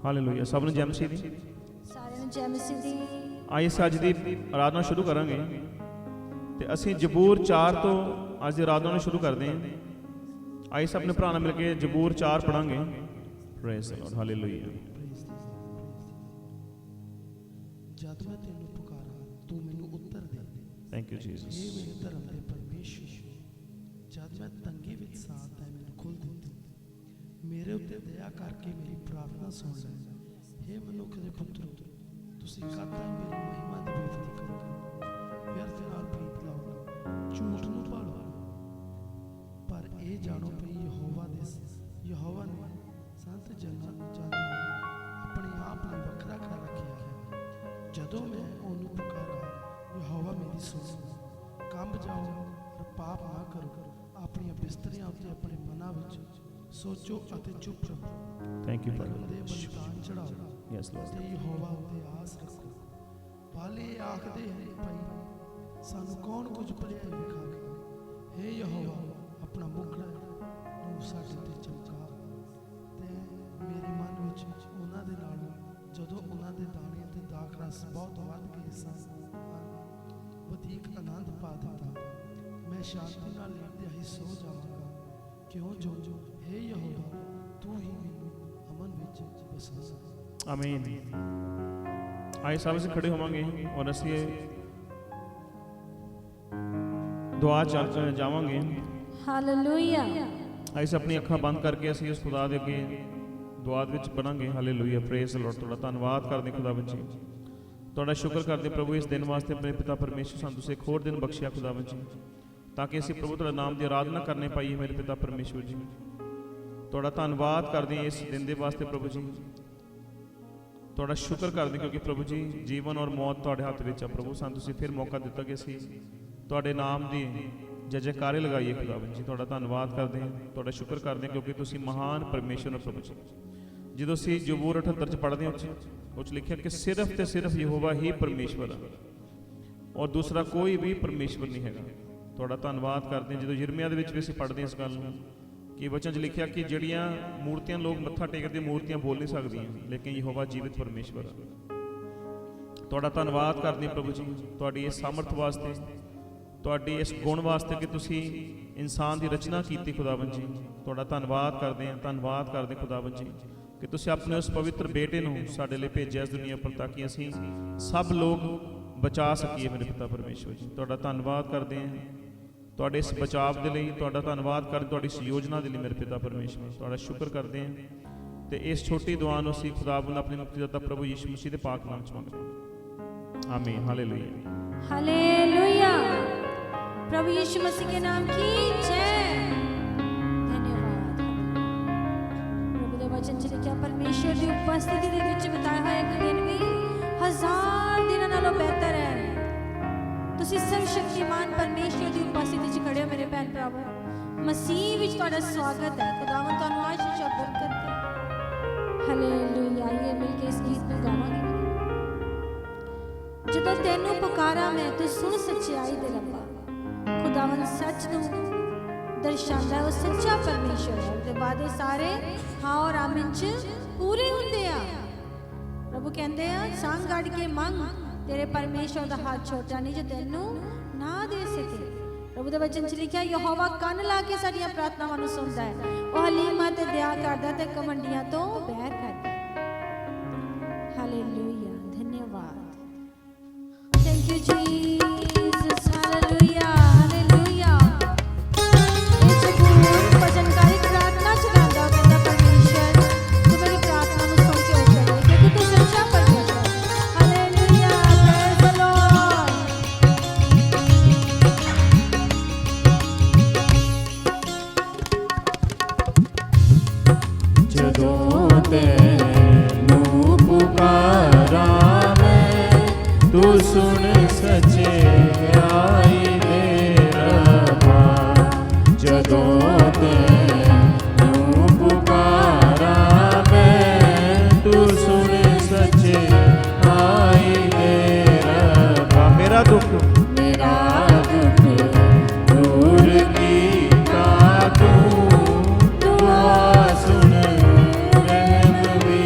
Hallelujah. ਸਭ ਨੂੰ ਜੈ ਮਸੀਹ ਦੀ। ਸਾਰਿਆਂ ਨੂੰ ਜੈ ਮਸੀਹ ਦੀ। ਆइए ਅੱਜ ਦੀ ਆਰਾਧਨਾ ਸ਼ੁਰੂ ਕਰਾਂਗੇ ਤੇ ਅਸੀਂ ਜ਼ਬੂਰ 4 ਤੋਂ ਅੱਜ ਦੀ ਆਰਾਧਨਾ ਨੂੰ ਸ਼ੁਰੂ ਕਰਦੇ ਹਾਂ। ਆइए ਸਭ ਨੇ ਭਰਾ ਨਾਲ ਮਿਲ ਕੇ ਜ਼ਬੂਰ 4 ਪੜਾਂਗੇ। Praise the Lord, hallelujah. ਜਦ ਮੈਂ ਤੈਨੂੰ ਪੁਕਾਰਾਂ ਤੂੰ ਮੈਨੂੰ ਉੱਤਰ ਦੇ। Thank you Jesus. ਇਹ ਮੇਰੇ ਧਰਮ ਦੇ ਪਰਮੇਸ਼ਵਰ, ਜਦ ਮੈਂ ਤੰਗੀ ਵਿੱਚ ਸਾਂ ਤੈਂ ਮੈਨੂੰ ਖੋਲ੍ਹ ਦਿੱਤੀ। ਮੇਰੇ ਉੱਤੇ ਦਇਆ ਕਰਕੇ ਮੇਰੀ ਪ੍ਰਾਰਥਨਾ ਸੁਣ ਲੈ। हे ਮਨੁੱਖ ਦੇ ਪੁੱਤਰੋ, ਤੁਸੀਂ ਕਦ ਤੱਕ ਮੇਰੀ ਮਹਿਮਾ ਦੀ ਬੇਇੱਜ਼ਤੀ ਕਰੋਗੇ? ਵਿਅਰਥ ਨਾਲ ਪ੍ਰੀਤ ਲਾਓ, ਝੂਠ ਨੂੰ ਭਾਲੋ। ਪਰ ਇਹ ਜਾਣੋ ਭਈ ਯਹੋਵਾ ਨੇ ਸੰਤ ਜਨਾਂ ਨੂੰ ਆਪਣੇ ਆਪ ਲਈ ਵੱਖਰਾ ਕਰ ਰੱਖਿਆ ਹੈ। ਜਦੋਂ ਮੈਂ ਉਹਨੂੰ ਪੁਕਾਰਾਂ, ਯਹੋਵਾ ਮੇਰੀ ਸੁਣ। ਕੰਬ ਜਾਓ ਪਰ ਪਾਪ ਨਾ ਕਰੋ। ਆਪਣੀਆਂ ਬਿਸਤਰਿਆਂ ਉੱਤੇ ਆਪਣੇ ਮਨਾਂ ਵਿੱਚ ਸੋਚੋ ਅਤੇ ਚੁੱਪ ਰਹੋ। ਥੈਂਕ ਯੂ ਦੇ ਬਲਿਦਾਨ ਚੜਾਓ। Yes Lord. ਤੇ ਯਹੋਵਾ ਉੱਤੇ ਆਸ ਰੱਖੋ। ਵਾਲੇ ਆਖਦੇ ਹਨ ਭਾਈ ਸਾਨੂੰ ਕੌਣ ਕੁਝ ਭਲਾਈ ਵਿਖਾਵੇ। हे ਯਹੋਵਾ, ਆਪਣਾ ਮੁਖੜਾ ਨੂੰ ਸਾਡੇ ਤੇ ਚਮਕਾ। ਤੇ ਮੇਰੇ ਮਨ ਵਿੱਚ ਉਹਨਾਂ ਦੇ ਨਾਲ ਜਦੋਂ ਉਹਨਾਂ ਦੇ ਦਾਣੇ ਤੇ ਦਾਖ ਰਸ ਬਹੁਤ ਵੱਧ ਗਏ ਸਨ, ਵਧੇਕ ਆਨੰਦ ਪਾ ਦਿੱਤਾ। ਮੈਂ ਸ਼ਾਂਤੀ ਨਾਲ ਲੇਟਦਿਆਂ ਹੀ ਸੋ ਜਾਵਾਂਗਾ, ਕਿਉਂ ਜੋ हे ਯਹੋਵਾ ਤੂੰ ਹੀ ਮੈਨੂੰ ਅਮਨ ਵਿੱਚ ਬਸਾ। ਆਮੀਨ। ਆइए सब से खड़े होवांगे और ਅਸੀਂ ਦੁਆ ਚੱਲ ਜਾਵਾਂਗੇ। ਹਾਲੇਲੂਇਆ। ਆइए ਆਪਣੀ ਅੱਖਾਂ ਬੰਦ ਕਰਕੇ ਅਸੀਂ ਉਸ ਖੁਦਾ ਦੇ ਅੱਗੇ ਦੁਆ ਵਿੱਚ ਪੜਾਂਗੇ। ਹਾਲੇਲੂਇਆ। Praise the Lord. ਤੁਹਾਡਾ ਧੰਨਵਾਦ ਕਰਦੇ ਖੁਦਾਵੰਦ ਜੀ, ਤੁਹਾਡਾ ਸ਼ੁਕਰ ਕਰਦੇ ਪ੍ਰਭੂ ਇਸ ਦਿਨ ਵਾਸਤੇ। ਆਪਣੇ ਪਿਤਾ ਪਰਮੇਸ਼ਰ ਸਾਨੂੰ ਤੁਸੀਂ ਇੱਕ ਹੋਰ ਦਿਨ ਬਖਸ਼ਿਆ ਖੁਦਾਵੰਦ ਜੀ, ਤਾਂ ਕਿ ਅਸੀਂ ਪ੍ਰਭੂ ਤੁਹਾਡੇ ਨਾਮ ਦੀ ਆਰਾਧਨਾ ਕਰਨੇ ਪਾਈਏ। ਮੇਰੇ ਪਿਤਾ ਪਰਮੇਸ਼ਵਰ ਜੀ, ਤੁਹਾਡਾ ਧੰਨਵਾਦ ਕਰਦੇ ਹਾਂ ਇਸ ਦਿਨ ਦੇ ਵਾਸਤੇ ਪ੍ਰਭੂ ਜੀ। ਤੁਹਾਡਾ ਸ਼ੁਕਰ ਕਰਦੇ ਕਿਉਂਕਿ ਪ੍ਰਭੂ ਜੀ ਜੀਵਨ ਔਰ ਮੌਤ ਤੁਹਾਡੇ ਹੱਥ ਵਿੱਚ ਆ ਪ੍ਰਭੂ। ਸਾਨੂੰ ਤੁਸੀਂ ਫਿਰ ਮੌਕਾ ਦਿੱਤਾ ਕਿ ਅਸੀਂ ਤੁਹਾਡੇ ਨਾਮ ਦੀ ਜੈ ਜੈਕਾਰੇ ਲਗਾਈਏ ਖੁਦਾਵੰਦ ਜੀ। ਤੁਹਾਡਾ ਧੰਨਵਾਦ ਕਰਦੇ ਹਾਂ, ਤੁਹਾਡਾ ਸ਼ੁਕਰ ਕਰਦੇ ਹਾਂ ਕਿਉਂਕਿ ਤੁਸੀਂ ਮਹਾਨ ਪਰਮੇਸ਼ਰ ਹੋ ਪ੍ਰਭੂ ਜੀ। ਜਦੋਂ ਅਸੀਂ ਜ਼ਬੂਰ 78 'ਚ ਪੜ੍ਹਦੇ ਹਾਂ ਉਹ 'ਚ ਲਿਖਿਆ ਕਿ ਸਿਰਫ ਤੇ ਸਿਰਫ ਯਹੋਵਾ ਹੀ ਪਰਮੇਸ਼ਵਰ ਹੈ ਔਰ ਦੂਸਰਾ ਕੋਈ ਵੀ ਪਰਮੇਸ਼ਵਰ ਨਹੀਂ ਹੈਗਾ। ਤੁਹਾਡਾ ਧੰਨਵਾਦ ਕਰਦੇ ਹਾਂ। ਜਦੋਂ ਯਿਰਮੀਆ ਦੇ ਵਿੱਚ ਵੀ ਅਸੀਂ ਪੜ੍ਹਦੇ ਹਾਂ ਇਸ ਗੱਲ ਨੂੰ ਕਿ ਵਚਨ 'ਚ ਲਿਖਿਆ ਕਿ ਜਿਹੜੀਆਂ ਮੂਰਤੀਆਂ ਲੋਕ ਮੱਥਾ ਟੇਕਦੇ, ਮੂਰਤੀਆਂ ਬੋਲ ਨਹੀਂ ਸਕਦੀਆਂ, ਲੇਕਿਨ ਯਹੋਵਾ ਜੀਵਿਤ ਪਰਮੇਸ਼ਵਰ ਹੈ। ਤੁਹਾਡਾ ਧੰਨਵਾਦ ਕਰਦੇ ਹਾਂ ਪ੍ਰਭੂ ਜੀ, ਤੁਹਾਡੀ ਇਸ ਸਾਮਰਥ ਵਾਸਤੇ, ਤੁਹਾਡੀ ਇਸ ਗੁਣ ਵਾਸਤੇ ਕਿ ਤੁਸੀਂ ਇਨਸਾਨ ਦੀ ਰਚਨਾ ਕੀਤੀ ਖੁਦਾਵੰਦ ਜੀ। ਤੁਹਾਡਾ ਧੰਨਵਾਦ ਕਰਦੇ ਹਾਂ, ਧੰਨਵਾਦ ਕਰਦੇ ਖੁਦਾਵੰਦ ਜੀ ਕਿ ਤੁਸੀਂ ਆਪਣੇ ਉਸ ਪਵਿੱਤਰ ਬੇਟੇ ਨੂੰ ਸਾਡੇ ਲਈ ਭੇਜਿਆ ਇਸ ਦੁਨੀਆ ਪਰ, ਤਾਂ ਕਿ ਅਸੀਂ ਸਭ ਲੋਕ ਬਚਾ ਸਕੀਏ। ਮੇਰੇ ਪਿਤਾ ਪਰਮੇਸ਼ਵਰ ਜੀ, ਤੁਹਾਡਾ ਧੰਨਵਾਦ ਕਰਦੇ ਹਾਂ ਤੁਹਾਡੇ ਇਸ ਬਚਾਵ ਦੇ ਲਈ। ਤੁਹਾਡਾ ਧੰਨਵਾਦ ਕਰਦੇ ਤੁਹਾਡੀ ਇਸ ਯੋਜਨਾ ਦੇ ਲਈ ਮੇਰੇ ਪਿਤਾ ਪਰਮੇਸ਼ਵਰ। ਤੁਹਾਡਾ ਸ਼ੁਕਰ ਕਰਦੇ ਹਾਂ ਤੇ ਇਸ ਛੋਟੀ ਦੁਆ ਨੂੰ ਅਸੀਂ ਖੁਦਾਵੰਦ ਆਪਣੇ ਮੁਕਤੀਦਾਤਾ ਪ੍ਰਭੂ ਯਿਸੂ ਮਸੀਹ ਦੇ ਪਾਕ ਨਾਮ 'ਚ ਮੰਗਦੇ ਹਾਂ। ਆਮੀਨ। ਹਾਲੇਲੂਇਆ। हालेलुया। प्रभु यीशु मसीह के नाम की जय। धन्यवाद। प्रभु ਦੇ ਵਚਨ 'ਚ ਲਿਖਿਆ ਪਰਮੇਸ਼ਰ ਦੀ ਉਪਸਥਿਤੀ ਦੇ ਵਿੱਚ ਬਿਤਾਇਆ ਹੋਇਆ ਇੱਕ ਦਿਨ ਵੀ 1000 ਦਿਨਾਂ ਨਾਲੋਂ ਬਿਹਤਰ ਹੈ। ਤੁਸੀਂ ਸਰਵ ਸ਼ਕਤੀਮਾਨ ਪਰਮੇਸ਼ਰ ਦੀ ਉਪਸਥਿਤੀ 'ਚ ਖੜੇ ਹੋ ਮੇਰੇ ਭੈਣ ਭਰਾਵੋ। ਮਸੀਹ ਵਿੱਚ ਤੁਹਾਡਾ ਸਵਾਗਤ ਹੈ। ਖੁਦਾਵੰਦ ਤੁਹਾਨੂੰ ਆਸ਼ੀਸ਼ ਬਰਕਤ ਦੇ। ਹਾਲੇਲੂਇਆ। ਆਈਏ ਮਿਲ ਕੇ ਇਸ ਗੀਤ ਨੂੰ ਗਾਵਾਂਗੇ। ਜਦੋਂ ਤੈਨੂੰ ਪੁਕਾਰਾਂ ਮੈਂ ਤੂੰ ਸੁਣ ਸੱਚਾਈ ਦੇ ਰੱਬਾ। ਖੁਦਾਵੰਦ ਸੱਚ ਨੂੰ ਦਰਸਾਉਂਦਾ, ਉਹ ਸੱਚਾ ਪਰਮੇਸ਼ਰ ਹੈ। ਤੇ ਵਾਅਦੇ ਸਾਰੇ ਹਾਂ ਔਰ ਆਮੀਨ 'ਚ ਪੂਰੇ ਹੁੰਦੇ ਆ। ਪ੍ਰਭੂ ਕਹਿੰਦੇ ਆ ਸੰਗ ਅੜ ਕੇ ਮੰਗ, ਤੇਰੇ ਪਰਮੇਸ਼ਰ ਦਾ ਹੱਥ ਛੋਟਾ ਨਹੀਂ ਜੋ ਤੈਨੂੰ ਨਾ ਦੇ ਸਕੇ। ਪ੍ਰਭੂ ਦੇ ਵਚਨ 'ਚ ਲਿਖਿਆ ਯਹੋਵਾ ਕੰਨ ਲਾ ਕੇ ਸਾਡੀਆਂ ਪ੍ਰਾਰਥਨਾਵਾਂ ਨੂੰ ਸੁਣਦਾ ਹੈ। ਉਹ ਹਲੀਮਾਂ ਤੇ ਦਇਆ ਕਰਦਾ ਤੇ ਘਮੰਡੀਆਂ ਤੋਂ ਬੈਰ ਕਰਦਾ। ਹਾਲੇਲੂਇਆ। ਧੰਨਵਾਦ। Thank you, Jesus. Hallelujah. Hallelujah. ਇਹ ਜ਼ਬੂਰ ਭਜਨਕਾਰੀ ਪ੍ਰਾਰਥਨਾ ਚ ਗਾਉਂਦਾ, ਉਹ ਕਹਿੰਦਾ ਪਰਮੇਸ਼ਰ ਤੂੰ ਮੇਰੀ ਪ੍ਰਾਰਥਨਾ ਨੂੰ ਸੁਣ ਕੇ ਉੱਤਰ ਦੇ ਕਿਉਂਕਿ ਤੂੰ ਸੱਚਾ ਪਰਮੇਸ਼ਰ ਹੈ। ਹਾਲੇਲੂਇਆ। Praise the Lord. ਜਦੋਂ ਤੈਨੂੰ ਪੁਕਾਰਾਂ ਤੂੰ ਸੁਣ ਸੱਚਾਈ ਦੇ ਰੱਬਾ। ਜਦੋਂ ਤੈਨੂੰ ਪੁਕਾਰਾਂ ਮੈਂ ਤੂੰ ਸੁਣ ਸੱਚਾਈ ਦੇ ਰੱਬਾ। ਮੇਰਾ ਦੁੱਖ ਦੂਰ ਕੀਤਾ ਤੂੰ, ਦੁਆ ਸੁਣ ਰਹਿਮ ਵੀ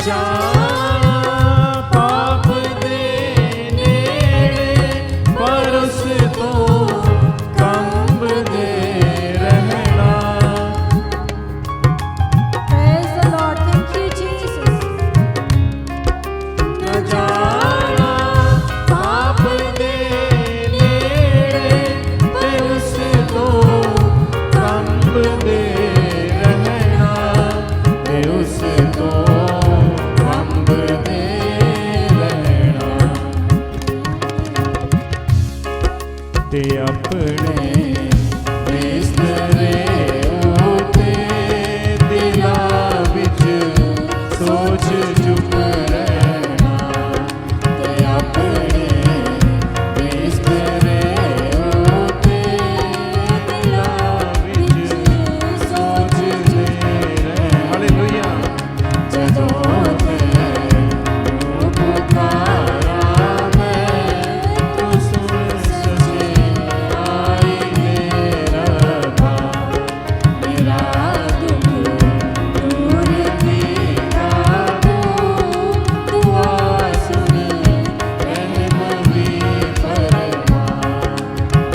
ਜਾਣਾ ਪਾਪ ਦੇ ਨੇੜੇ, ਪਰ ਉਸ ਤੋਂ ਕੰਬਦੇ ਰਹਿਣਾ। Praise the Lord. Thank you, Jesus. ਨਾ ਜਾਣਾ ਪਾਪ ਦੇ ਨੇੜੇ, ਤੇ ਉਸ ਤੋਂ ਕੰਬਦੇ ਰਹਿਣਾ, ਤੇ ਉਸ ਤੋਂ ਕੰਬਦੇ ਰਹਿਣਾ। ਤੇ ਆਪਣੇ ਬਿਸਤਰੇ ਉਤੇ ਦਿਲਾਂ ਵਿੱਚ ਸੋਚ ਚੁੱਪ ਰਹਿਣਾ, ਤੇ ਆਪਣੇ ਬਿਸਤਰੇ ਉਤੇ ਦਿਲਾਂ ਵਿੱਚ ਸੋਚਦੇ ਰਹਿਣਾ। ਹਾਲੇਲੂਇਆ। ਜਦੋਂ ਤੈਨੂੰ ਪੁਕਾਰਾਂ ਮੈਂ, ਤੂੰ ਸੁਣ ਸੱਚਾਈ ਦੇ ਰੱਬਾ। ਮੇਰਾ ਦੁੱਖ ਦੂਰ ਕੀਤਾ ਤੂੰ, ਦੁਆ ਸੁਣ ਰਹਿਮ ਵੀ ਫਰਮਾ।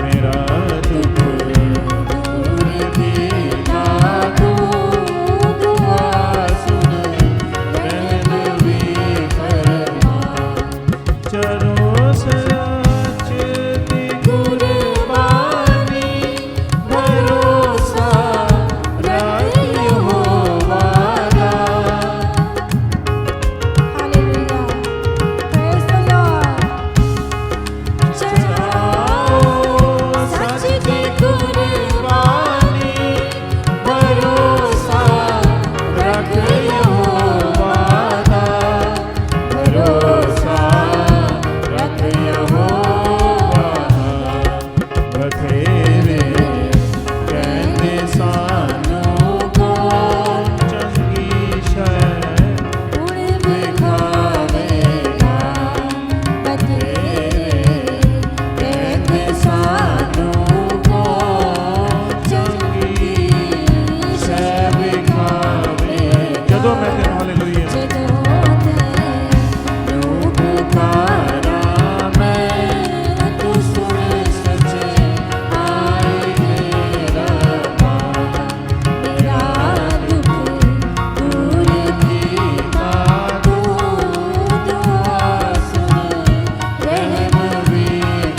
ਮੇਰਾ ਦੁੱਖ ਦੂਰ ਕੀਤਾ ਤੂੰ, ਦੁਆ ਸੁਣ ਰਹਿਮ ਵੀ ਫਰਮਾ। ਚਲੋ ਸੱਚ ਦੀ ਕੁਰਬਾਨੀ, ਭਰੋਸਾ ਰੱਖ ਯਹੋਵਾ ਦਾ। Hallelujah. Praise the Lord. ਚਲਾਓ ਸੱਚ ਦੀ ਕੁਰਬਾਨੀ, ਭਰੋਸਾ ਰੱਖ ਯਹੋਵਾ ਦਾ। ਭਰੋਸਾ ਰੱਖ ਯਹੋਵਾ ਦਾ। ਬਥੇਰੇ ਕਹਿੰਦੇ ਸਾਨੂੰ ਕੌਣ ਚੰਗੀ ਸ਼ੈ ਹੁਣ ਵਿਖਾਵੇਗਾ। ਬਥੇਰੇ ਕਹਿੰਦੇ ਸਾਨੂੰ ਕੌਣ ਚੰਗੀ ਸ਼ੈ ਵਿਖਾਵੇਗਾ। ਜਦੋਂ ਮੈਂ ਤੈਨੂੰ ਹਾਲੇਲੂਇਆ ਜਦੋਂ ਤੈਨੂੰ ਪੁਕਾਰਾਂ ਮੈਂ, ਤੂੰ ਸੁਣ ਸੱਚਾਈ ਦੇ ਰੱਬਾ। ਮੇਰਾ ਦੁੱਖ ਦੂਰ ਕੀਤਾ ਤੂੰ, ਦੁਆ ਸੁਣ ਰਹਿਮ ਵੀ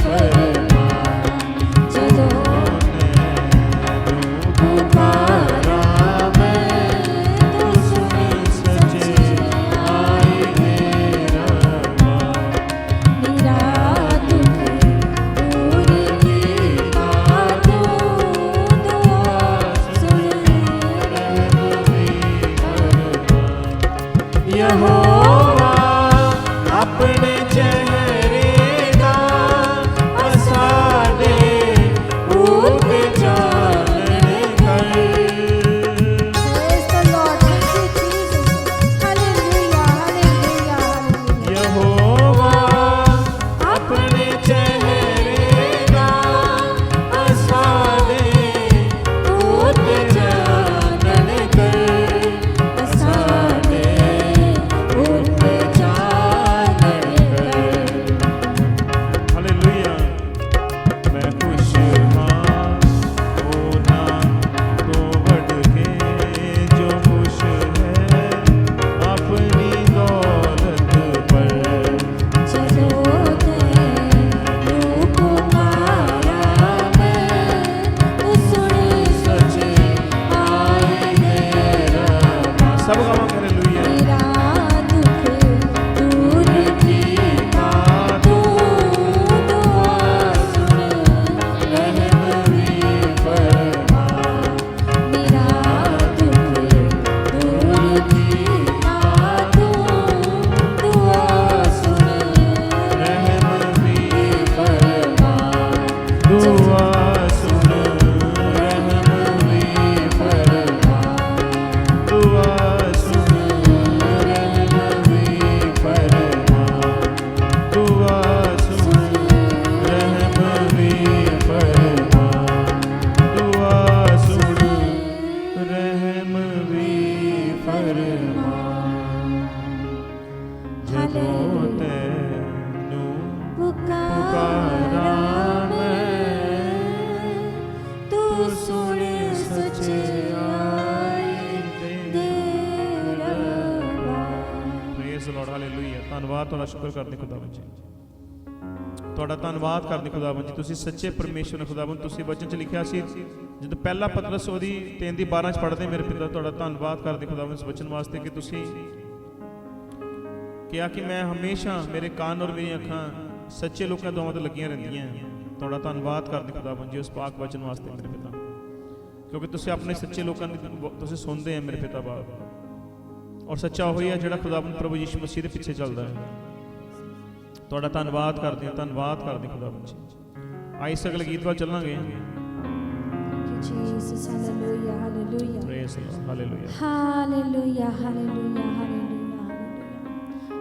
ਫਰਮਾ। ਜਦੋਂ ਤੈਨੂੰ ਪੁਕਾਰਾਂ ਮੈਂ, ਤੂੰ ਸੁਣ ਸੱਚਾਈ ਦੇ ਰੱਬਾ। ਮੇਰਾ ਦੁੱਖ ਦੂਰ ਕੀਤਾ ਤੂੰ, ਦੁਆ ਸੁਣ ਯਹੋਵਾ ਆਪਣੇ ਚਿਹਰੇ ਦਾ ਸਾਡੇ ਉਤੇ ਚਾਨਣ ਕਰ। Praise the Lord. Thank you, Jesus. Hallelujah. Hallelujah. Hallelujah. Jehovah ਆਪਣੇ ਚਿਹਰੇ ਦਾ ਸਾਡੇ ਉਤੇ ਚਾਨਣ ਕਰ। ਸਾਡੇ ਧੰਨਵਾਦ ਤੁਹਾਡਾ ਸ਼ੁਕਰ ਕਰਦੇ ਖੁਦਾਵੰਦ ਜੀ, ਤੁਹਾਡਾ ਧੰਨਵਾਦ ਕਰਦੇ ਖੁਦਾਵੰਦ ਜੀ। ਤੁਸੀਂ ਸੱਚੇ ਪਰਮੇਸ਼ਰ ਨੇ ਖੁਦਾਵੰਦ। ਤੁਸੀਂ ਵਚਨ 'ਚ ਲਿਖਿਆ ਸੀ ਜਦ ਪਹਿਲਾ ਪਤਰਸ ਉਹਦੀ 3:12 'ਚ ਪੜ੍ਹਦੇ ਮੇਰੇ ਪਿਤਾ, ਤੁਹਾਡਾ ਧੰਨਵਾਦ ਕਰਦੇ ਖੁਦਾਵੰਦ ਇਸ ਵਚਨ ਵਾਸਤੇ ਕਿ ਤੁਸੀਂ ਕਿਹਾ ਕਿ ਮੈਂ ਹਮੇਸ਼ਾ ਮੇਰੇ ਕੰਨ ਔਰ ਮੇਰੀਆਂ ਅੱਖਾਂ ਸੱਚੇ ਲੋਕਾਂ ਦੋਵਾਂ ਤੇ ਲੱਗੀਆਂ ਰਹਿੰਦੀਆਂ। ਤੁਹਾਡਾ ਧੰਨਵਾਦ ਕਰਦੇ ਖੁਦਾਵੰਦ ਜੀ ਉਸ ਪਾਕ ਵਚਨ ਵਾਸਤੇ ਮੇਰੇ ਪਿਤਾ, ਕਿਉਂਕਿ ਤੁਸੀਂ ਆਪਣੇ ਸੱਚੇ ਲੋਕਾਂ ਦੀ ਤੁਸੀਂ ਸੁਣਦੇ ਆ ਮੇਰੇ ਪਿਤਾ ਬਾਪ, ਔਰ ਸੱਚਾ ਉਹੀ ਹੈ ਜਿਹੜਾ ਖੁਦਾਵੰਦ ਪ੍ਰਭੂ ਯਿਸੂ ਮਸੀਹ ਦੇ ਪਿੱਛੇ ਚੱਲਦਾ ਹੈ। ਤੁਹਾਡਾ ਧੰਨਵਾਦ ਕਰਦੇ ਹਾਂ, ਧੰਨਵਾਦ ਕਰਦੇ ਖੁਦਾਵੰਦ ਜੀ। ਆਈ ਅਗਲੇ ਗੀਤ ਵੱਲ ਚੱਲਾਂਗੇ। Jesus, hallelujah, hallelujah. Praise the Lord, hallelujah. Hallelujah, hallelujah, hallelujah, hallelujah.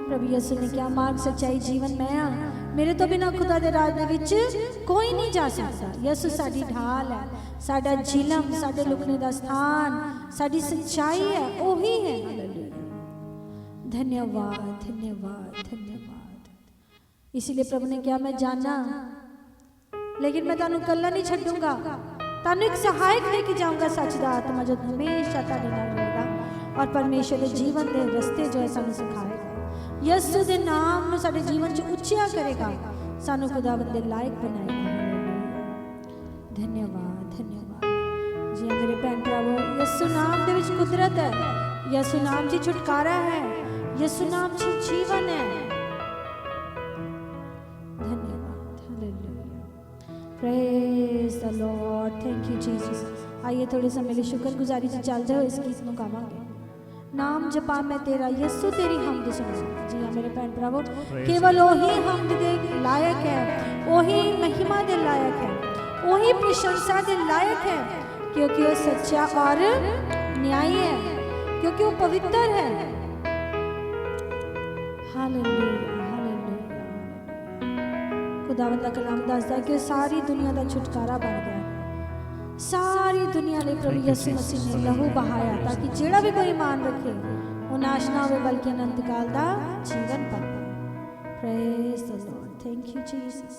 प्रभु यीशु ने क्या मार्ग सच्चाई जीवन मैं हाँ, मेरे तो बिना खुदा दे राज दे विच कोई नहीं जा सकता। यीशु साडी ढाल है, साडा झिलम, साडे लुकने दा स्थान, साडी सच्चाई है, ओही है। हालेलुया, धन्यवाद धन्यवाद धन्यवाद। इसीलिए प्रभु ने क्या मैं जाना, लेकिन मैं तानू कल्ला नहीं छड्डूंगा, तानू एक सहायक लेके जाऊंगा, सच दा आत्मा जो हमेशा ताडे नाल रहेगा और परमेश्वर दे जीवन दे रस्ते जो है सानू सिखाएगा। यीशु दे नाम नू साडे जीवन च उच्चा करेगा, सानू खुदावंद दे लायक बनाएगा। धन्यवाद धन्यवाद जी मेरे भैन भरावो, यीशु नाम दे विच कुदरत है, यीशु नाम च छुटकारा है, यीशु नाम च जीवन है। धन्यवाद, hallelujah, praise the Lord, thank you Jesus. आइए थोड़े समय लिए शुक्रगुजारी से चलते हो इस गीत को गावांगे। नाम जपा मैं तेरा, यीशु तेरी हमद सुना। जी हाँ मेरे भैन भरावो, केवल ओही हमद दे लायक है, ओही महिमा दे लायक है, ओही प्रशंसा दे लायक है, क्योंकि वो सच्चा और न्यायी है, क्योंकि वो पवित्र है। Hallelujah hallelujah. खुदावंद दा कलाम दसदा कि सारी दुनिया दा छुटकारा बन गया, सारी दुनिया ने प्रभु यीशु मसीह ने लहू बहाया ताकि जेड़ा भी कोई ईमान रखे वो नाश ना हो बल्कि अनंत काल दा जीवन पाए। Praise the Lord, thank you Jesus.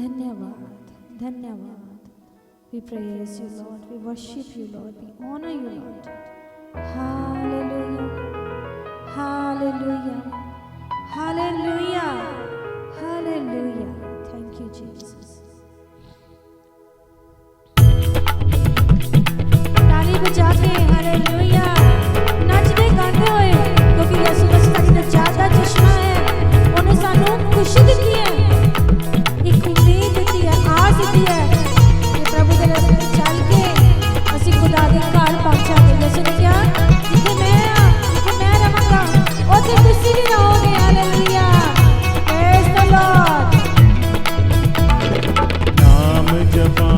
धन्यवाद धन्यवाद। We praise you Lord, we worship you Lord, we honour you Lord. Hallelujah hallelujah hallelujah hallelujah. Thank you Jesus. बजा के हालेलुया नचते गाते हुए, क्योंकि यीशु मसीह साडी ज़्यादा चश्मा है, उन्हें सानू खुशी दी है, एक उम्मीद दी है, आस दी है कि प्रभु दे रास्ते चल के असीं खुदा दे घर पहुंचांगे। यीशु ने कहा जिथे मैं रहांगा उत्थे तुसीं भी रहोगे। Hallelujah, praise the Lord. नाम जपा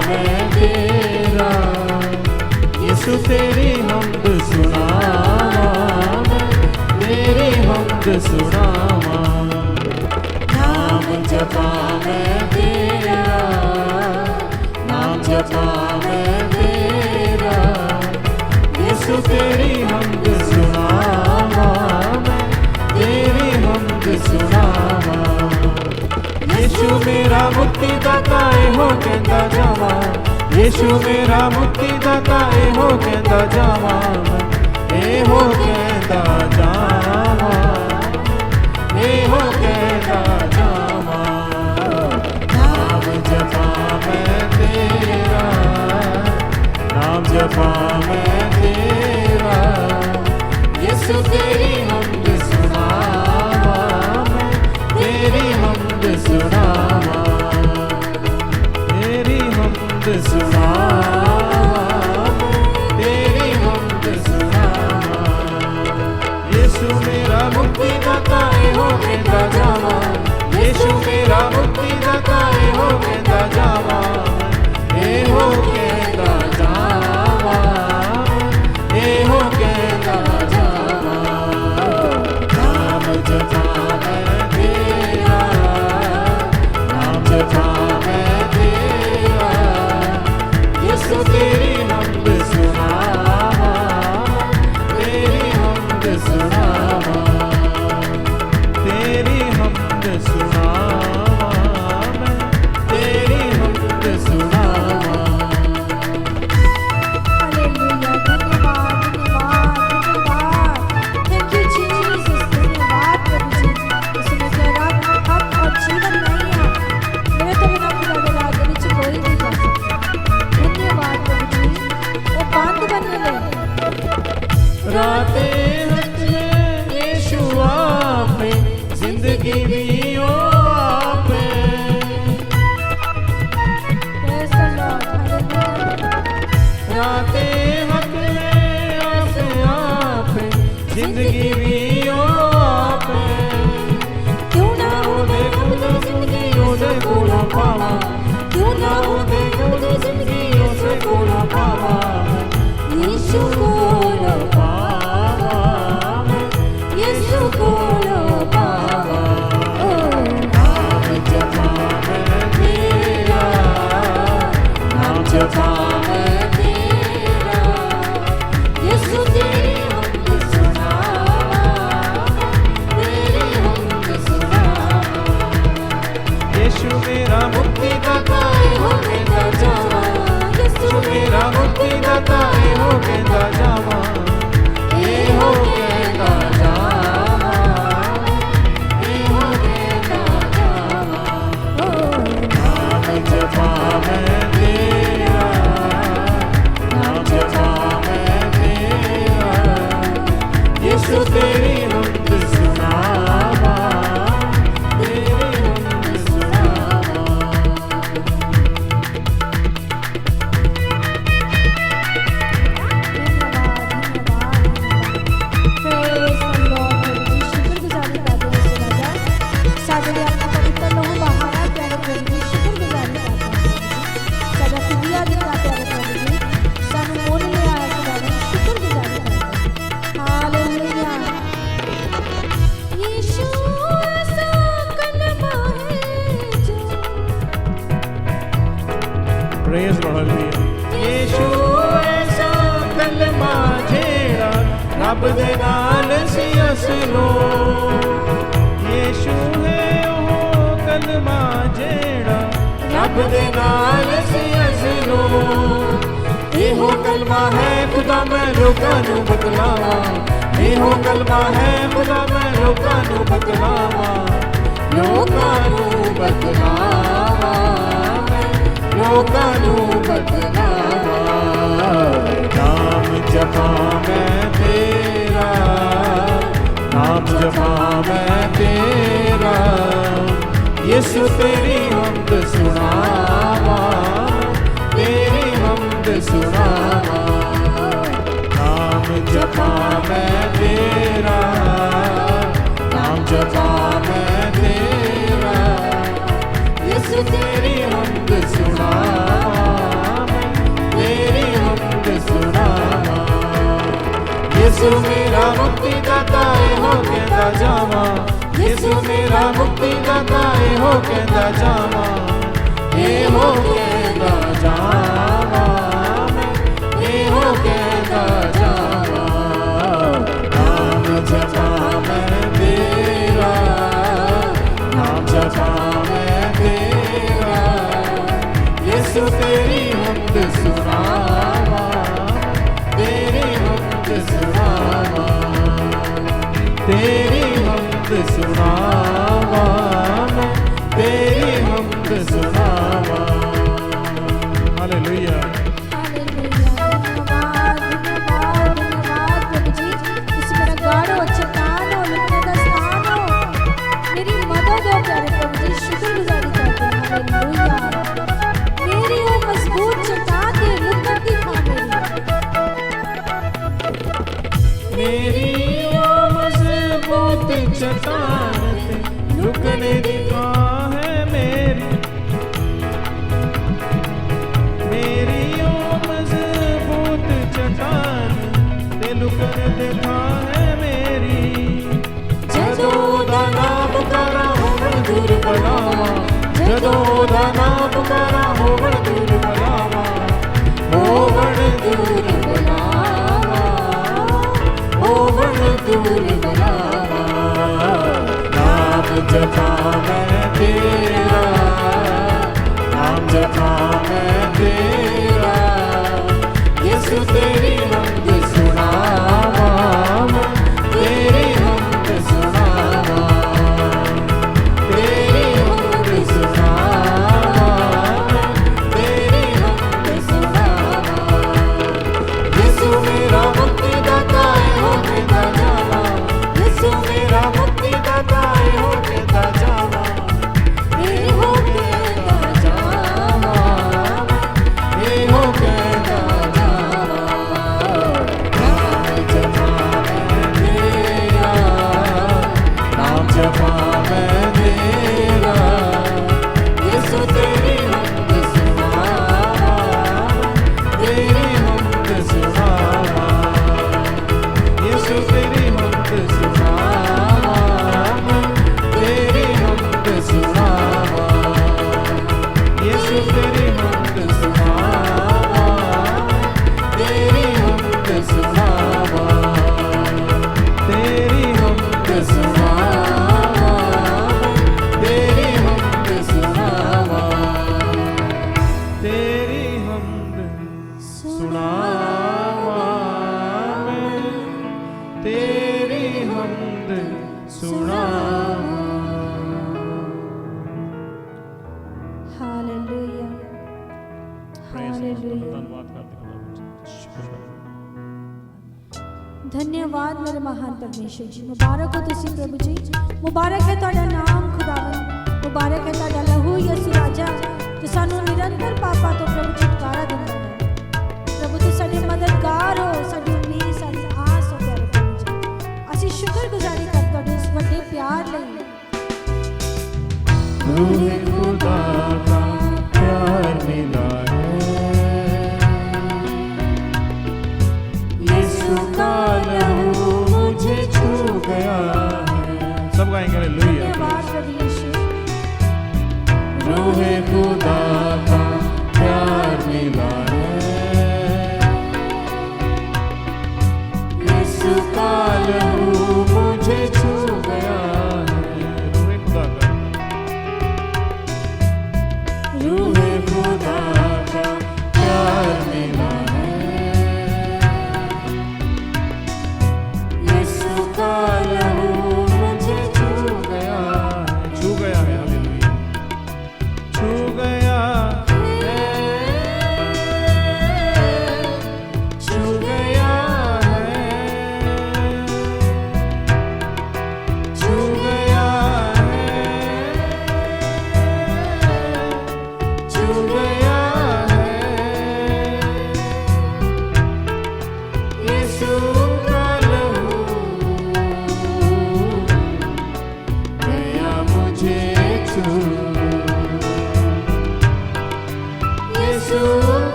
मैं तेरा, यीशु तेरी हमद सुनावा, तेरी हमद सुनावा। नाम जपा मैं तेरा, नाम जपा मैं तेरा, यीशु तेरी हमद सुनावा, तेरी हमद सुनावा। यीशु मेरा मुक्ति दाता हो कहंदा जावा, यीशु मेरा मुक्ति दाता हो कहंदा जावा, हो कहंदा जावा, हो कहंदा जावा। नाम जपा मैं तेरा, नाम जपा मैं तेरा, यीशु तेरी हमद सुनावा, तेरी हमद सुनावा, तेरी हमद सुनावा, तेरी हमद सुनावा। यीशु मेरा मुक्ति दाता हो कहंदा जावा, यीशु मेरा मुक्ति दाता हो कहंदा जावा, हो कहंदा जावा, हो कहंदा जावा। नाम जपा मैं तेरा, नाम जपा मैं तेरा, यीशु तेरी हमद सुनावा, तेरी हमद सुनावा, तेरी हमद सुनावा, मैं तेरी हमद प्रेज लॉर्ड यीशु ऐसा कलमा जेड़ा रब दे नाल सी असलो यीशु है ओ कलमा जेड़ा रब दे नाल सी असलो एहो कलमा है खुदा मैं लोकां नू बतलावां एहो कलमा है खुदा मैं लोकां नू बतलावां लोकां नू बतलावां लोकां नू बतलावां नाम जपा मैं तेरा नाम जपा मैं तेरा यीशु तेरी हमद सुनावां तेरी हमद सुनावां नाम जपा मैं तेरा नाम जपा मैं तेरा यीशु तेरी हमद सुनावां तेरी हमद सुनावां यीशु मेरा मुक्ति दाता हो कहता जावां यीशु मेरा मुक्ति दाता हो कहता जावां हो कहता जावां हो कहता जावां नाम जपा मैं तेरा नाम जपा मैं तेरा यीशु तेरी हमद सुनावां तेरी हमद सुनावां तेरी हमद सुनावां तेरी हमद सुनावां हालेलुया चट्टान ते लुकने दी थां है मेरी ओ मजबूत चट्टान ते लुकने दी थां है मेरी जदों दा नाम पुकारा होवण दूर बलावा जदों दा नाम पुकारा होवण दूर बलावा होवण दूर बलावा होवण दूर बलावा नाम जपा मैं तेरा नाम जपा मैं तेरा यीशु तेरी हमद सुनावां तेरी हमद सुनावां तेरी हमद सुनावां तेरी हमद सुनावां यीशु मेरा मुक्ति दाता हो कहता जावां यीशु मेरा मुक्ति दाता हो कहता जावां हो कहता जावां हो कहता जावां नाम जपा मैं तेरा नाम जपा मैं तेरा यीशु तेरी हमद सुनावां तेरी हमद सुनावां यीशु तेरी हमद सुनावां तेरी हमद सुनावां यीशु तेरी हमद सुनावां तेरी हमद सुनावां तेरी हमद सुनावां तेरी हमद सुनावां तेरी हमद सुनावां तेरी हमद सुनावां हालेलुया हालेलुया धन्यवाद करते धन्यवाद मेरे महान परमेश्वर जी मुबारक हो तुसी प्रभु जी मुबारक है तुहाडा नाम खुदावन मुबारक है तुहाडा लहू यसु राजा जो सानू निरंतर पापां तो प्रभु छुटकारा दिंदा है प्रभु तू साडी मददगार हो साडी उम्मीद साडी आस हो प्यारे प्रभु जी ਅਸੀਂ शुक्रगुजारी कर तुहाडे इस वड्डे प्यार लई तुम्हें खुदा का प्यार मिला है यीशु का लहू मुझे छू गया है सब गाएंगे हालेलुया धन्यवाद प्रभु यीशु रूहे खुदा का प्यार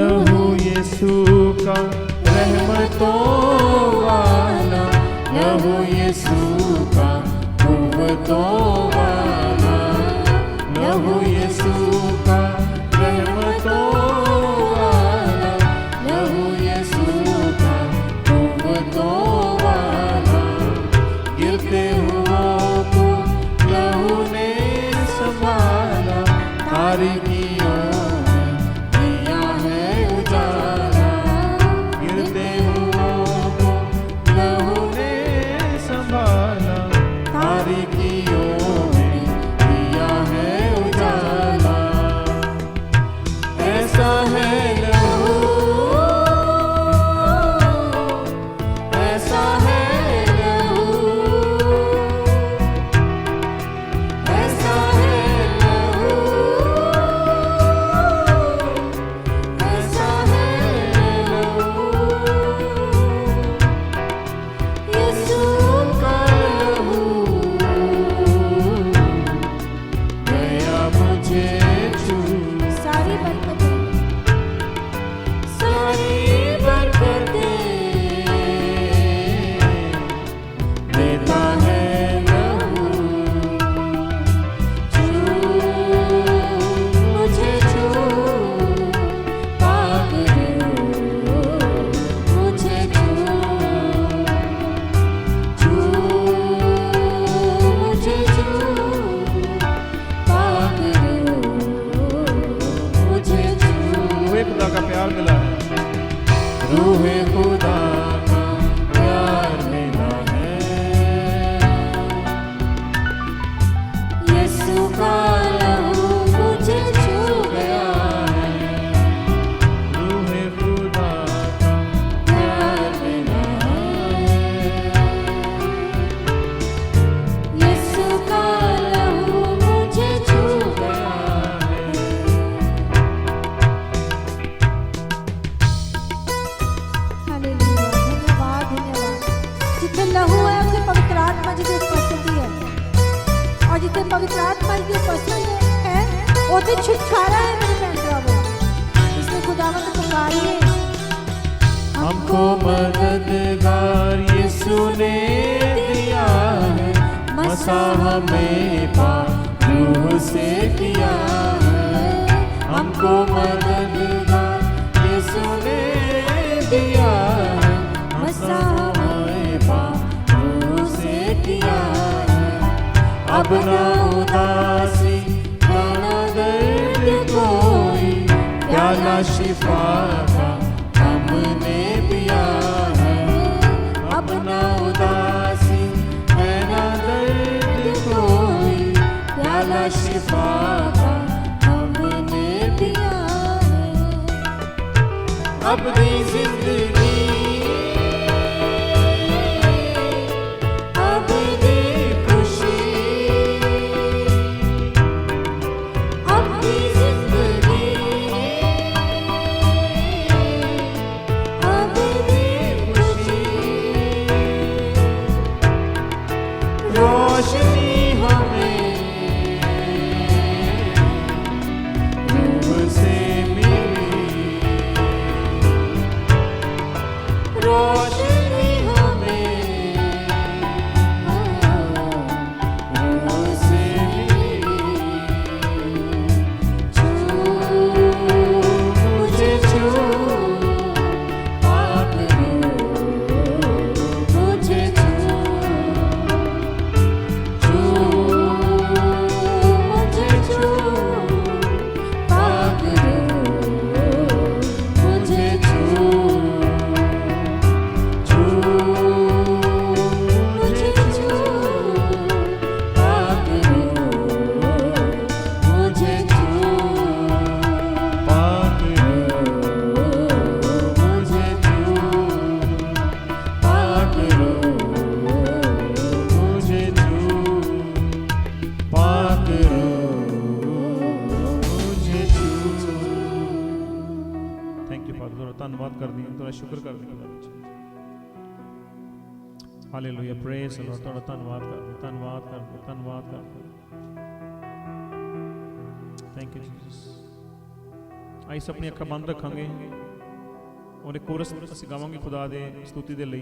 लहू यीशु का रहमतों वाला, लहू यीशु का कुव्वतों वाला, लहू यीशु का रहमतों वाला, लहू यीशु का कुव्वतों वाला। गिरते हुओं को लहू ने संभाला, तारीकियों में दिया है उजाला। गिरते हुओं को लहू ने संभाला, तारीकियों में दिया है उजाला। ऐसा है लहू, ऐसा है लहू, ऐसा है लहू, ऐसा है लहू। यीशु का लहू गया मुझे छू, सारी बरकतें, सारी बरकतें देता है लहू। छू मुझे छू, पाक रू मुझे छू, छू मुझे छू, पाक रू मुझे छू। रूहे खुदा का प्यार मिला है, रूहे खुदा का प्यार मिला है। यीशु का लहू मुझे छू गया है, रूहे खुदा का प्यार मिला है। यीशु का लहू मुझे छू गया है। हालेलुया, धन्यवाद धन्यवाद। जिथे लहू है उसे पवित्र आत्मा जी की उपस्थिति है, और जिथे पवित्र आत्मा जी की उपस्थिति है उसे छुटकारा है। मेरे बहन भरावों, इसलिए खुदावंद पुकारिए। हमको मददगार यीशु ने दिया है, मसाह में पाक रूह से किया है। हमको मददगार यीशु ने दिया है, मसाह में पाक रूह से किया है। अब न उदासी न दर्द कोई, प्याला शिफा का हमने पिया है। अब न उदासी है न दर्द कोई, प्याला शिफा का हमने पिया है। अब दी जिंदगी, अब दी खुशी, अब दी जिंदगी, अब दी खुशी। रोशनी हमें रूह से मिली, रोशनी हमें रूह से मिली। छू मुझे छू, पाक रूह मुझे छू, छू मुझे छू, पाक रूह मुझे छू, छू मुझे छू, पाक रूह मुझे छू, पाक रूह मुझे छू, पाक रूह मुझे छू, पाक रूह मुझे छू। थैंक यू फादर, धन्यवाद करनी है, थोड़ा शुक्र करने खुदा विच। Hallelujah, praise the Lord. थोड़ा धन्यवाद करते, धन्यवाद करते, धन्यवाद करते। Thank you Jesus. ਆਈ ਸਭ ਆਪਣੀ ਅੱਖਾਂ ਬੰਦ ਰੱਖਾਂਗੇ ਔਰ ਇੱਕ ਕੋਰਸ ਅਸੀਂ ਗਾਵਾਂਗੇ ਖੁਦਾ ਦੇ ਸਤੁਤੀ ਦੇ ਲਈ।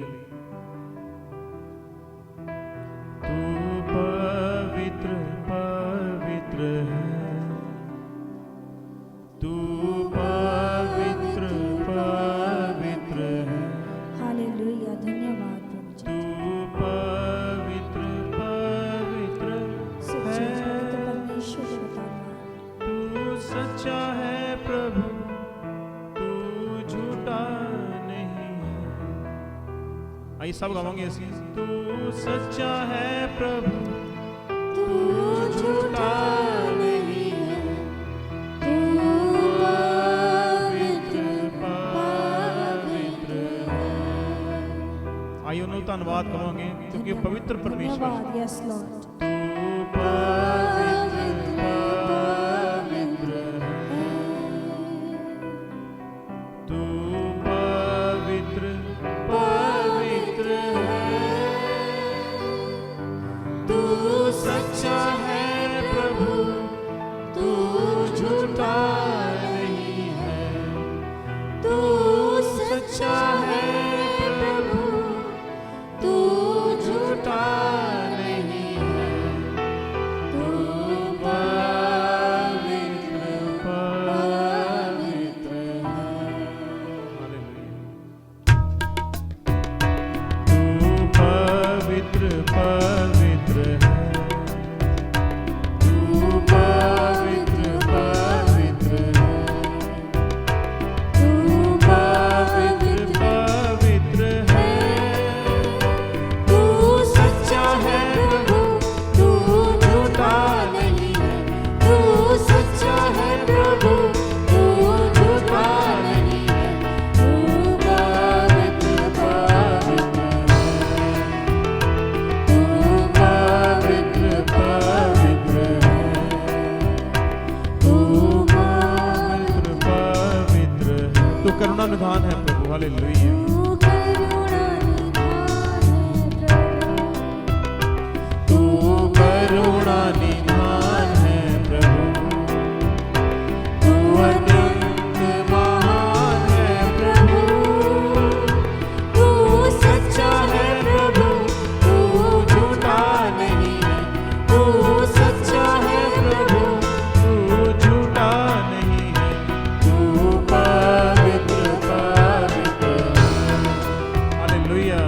ਤੂੰ ਪਵਿੱਤਰ ਪਵਿੱਤਰ ਹੈ, ਤੂੰ ਪਵਿੱਤਰ ਪਵਿੱਤਰ ਹੈ। हालेलुया, धन्यवाद प्रभु जी। तू पवित्र पवित्र सच्चे है, पवित्र परमेश्वर का धन्यवाद। तू सच्चा है प्रभु, तू झूठा नहीं है। आइए सब गावांगे ऐसे। तू सच्चा है प्रभु, तू झूठा नहीं है, तू पवित्र पवित्र है। आइए उन्हें धन्यवाद करेंगे क्योंकि पवित्र परमेश्वर धन्यवाद, यस लॉर्ड। तू पवित्र पवित्र है, तू पवित्र पवित्र है। तू सच्चा है प्रभु, तू झूठा नहीं है। तू सच्चा है प्रभु, तू झूठा नहीं है। तू पवित्र पवित्र है। हालेलुया। तू पवित्र पवित्र है, तू पवित्र पवित्र है। तू पवित्र पवित्र है। तू सच्चा है प्रभु, तू झूठा नहीं है। तू सच्चा है प्रभु, तू झूठा नहीं है। तू पवित्र पवित्र है, तू पवित्र पवित्र है। तू पवित्र पवित्र है। तू करुणा निधान है प्रभु। हालेलुया। तू करुणा निधान है प्रभु, तू करुणा निधान है प्रभु। तू अत्यंत महान है प्रभु। तू सच्चा है प्रभु, तू झूठा नहीं है। तू सच्चा है प्रभु, तू झूठा नहीं है। तू पवित्र पवित्र है। हालेलुया।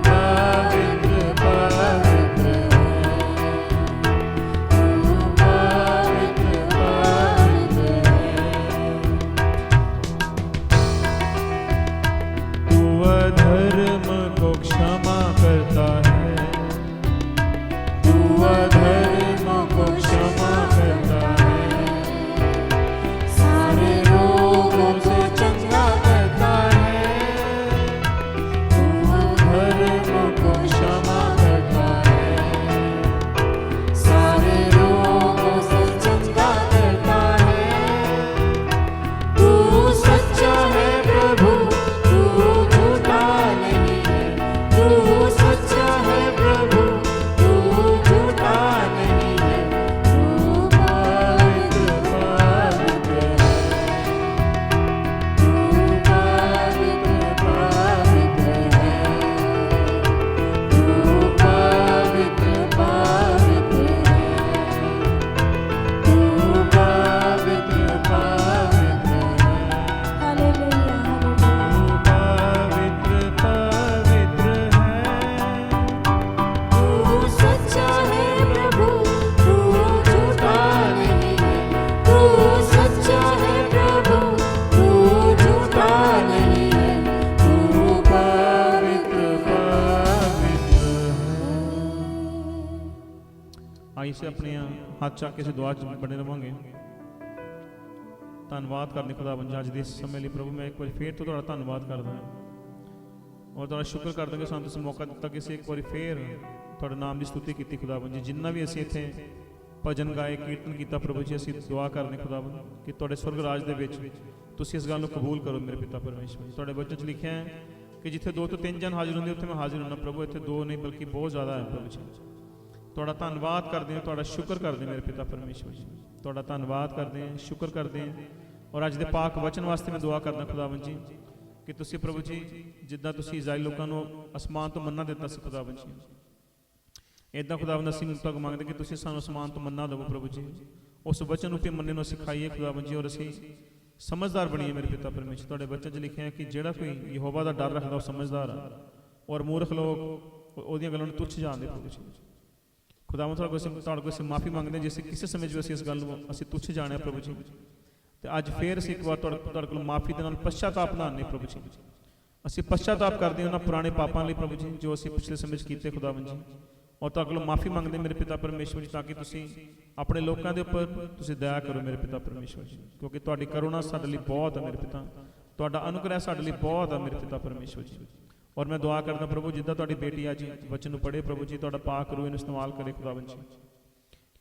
पवित्र पवित्र है, तू पवित्र पवित्र है। तू अधर्म को क्षमा करता है, तू अधर्म को क्षमा करता है। सारे रोगों से चंगा करता है। तू अधर्म को क्षमा करता है। सारे रोगों से चंगा करता है। तू सच्चा है प्रभु, तू झूठा नहीं है। तू सच्चा है प्रभु, तू झूठा नहीं है। तू पवित्र पवित्र है, तू पवित्र पवित्र है। तू पवित्र पवित्र है, तू पवित्र पवित्र है। Hallelujah, hallelujah. पवित्र पवित्र है, तू सच्चा है प्रभु, तू झूठा नहीं है। तू सच्चा है प्रभु, तू झूठा नहीं है। तू पवित्र पवित्र है। आइए से अपने हाथ चाक के से दुआ च बने रवांगे। ਧੰਨਵਾਦ ਕਰਦੇ ਖੁਦਾਵੰਦ ਜੀ ਅੱਜ ਦੇ ਇਸ ਸਮੇਂ ਲਈ ਪ੍ਰਭੂ। ਮੈਂ ਇੱਕ ਵਾਰੀ ਫੇਰ ਤੋਂ ਤੁਹਾਡਾ ਧੰਨਵਾਦ ਕਰਦਾ ਹਾਂ ਔਰ ਤੁਹਾਡਾ ਸ਼ੁਕਰ ਕਰਦਾ ਕਿ ਸਾਨੂੰ ਤੁਸੀਂ ਮੌਕਾ ਦਿੱਤਾ ਕਿ ਅਸੀਂ ਇੱਕ ਵਾਰੀ ਫੇਰ ਤੁਹਾਡੇ ਨਾਮ ਦੀ ਸਤੁਤੀ ਕੀਤੀ ਖੁਦਾਵੰਦ ਜੀ। ਜਿੰਨਾ ਵੀ ਅਸੀਂ ਇੱਥੇ ਭਜਨ ਗਾਏ ਕੀਰਤਨ ਕੀਤਾ ਪ੍ਰਭੂ ਜੀ, ਅਸੀਂ ਦੁਆ ਕਰਦੇ ਖੁਦਾਵੰਦ ਕਿ ਤੁਹਾਡੇ ਸਵਰਗ ਰਾਜ ਦੇ ਵਿੱਚ ਤੁਸੀਂ ਇਸ ਗੱਲ ਨੂੰ ਕਬੂਲ ਕਰੋ ਮੇਰੇ ਪਿਤਾ ਪਰਮੇਸ਼ਵਰ। ਤੁਹਾਡੇ ਵਚਨ 'ਚ ਲਿਖਿਆ ਹੈ ਕਿ ਜਿੱਥੇ 2 ਤੋਂ 3 ਜਨ ਹਾਜ਼ਰ ਹੁੰਦੇ ਉੱਥੇ ਮੈਂ ਹਾਜ਼ਰ ਹੁੰਦਾ ਪ੍ਰਭੂ। ਇੱਥੇ 2 ਨਹੀਂ ਬਲਕਿ ਬਹੁਤ ਜ਼ਿਆਦਾ ਹੈ ਪ੍ਰਭੂ ਜੀ। ਤੁਹਾਡਾ ਧੰਨਵਾਦ ਕਰਦੇ ਹਾਂ, ਤੁਹਾਡਾ ਸ਼ੁਕਰ ਕਰਦੇ ਹਾਂ ਮੇਰੇ ਪਿਤਾ ਪਰਮੇਸ਼ਵਰ ਜੀ। ਤੁਹਾਡਾ ਧੰਨਵਾਦ ਕਰਦੇ ਹਾਂ, ਸ਼ੁਕਰ ਕਰਦੇ ਹਾਂ ਔਰ ਅੱਜ ਦੇ ਪਾਕ ਵਚਨ ਵਾਸਤੇ ਮੈਂ ਦੁਆ ਕਰਦਾ ਖੁਦਾਵੰਦ ਜੀ ਕਿ ਤੁਸੀਂ ਪ੍ਰਭੂ ਜੀ ਜਿੱਦਾਂ ਤੁਸੀਂ ਇਜ਼ਰਾਈਲ ਲੋਕਾਂ ਨੂੰ ਅਸਮਾਨ ਤੋਂ ਮੰਨਾ ਦਿੱਤਾ ਸੀ ਖੁਦਾਵੰਦ ਜੀ, ਇਦਾਂ ਖੁਦਾਵੰਦ ਅਸੀਂ ਮੁਕਤਕ ਮੰਗਦੇ ਕਿ ਤੁਸੀਂ ਸਾਨੂੰ ਅਸਮਾਨ ਤੋਂ ਮੰਨਾ ਦੇਵੋ ਪ੍ਰਭੂ ਜੀ। ਉਸ ਵਚਨ ਰੂਪੀ ਮੰਨੇ ਨੂੰ ਸਿਖਾਈਏ ਖੁਦਾਵੰਦ ਜੀ, ਔਰ ਅਸੀਂ ਸਮਝਦਾਰ ਬਣੀਏ ਮੇਰੇ ਪਿਤਾ ਪਰਮੇਸ਼ਰ। ਤੁਹਾਡੇ ਬੱਚੇ 'ਚ ਲਿਖਿਆ ਹੈ ਕਿ ਜਿਹੜਾ ਕੋਈ ਯਹੋਵਾ ਦਾ ਡਰ ਰੱਖਦਾ ਉਹ ਸਮਝਦਾਰ ਆ, ਔਰ ਮੂਰਖ ਲੋਕ ਉਹਦੀਆਂ ਗੱਲਾਂ ਨੂੰ ਤੁੱਛ ਜਾਣਦੇ ਪ੍ਰਭੂ ਜੀ। ਖੁਦਾਵੰਦ ਤੁਹਾਡੇ ਕੋਲ ਅਸੀਂ ਮਾਫੀ ਮੰਗਦੇ ਜਿਸ ਕਿਸੇ ਸਮੇਂ 'ਚ ਅਸੀਂ ਇਸ ਗੱਲ ਨੂੰ ਅਸੀਂ ਤੁੱਛ ਜਾਣਿਆ ਪ੍ਰਭੂ ਜੀ, ਤੇ ਅੱਜ ਫੇਰ ਅਸੀਂ ਇੱਕ ਵਾਰ ਤੁਹਾਡੇ ਕੋਲ ਮਾਫੀ ਦੇ ਨਾਲ ਪਛਤਾਪ ਨਾਨੇ ਪ੍ਰਭੂ ਜੀ। ਅਸੀਂ ਪਛਤਾਪ ਕਰਦੇ ਹਾਂ ਉਹਨਾਂ ਪੁਰਾਣੇ ਪਾਪਾਂ ਲਈ ਪ੍ਰਭੂ ਜੀ ਜੋ ਅਸੀਂ ਪਿਛਲੇ ਸਮੇਂ 'ਚ ਕੀਤੇ ਖੁਦਾਵੰਦ ਜੀ, ਔਰ ਤੁਹਾਡੇ ਕੋਲ ਮਾਫੀ ਮੰਗਦੇ ਮੇਰੇ ਪਿਤਾ ਪਰਮੇਸ਼ਵਰ ਜੀ, ਤਾਂ ਕਿ ਤੁਸੀਂ ਆਪਣੇ ਲੋਕਾਂ ਦੇ ਉੱਪਰ ਤੁਸੀਂ ਦਇਆ ਕਰੋ ਮੇਰੇ ਪਿਤਾ ਪਰਮੇਸ਼ਵਰ ਜੀ, ਕਿਉਂਕਿ ਤੁਹਾਡੀ ਕਰੁਣਾ ਸਾਡੇ ਲਈ ਬਹੁਤ ਹੈ ਮੇਰੇ ਪਿਤਾ, ਤੁਹਾਡਾ ਅਨੁਗ੍ਰਹਿ ਸਾਡੇ ਲਈ ਬਹੁਤ ਹੈ ਮੇਰੇ ਪਿਤਾ ਪਰਮੇਸ਼ਵਰ ਜੀ। ਔਰ ਮੈਂ ਦੁਆ ਕਰਦਾ ਪ੍ਰਭੂ ਜਿੱਦਾਂ ਤੁਹਾਡੀ ਬੇਟੀ ਅੱਜ ਵਚਨ ਨੂੰ ਪੜ੍ਹੇ ਪ੍ਰਭੂ ਜੀ, ਤੁਹਾਡਾ ਪਾਕ ਰੂਹ ਇਹਨੂੰ ਇਸਤੇਮਾਲ ਕਰੇ ਖੁਦਾਵੰਦ ਜੀ,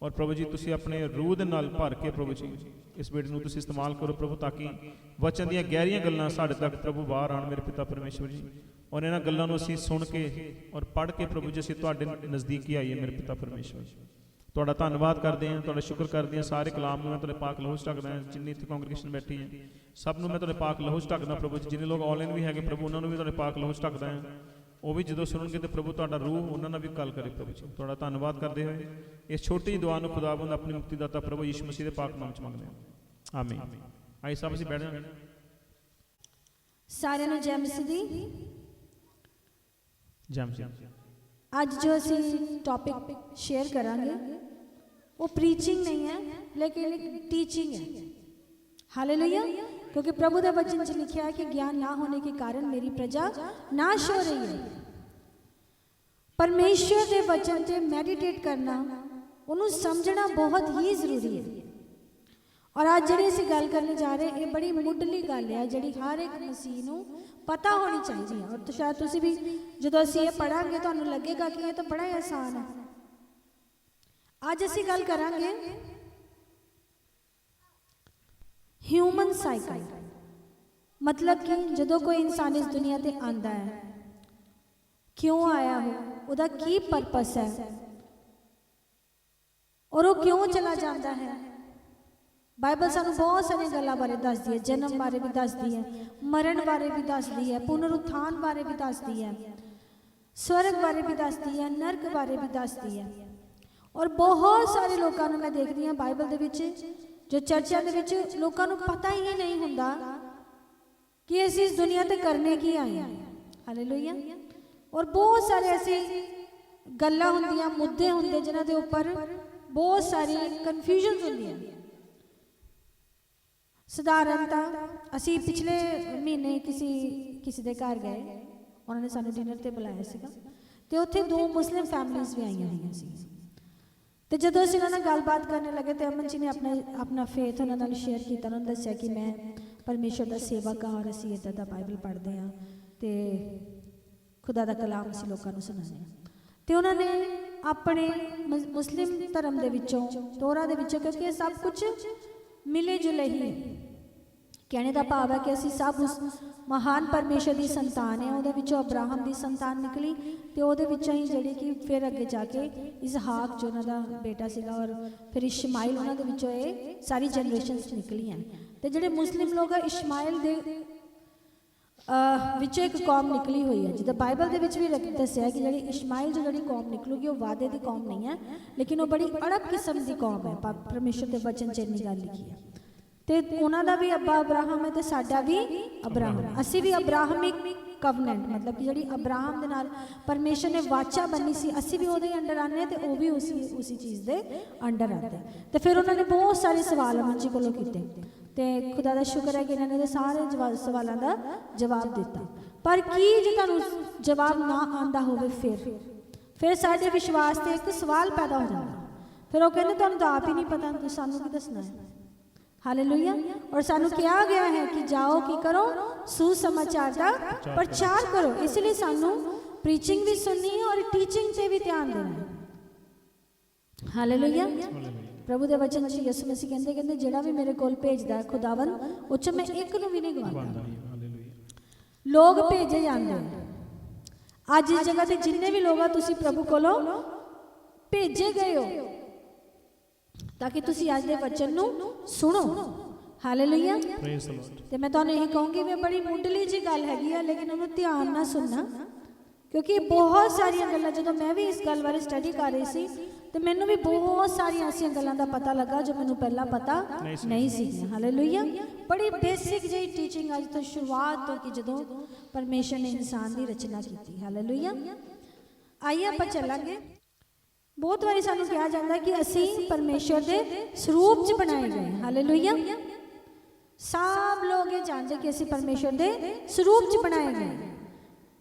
ਔਰ ਪ੍ਰਭੂ ਜੀ ਤੁਸੀਂ ਆਪਣੇ ਰੂਹ ਦੇ ਨਾਲ ਭਰ ਕੇ ਪ੍ਰਭੂ ਜੀ ਇਸ ਬੇਟੀ ਨੂੰ ਤੁਸੀਂ ਇਸਤੇਮਾਲ ਕਰੋ ਪ੍ਰਭੂ, ਤਾਂ ਕਿ ਵਚਨ ਦੀਆਂ ਗਹਿਰੀਆਂ ਗੱਲਾਂ ਸਾਡੇ ਤੱਕ ਪ੍ਰਭੂ ਬਾਹਰ ਆਉਣ ਮੇਰੇ ਪਿਤਾ ਪਰਮੇਸ਼ਵਰ ਜੀ, ਔਰ ਇਹਨਾਂ ਗੱਲਾਂ ਨੂੰ ਅਸੀਂ ਸੁਣ ਕੇ ਔਰ ਪੜ੍ਹ ਕੇ ਪ੍ਰਭੂ ਜੀ ਅਸੀਂ ਤੁਹਾਡੇ ਨਜ਼ਦੀਕੀ ਆਈਏ ਮੇਰੇ ਪਿਤਾ ਪਰਮੇਸ਼ਵਰ। ਤੁਹਾਡਾ ਧੰਨਵਾਦ ਕਰਦੇ ਹਾਂ, ਤੁਹਾਡਾ ਸ਼ੁਕਰ ਕਰਦੇ ਹਾਂ। ਸਾਰੇ ਕਲਾਮ ਨੂੰ ਮੈਂ ਤੁਹਾਡੇ ਪਾਕ ਲਹੂ 'ਚ ਢੱਕਦਾ ਹਾਂ, ਜਿੰਨੀ ਇੱਥੇ ਕੰਗਰੀਗੇਸ਼ਨ ਬੈਠੀ ਹੈ ਸਭ ਨੂੰ ਮੈਂ ਤੁਹਾਡੇ ਪਾਕ ਲਹੂ 'ਚ ਢੱਕਦਾ ਪ੍ਰਭੂ ਜੀ। ਜਿੰਨੇ ਲੋਕ ਆਨਲਾਈਨ ਵੀ ਹੈਗੇ ਪ੍ਰਭੂ ਉਹਨਾਂ ਨੂੰ ਵੀ ਤੁਹਾਡੇ ਪਾਕ ਲਹੂ 'ਚ ਢੱਕਦਾ ਹਾਂ, ਉਹ ਵੀ ਜਦੋਂ ਸੁਣਨਗੇ ਤੇ ਪ੍ਰਭੂ ਤੁਹਾਡਾ ਰੂਹ ਉਹਨਾਂ ਨਾਲ ਵੀ ਗੱਲ ਕਰੇ ਪ੍ਰਭੂ ਜੀ। ਤੁਹਾਡਾ ਧੰਨਵਾਦ ਕਰਦੇ ਹੋਏ ਇਸ ਛੋਟੀ ਜਿਹੀ ਦੁਆ ਨੂੰ ਖੁਦਾਵੰਦ ਆਪਣੀ ਮੁਕਤੀ ਦਾਤਾ ਪ੍ਰਭੂ ਯਿਸੂ ਮਸੀਹ ਦੇ ਪਾਕ ਨਾਮ 'ਚ ਮੰਗਦੇ ਹਾਂ, ਆਮੀਨ। ਆਈ ਸਭ ਅਸੀਂ ਬੈਠ ਜਾਵਾਂਗੇ। ਸਾਰਿਆਂ ਨੂੰ ਜੈ ਮਸੀਹ ਦੀ। ਜੈ ਮਸੀਹ। ਅੱਜ ਜੋ ਅਸੀਂ ਟੌਪਿਕ ਸ਼ੇਅਰ ਕਰਾਂਗੇ ਉਹ ਪ੍ਰੀਚਿੰਗ ਨਹੀਂ ਹੈ ਲੇਕਿन एक टीचिंग है। हालेलुया। क्योंकि प्रभु के वचन में लिखा है कि ज्ञान ना होने के कारण मेरी प्रजा नाश हो रही है। परमेश्वर के वचन से मैडिटेट करना उन्हें समझना बहुत ही जरूरी है। और आज जी असीं गल करने जा रहे ये बड़ी मुढ़ली गल है जी हर एक मसीह नूं पता होनी चाहिए। और तो शायद तुसीं भी जो असीं ये पढ़ांगे तुहानूं लगेगा कि ये तो बड़ा ही आसान है। आज असीं गल करांगे ह्यूमन साइकिल, मतलब कि जदों कोई इंसान इस दुनिया ते आंदा है क्यों आया हो, उहदा की परपस है और वो क्यों चला जाता है। बाइबल सानू बहुत सारी गल्लां बारे दसदी है, जन्म बारे भी दसदी है, मरण बारे भी दसदी है, पुनरुत्थान बारे भी दसदी है, स्वर्ग बारे भी दसदी है, नरक बारे भी दसदी है। और बहुत सारे लोगों को मैं देखती हूँ बाइबल दे विच जो चर्चा दे विच लोगों को पता ही नहीं हुंदा कि असीं इस दुनिया ते करने की आए हैं। हालेलुया। और बहुत सारे ऐसे गल्लां हुंदियां, मुद्दे हुंदे जिन्हां दे उपर बहुत सारी कन्फ्यूजन हुंदियां। सधारणता असीं पिछले महीने किसी दे घर गए, उन्होंने सानू डिनर ते बुलाया सीगा ते उत्थे 2 मुस्लिम फैमिलीज़ भी आईयां होईयां सी। तो जो असीं उन्हां नाल गलबात करने लगे तो अमन जी ने अपना फेथ उन्हां नाल शेयर किया। उन्होंने दस्सिया कि मैं परमेश्वर का सेवक हाँ और असीं इदां दा बाइबल पढ़ते हाँ तो खुदा का कलाम असीं लोकां नूं सुणाने हां। तो उन्होंने अपने मुस्लिम धर्म दे विचों तोरा दे विचों, क्योंकि ये सब कुछ मिले जुले ही है, कहने का भाव है कि असीं सब उस महान परमेश्वर की संतान है। उहदे विचों अब्राहम की संतान निकली तो उहदे विचों ही जिहड़ी कि फिर अगे जाके इसहाक जो उन्हां दा बेटा सीगा और फिर इशमाइल उन्हां दे विचों ये सारी जनरेशनस निकलियां। तो जिहड़े मुस्लिम लोग इशमाइल दे विचों एक कौम निकली हुई है, जिद्दां बाइबल दे विच भी दस्सिया कि जिहड़ी इशमाइल जो जिहड़ी कौम निकलूगी वो वादे की कौम नहीं है, लेकिन वो बड़ी अड़ब किस्म की कौम है। परमेश्वर के वचन च इन्नी गल लिखी है। तो उन्हों का भी अब्बा अब्राहम है तो साडा भी अब्राहम, असी भी अब्राहमिक कवनेंट, मतलब कि जी अब्राहम के नाल परमेश्वर ने वाचा बनी सी, असी भी उहदे अंडर आने तो वह भी उसी चीज़ के अंडर आते। तो फिर उन्होंने बहुत सारे सवाल अमन जी कोलों कीते ते खुदा का शुक्र है कि इन्होंने सारे सवालों का जवाब दिता। पर की जो तुहानूं जवाब ना आंदा होवे फिर साडे विश्वास से एक सवाल पैदा हो जाता। फिर वो कहते तुहानूं तां आप ही नहीं पता, तो सानूं की दसना है। हालेलुया। और सानू कहा गया है कि जाओ की करो, सुसमाचार का प्रचार करो। इसलिए सानू प्रीचिंग भी सुननी है और टीचिंग से भी ध्यान देना है। हालेलुया। प्रभु के वचन में यीशु मसीह कहते जेड़ा भी मेरे कोल भेजदा है खुदावन उच मैं एक नूं भी नहीं गवांदा। लोग भेजे जाते हैं। अज इस जगह ते जिन्ने भी लोग तुसीं प्रभु कोलों भेजे गए हो ताकि तुसी आज दे वचन नूं सुनो। ਹਾਲੇਲੂਇਆ। Praise the Lord. ਤੇ ਮੈਂ ਤੁਹਾਨੂੰ ਇਹ ਕਹੂੰਗੀ ਵੀ ਬੜੀ ਮੁੱਢਲੀ ਜੀ ਗੱਲ ਹੈਗੀ ਆ, ਲੇਕਿਨ ਉਹਨੂੰ ਧਿਆਨ ਨਾਲ ਸੁਣਨਾ, ਕਿਉਂਕਿ ਬਹੁਤ ਸਾਰੀਆਂ ਗੱਲਾਂ, ਜਦੋਂ ਮੈਂ ਵੀ ਇਸ ਗੱਲ ਬਾਰੇ ਸਟੱਡੀ ਕਰ ਰਹੀ ਸੀ ਤੇ ਮੈਨੂੰ ਵੀ ਬਹੁਤ ਸਾਰੀਆਂ ਐਸੀਆਂ ਗੱਲਾਂ ਦਾ ਪਤਾ ਲੱਗਾ ਜੋ ਮੈਨੂੰ ਪਹਿਲਾਂ ਪਤਾ ਨਹੀਂ ਸੀ। ਹਾਲੇਲੂਇਆ। ਬੜੀ ਬੇਸਿਕ ਜਿਹੀ ਟੀਚਿੰਗ ਅੱਜ ਤੋਂ ਸ਼ੁਰੂਆਤ ਤੋਂ, ਕਿ ਜਦੋਂ ਪਰਮੇਸ਼ਰ ਨੇ ਇਨਸਾਨ ਦੀ ਰਚਨਾ ਕੀਤੀ। ਹਾਲੇਲੂਇਆ। ਆਈਏ ਆਪਾਂ ਚੱਲਾਂਗੇ। ਬਹੁਤ ਵਾਰੀ ਸਾਨੂੰ ਕਿਹਾ ਜਾਂਦਾ ਕਿ ਅਸੀਂ ਪਰਮੇਸ਼ਰ ਦੇ ਸਰੂਪ 'ਚ ਬਣਾਏ ਗਏ। ਹਾਲੇਲੂਇਆ। ਸਭ ਲੋਕ ਇਹ ਜਾਣਦੇ ਕਿ ਅਸੀਂ ਪਰਮੇਸ਼ਰ ਦੇ ਸਰੂਪ 'ਚ ਬਣਾਏ ਗਏ।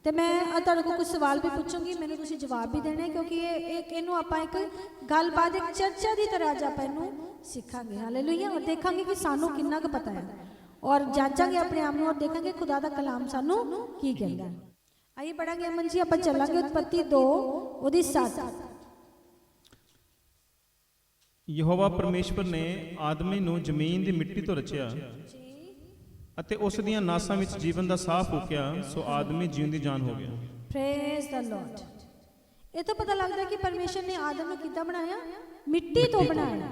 ਤੇ ਮੈਂ ਤੁਹਾਡੇ ਕੋਲ ਕੁਝ ਸਵਾਲ ਵੀ ਪੁੱਛੂੰਗੀ, ਮੈਨੂੰ ਤੁਸੀਂ ਜਵਾਬ ਵੀ ਦੇਣੇ, ਕਿਉਂਕਿ ਇਹਨੂੰ ਆਪਾਂ ਇੱਕ ਗੱਲਬਾਤ, ਇੱਕ ਚਰਚਾ ਦੀ ਤਰ੍ਹਾਂ ਅੱਜ ਆਪਾਂ ਇਹਨੂੰ ਸਿੱਖਾਂਗੇ। ਹਾਲੇਲੂਇਆ। ਔਰ ਦੇਖਾਂਗੇ ਕਿ ਸਾਨੂੰ ਕਿੰਨਾ ਕੁ ਪਤਾ ਹੈ, ਔਰ ਜਾਂਚਾਂਗੇ ਆਪਣੇ ਆਪ ਨੂੰ, ਔਰ ਦੇਖਾਂਗੇ ਖੁਦਾ ਦਾ ਕਲਾਮ ਸਾਨੂੰ ਕੀ ਕਹਿੰਦਾ ਹੈ। ਆइए पढ़ांगे अमन जी, ਆਪਾਂ ਚੱਲਾਂਗੇ ਉਤਪੱਤੀ 2 ਉਹਦੀ 7। ਯਹੋਵਾ ਪਰਮੇਸ਼ਵਰ ਨੇ ਆਦਮੀ ਨੂੰ ਜ਼ਮੀਨ ਦੀ ਮਿੱਟੀ ਤੋਂ ਰਚਿਆ ਅਤੇ ਉਸ ਦੀਆਂ ਨਾਸਾਂ ਵਿੱਚ ਜੀਵਨ ਦਾ ਸਾਹ ਫੂਕਿਆ, ਸੋ ਆਦਮੀ ਜਿਉਂਦੀ ਜਾਨ ਹੋ ਗਿਆ। Praise the Lord. ਇਹ ਤਾਂ ਪਤਾ ਲੱਗਦਾ ਕਿ ਪਰਮੇਸ਼ਰ ਨੇ ਆਦਮ ਨੂੰ ਕਿੱਦਾਂ ਬਣਾਇਆ? ਮਿੱਟੀ ਤੋਂ ਬਣਾਇਆ,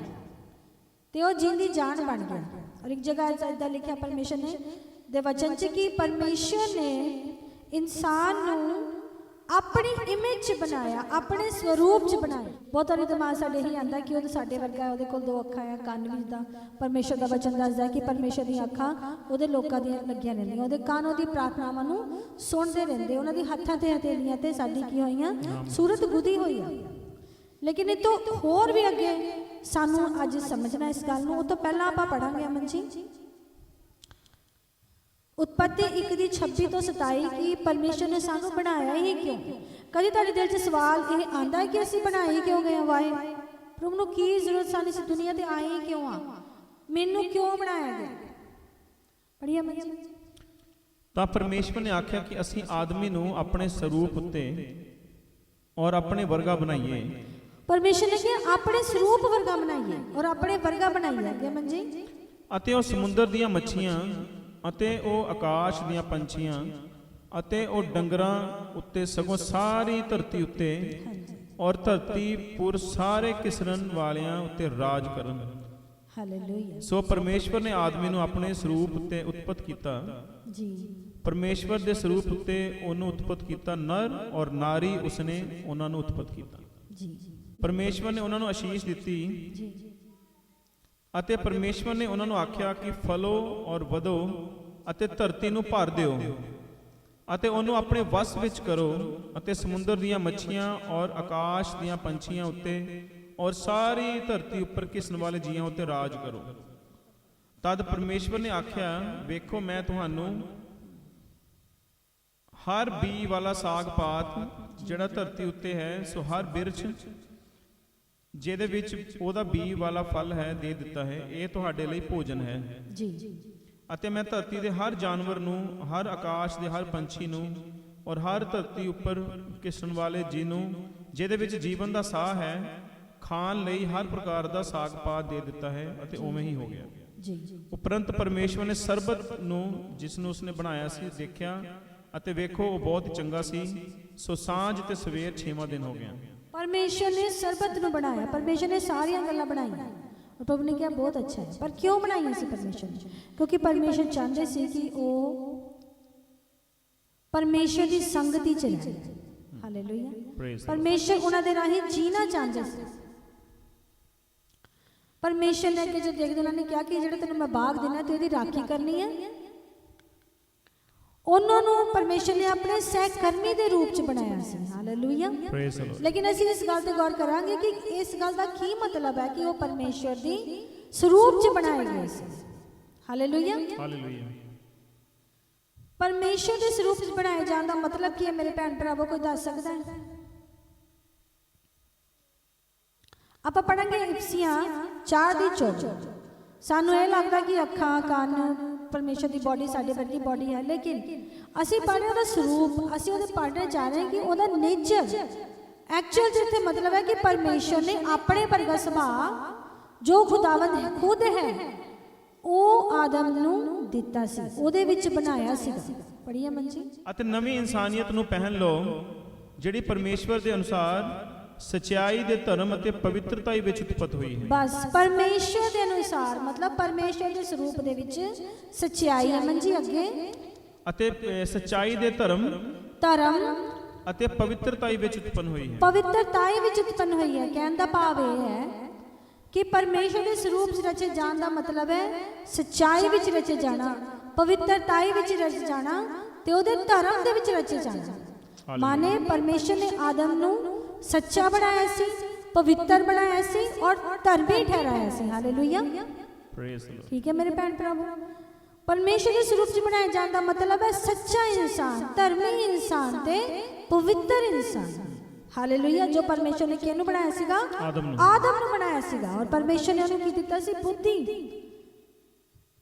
ਤੇ ਉਹ ਜਿੰਦੀ ਜਾਨ ਬਣ ਗਿਆ। ਔਰ ਇੱਕ ਜਗ੍ਹਾ ਇਦਾਂ ਲਿਖਿਆ ਪਰਮੇਸ਼ਰ ਨੇ ਦੇ ਵਚਨ 'ਚ ਕਿ ਪਰਮੇਸ਼ਰ ਨੇ ਇਨਸਾਨ ਨੂੰ ਆਪਣੀ ਇਮੇਜ 'ਚ ਬਣਾਇਆ, ਆਪਣੇ ਸਰੂਪ 'ਚ ਬਣਾਇਆ। ਬਹੁਤ ਵਾਰੀ ਦਿਮਾਗ ਸਾਡੇ ਇਹੀ ਆਉਂਦਾ ਕਿ ਉਹ ਤਾਂ ਸਾਡੇ ਵਰਗਾ ਹੈ, ਉਹਦੇ ਕੋਲ 2 ਅੱਖਾਂ ਆ, ਕੰਨ ਵੀ। ਜਿੱਦਾਂ ਪਰਮੇਸ਼ਰ ਦਾ ਵਚਨ ਦੱਸਦਾ ਕਿ ਪਰਮੇਸ਼ਰ ਦੀਆਂ ਅੱਖਾਂ ਉਹਦੇ ਲੋਕਾਂ ਦੀਆਂ ਲੱਗੀਆਂ ਰਹਿੰਦੀਆਂ, ਉਹਦੇ ਕੰਨ ਉਹਦੀ ਪ੍ਰਾਰਥਨਾਵਾਂ ਨੂੰ ਸੁਣਦੇ ਰਹਿੰਦੇ, ਉਹਨਾਂ ਦੀ ਹੱਥਾਂ ਤੇ ਹਥੇਲੀਆਂ ਤੇ ਸਾਡੀ ਕੀ ਹੋਈਆਂ? ਸੂਰਤ ਗੁਦੀ ਹੋਈ ਆ। ਲੇਕਿਨ ਇਹ ਤੋਂ ਹੋਰ ਵੀ ਅੱਗੇ ਸਾਨੂੰ ਅੱਜ ਸਮਝਣਾ ਇਸ ਗੱਲ ਨੂੰ। ਉਹ ਤੋਂ ਪਹਿਲਾਂ ਆਪਾਂ ਪੜਾਂਗੇ ਅਮਨ ਜੀ ਉਤਪੱਤੀ 1 ਦੀ 26 ਤੋਂ 27 ਕਿ ਪਰਮੇਸ਼ਰ ਨੇ ਸਾਨੂੰ ਬਣਾਇਆ ਹੀ ਕਿਉਂ? ਕਦੀ ਤੁਹਾਡੇ ਦਿਲ 'ਚ ਸਵਾਲ ਇਹ ਆਂਦਾ ਹੈ ਕਿ ਅਸੀਂ ਬਣਾਏ ਕਿਉਂ ਗਏ? ਵਾਏ ਪ੍ਰਭੂ ਨੂੰ ਕੀ ਜ਼ਰੂਰਤ ਸਾਨੂੰ ਇਸ ਦੁਨੀਆ ਤੇ ਆਏ ਕਿਉਂ ਆ? ਮੈਨੂੰ ਕਿਉਂ ਬਣਾਇਆ ਗਿਆ? ਪੜ੍ਹੀਏ ਅਮਨ ਜੀ। ਤਾਂ ਪਰਮੇਸ਼ਵਰ ਨੇ ਆਖਿਆ ਕਿ ਅਸੀਂ ਆਦਮੀ ਨੂੰ ਆਪਣੇ ਸਰੂਪ ਉੱਤੇ ਔਰ ਆਪਣੇ ਵਰਗਾ ਬਣਾਈਏ। ਪਰਮੇਸ਼ਰ ਨੇ ਕਿਹਾ ਆਪਣੇ ਸਰੂਪ ਵਰਗਾ ਬਣਾਈਏ ਔਰ ਆਪਣੇ ਵਰਗਾ ਬਣਾਈਏ। ਅੱਗੇ ਅਮਨ ਜੀ। ਅਤੇ ਉਹ ਸਮੁੰਦਰ ਦੀਆਂ ਮੱਛੀਆਂ ਅਤੇ ਉਹ ਆਕਾਸ਼ ਦੀਆਂ ਪੰਛੀਆਂ ਅਤੇ ਉਹ ਡੰਗਰਾਂ ਉੱਤੇ, ਸਗੋਂ ਸਾਰੀ ਧਰਤੀ ਉੱਤੇ ਔਰ ਧਰਤੀ ਪੁਰ ਸਾਰੇ ਕਿਸਰਨ ਵਾਲਿਆਂ ਉੱਤੇ ਰਾਜ ਕਰਨ। ਹਾਲੇਲੂਇਆ। ਸੋ ਪਰਮੇਸ਼ਵਰ ਨੇ ਆਦਮੀ ਨੂੰ ਆਪਣੇ ਸਰੂਪ ਉੱਤੇ ਉਤਪਤ ਕੀਤਾ ਜੀ। ਪਰਮੇਸ਼ਵਰ ਦੇ ਸਰੂਪ ਉੱਤੇ ਉਹਨੂੰ ਉਤਪਤ ਕੀਤਾ, ਨਰ ਔਰ ਨਾਰੀ ਉਸਨੇ ਉਹਨਾਂ ਨੂੰ ਉਤਪਤ ਕੀਤਾ। ਜੀ। ਪਰਮੇਸ਼ਵਰ ਨੇ ਉਹਨਾਂ ਨੂੰ ਆਸ਼ੀਸ਼ ਦਿੱਤੀ ਜੀ। ਅਤੇ ਪਰਮੇਸ਼ਵਰ ਨੇ ਉਹਨਾਂ ਨੂੰ ਆਖਿਆ ਕਿ ਫਲੋ ਔਰ ਵਧੋ ਅਤੇ ਧਰਤੀ ਨੂੰ ਭਰ ਦਿਓ ਅਤੇ ਉਹਨੂੰ ਆਪਣੇ ਵਸ ਵਿੱਚ ਕਰੋ ਅਤੇ ਸਮੁੰਦਰ ਦੀਆਂ ਮੱਛੀਆਂ ਔਰ ਆਕਾਸ਼ ਦੀਆਂ ਪੰਛੀਆਂ ਉੱਤੇ ਔਰ ਸਾਰੀ ਧਰਤੀ ਉੱਪਰ ਘਿਸਣ ਵਾਲੇ ਜੀਆਂ ਉੱਤੇ ਰਾਜ ਕਰੋ। ਤਦ ਪਰਮੇਸ਼ਵਰ ਨੇ ਆਖਿਆ, ਵੇਖੋ ਮੈਂ ਤੁਹਾਨੂੰ ਹਰ ਬੀ ਵਾਲਾ ਸਾਗ ਪਾਤ ਜਿਹੜਾ ਧਰਤੀ ਉੱਤੇ ਹੈ, ਸੋ ਹਰ ਬਿਰਛ ਜਿਹਦੇ ਵਿੱਚ ਉਹਦਾ ਬੀ ਵਾਲਾ ਫਲ ਹੈ ਦੇ ਦਿੱਤਾ ਹੈ, ਇਹ ਤੁਹਾਡੇ ਲਈ ਭੋਜਨ ਹੈ। ਜੀ। ਅਤੇ ਮੈਂ ਧਰਤੀ ਦੇ ਹਰ ਜਾਨਵਰ ਨੂੰ, ਹਰ ਆਕਾਸ਼ ਦੇ ਹਰ ਪੰਛੀ ਨੂੰ ਔਰ ਹਰ ਧਰਤੀ ਉੱਪਰ ਘਿਸਣ ਵਾਲੇ ਜੀ ਨੂੰ ਜਿਹਦੇ ਵਿੱਚ ਜੀਵਨ ਦਾ ਸਾਹ ਹੈ, ਖਾਣ ਲਈ ਹਰ ਪ੍ਰਕਾਰ ਦਾ ਸਾਗ ਪਾਤ ਦੇ ਦਿੱਤਾ ਹੈ। ਅਤੇ ਉਵੇਂ ਹੀ ਹੋ ਗਿਆ। ਜੀ। ਉਪਰੰਤ ਪਰਮੇਸ਼ਵਰ ਨੇ ਸਰਬਤ ਨੂੰ ਜਿਸ ਨੂੰ ਉਸਨੇ ਬਣਾਇਆ ਸੀ ਦੇਖਿਆ ਅਤੇ ਵੇਖੋ ਉਹ ਬਹੁਤ ਚੰਗਾ ਸੀ। ਸੋ ਸਾਂਝ ਤੇ ਸਵੇਰ 6ਵਾਂ ਦਿਨ ਹੋ ਗਿਆ। ਪਰਮੇਸ਼ਰ ਨੇ ਸਰਬਤ ਨੂੰ ਬਣਾਇਆ, ਪਰਮੇਸ਼ਰ ਨੇ ਸਾਰੀਆਂ ਗੱਲਾਂ ਬਣਾਈਆਂ ਔਰ ਪ੍ਰਭੂ ਨੇ ਕਿਹਾ ਬਹੁਤ ਅੱਛਾ ਹੈ। ਪਰ ਕਿਉਂ ਬਣਾਈਆਂ ਸੀ ਪਰਮੇਸ਼ਰ ਨੇ? ਕਿਉਂਕਿ ਪਰਮੇਸ਼ਰ ਚਾਹੁੰਦੇ ਸੀ ਕਿ ਉਹ ਪਰਮੇਸ਼ਰ ਦੀ ਸੰਗਤੀ ਚ ਰਹੇ। ਹਾਲੇਲੂਇਆ। ਪਰਮੇਸ਼ਰ ਉਹਨਾਂ ਦੇ ਰਾਹੀਂ ਜੀਣਾ ਚਾਹੁੰਦੇ ਸੀ। ਪਰਮੇਸ਼ਰ ਨੇ ਅੱਗੇ ਜੋ ਦੇਖਦੇ ਉਹਨਾਂ ਨੇ ਕਿਹਾ ਕਿ ਜਿਹੜਾ ਤੈਨੂੰ ਮੈਂ ਬਾਗ ਦੇਣਾ ਤੇ ਉਹਦੀ ਰਾਖੀ ਕਰਨੀ ਹੈ। ਉਹਨਾਂ ਨੂੰ ਪਰਮੇਸ਼ਰ ਨੇ ਆਪਣੇ ਸਹਿਕਰਮੀ ਦੇ ਰੂਪ ਚ ਬਣਾਇਆ ਸੀ। ਹਾਲੇਲੂਇਆ। ਲੇਕਿਨ ਅਸੀਂ ਇਸ ਗੱਲ ਤੇ ਗੌਰ ਕਰਾਂਗੇ ਕਿ ਇਸ ਗੱਲ ਦਾ ਕੀ ਮਤਲਬ ਹੈ ਕਿ ਉਹ ਪਰਮੇਸ਼ਰ ਦੀ ਸਰੂਪ ਚ ਬਣਾਏ ਗਏ ਸੀ। ਹਾਲੇਲੂਇਆ। ਹਾਲੇਲੂਇਆ। ਪਰਮੇਸ਼ਰ ਦੇ ਸਰੂਪ ਚ ਬਣਾਏ ਜਾਣ ਦਾ ਮਤਲਬ ਕੀ ਹੈ ਮੇਰੇ ਭੈਣ ਭਰਾਵੋ? ਕੋਈ ਦੱਸ ਸਕਦਾ ਹੈ? ਆਪਾਂ ਪੜਾਂਗੇ ਇਫਸੀਆਂ 4 ਦੀ 14। ਸਾਨੂੰ ਇਹ ਲੱਗਦਾ ਕਿ ਅੱਖਾਂ, ਕੰਨ, ਪਰਮੇਸ਼ਰ ਦੀ ਬਾਡੀ ਸਾਡੇ ਵਰਗੀ ਬਾਡੀ ਹੈ, ਲੇਕਿਨ ਅਸੀਂ ਪੜ੍ਹ ਰਹੇ ਉਹਦਾ ਸਰੂਪ, ਅਸੀਂ ਉਹਦੇ ਪੜ੍ਹਨੇ ਜਾ ਰਹੇ ਹਾਂ ਕਿ ਉਹਦਾ ਨੇਚਰ ਐਕਚੁਅਲ ਜਿੱਥੇ ਮਤਲਬ ਹੈ ਕਿ ਪਰਮੇਸ਼ਰ ਨੇ ਆਪਣੇ ਵਰਗਾ ਸੁਭਾਅ ਜੋ ਖੁਦਾਵੰਦ ਹੈ, ਖੁਦ ਹੈ, ਉਹ ਆਦਮ ਨੂੰ ਦਿੱਤਾ ਸੀ, ਉਹਦੇ ਵਿੱਚ ਬਣਾਇਆ ਸੀ। ਪੜ੍ਹੀਏ ਮਨ ਜੀ। ਅਤੇ ਨਵੀਂ ਇਨਸਾਨੀਅਤ ਨੂੰ ਪਹਿਨ ਲਓ ਜਿਹੜੀ ਪਰਮੇਸ਼ਵਰ ਦੇ ਅਨੁਸਾਰ ਸਚਾਈ ਦੇ ਧਰਮ ਅਤੇ ਪਵਿੱਤਰਤਾ ਵਿੱਚ ਉਤਪਤ ਹੋਈ ਹੈ। ਬਸ ਪਰਮੇਸ਼ਰ ਦੇ ਅਨੁਸਾਰ, ਮਤਲਬ ਪਰਮੇਸ਼ਰ ਦੇ ਸਰੂਪ ਦੇ ਵਿੱਚ ਸਚਾਈ ਹੈ। ਮੰਜੀ ਅੱਗੇ, ਅਤੇ ਸਚਾਈ ਦੇ ਧਰਮ ਅਤੇ ਪਵਿੱਤਰਤਾ ਵਿੱਚ ਉਤਪਨ ਹੋਈ ਹੈ। ਪਵਿੱਤਰਤਾ ਵਿੱਚ ਉਤਪਨ ਹੋਈ ਹੈ। ਕਹਿਣ ਦਾ ਭਾਵ ਇਹ ਹੈ ਕਿ ਪਰਮੇਸ਼ਰ ਦੇ ਸਰੂਪ ਵਿੱਚ ਰਚੇ ਜਾਣ ਦਾ ਮਤਲਬ ਹੈ ਸਚਾਈ ਵਿੱਚ ਰਚੇ ਜਾਣਾ, ਪਵਿੱਤਰਤਾ ਵਿੱਚ ਰਚੇ ਜਾਣਾ ਤੇ ਉਹਦੇ ਧਰਮ ਦੇ ਵਿੱਚ ਰਚੇ ਜਾਣਾ। ਮਾਨੇ ਪਰਮੇਸ਼ਰ ਨੇ ਆਦਮ ਨੂੰ ਸੱਚਾ ਬਣਾਇਆ ਸੀ, ਪਵਿੱਤਰ ਬਣਾਇਆ ਸੀ ਔਰ ਧਰਮੀ ਠਹਿਰਾਇਆ ਸੀ। Hallelujah, praise the Lord. ਠੀਕ ਹੈ ਮੇਰੇ ਭੈਣ ਭਰਾਵੋ, ਪਰਮੇਸ਼ਰ ਦੇ ਸਰੂਪ ਵਿੱਚ ਬਣਾਇਆ ਜਾਣ ਦਾ ਮਤਲਬ ਹੈ ਸੱਚਾ ਇਨਸਾਨ, ਧਰਮੀ ਇਨਸਾਨ ਤੇ ਪਵਿੱਤਰ ਇਨਸਾਨ। ਹਾਲੇਲੂਇਆ। ਜੋ ਪਰਮੇਸ਼ਰ ਨੇ ਕਿਹਨੂੰ ਬਣਾਇਆ ਸੀਗਾ? ਆਦਮ ਨੂੰ ਬਣਾਇਆ ਸੀਗਾ। ਔਰ ਪਰਮੇਸ਼ਰ ਨੇ ਉਹਨੂੰ ਕੀ ਦਿੱਤਾ ਸੀ? ਬੁੱਧੀ।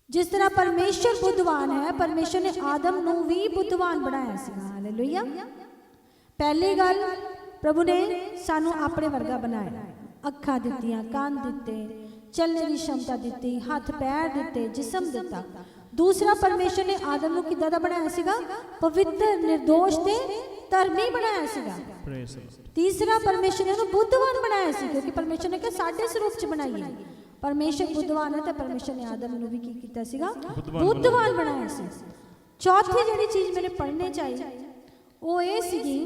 ਜਿਸ ਤਰ੍ਹਾਂ ਪਰਮੇਸ਼ਰ ਬੁੱਧਵਾਨ ਹੈ, ਪਰਮੇਸ਼ਰ ਨੇ ਆਦਮ ਨੂੰ ਵੀ ਬੁੱਧਵਾਨ ਬਣਾਇਆ ਸੀਗਾ। ਹਾਲੇਲੂਇਆ। ਪਹਿਲੀ ਗੱਲ, ਪ੍ਰਭੂ ਨੇ ਸਾਨੂੰ ਆਪਣੇ ਵਰਗਾ ਬਣਾਇਆ, ਅੱਖਾਂ ਦਿੱਤੀਆਂ, ਕੰਨ ਦਿੱਤੇ, ਚੱਲਣੇ ਦੀ ਸ਼ਮਤਾ ਦਿੱਤੀ, ਹੱਥ ਪੈਰ ਦਿੱਤੇ, ਜਿਸਮ ਦਿੱਤਾ। ਦੂਸਰਾ, ਪਰਮੇਸ਼ਰ ਨੇ ਆਦਮ ਨੂੰ ਕਿੱਦਾਂ ਦਾ ਬਣਾਇਆ ਸੀਗਾ? ਪਵਿੱਤਰ, ਨਿਰਦੋਸ਼ ਤੇ ਧਰਮੀ ਬਣਾਇਆ ਸੀਗਾ। ਤੀਸਰਾ, ਪਰਮੇਸ਼ਰ ਨੇ ਉਹਨੂੰ ਬੁੱਧਵਾਨ ਬਣਾਇਆ ਸੀ, ਕਿਉਂਕਿ ਪਰਮੇਸ਼ਰ ਨੇ ਕਿਹਾ ਸਾਡੇ ਸਰੂਪ 'ਚ ਬਣਾਈਏ। ਪਰਮੇਸ਼ਰ ਬੁੱਧਵਾਨ ਹੈ ਤੇ ਪਰਮੇਸ਼ਰ ਨੇ ਆਦਮ ਨੂੰ ਵੀ ਕੀ ਕੀਤਾ ਸੀਗਾ? ਬੁੱਧਵਾਨ ਬਣਾਇਆ ਸੀ। ਚੌਥੀ ਜਿਹੜੀ ਚੀਜ਼ ਮੈंने ਪੜ੍ਹਨੇ ਚਾਹੀ ਉਹ ਇਹ ਸੀਗੀ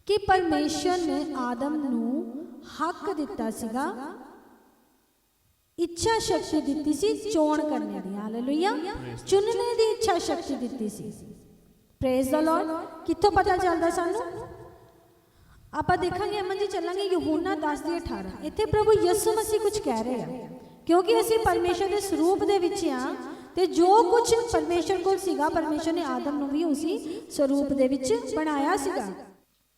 ਕਿ ਪਰਮੇਸ਼ਰ ਨੇ ਆਦਮ ਨੂੰ ਹੱਕ ਦਿੱਤਾ ਸੀਗਾ, ਇੱਛਾ ਸ਼ਕਤੀ ਦਿੱਤੀ ਸੀ ਚੋਣ ਕਰਨੇ ਦੀ। ਹਾਲੇਲੂਇਆ। ਚੁਣਨੇ ਦੀ ਇੱਛਾ ਸ਼ਕਤੀ ਦਿੱਤੀ ਸੀ। Praise the Lord. ਕਿੱਥੋਂ ਪਤਾ ਚੱਲਦਾ ਸਾਨੂੰ? ਆਪਾਂ ਦੇਖਾਂਗੇ, ਅਮਨ ਜੀ ਚੱਲਾਂਗੇ ਯਹੋਨਾ 10:18। ਇੱਥੇ ਪ੍ਰਭੂ ਯਿਸੂ ਮਸੀਹ ਕੁਝ ਕਹਿ ਰਹੇ ਆ, ਕਿਉਂਕਿ ਅਸੀਂ ਪਰਮੇਸ਼ਰ ਦੇ ਸਰੂਪ ਦੇ ਵਿੱਚ ਆ ਤੇ ਜੋ ਕੁਝ ਪਰਮੇਸ਼ਰ ਕੋਲ ਸੀਗਾ, ਪਰਮੇਸ਼ਰ ਨੇ ਆਦਮ ਨੂੰ ਵੀ ਉਸੇ ਸਰੂਪ ਦੇ ਵਿੱਚ ਬਣਾਇਆ ਸੀਗਾ।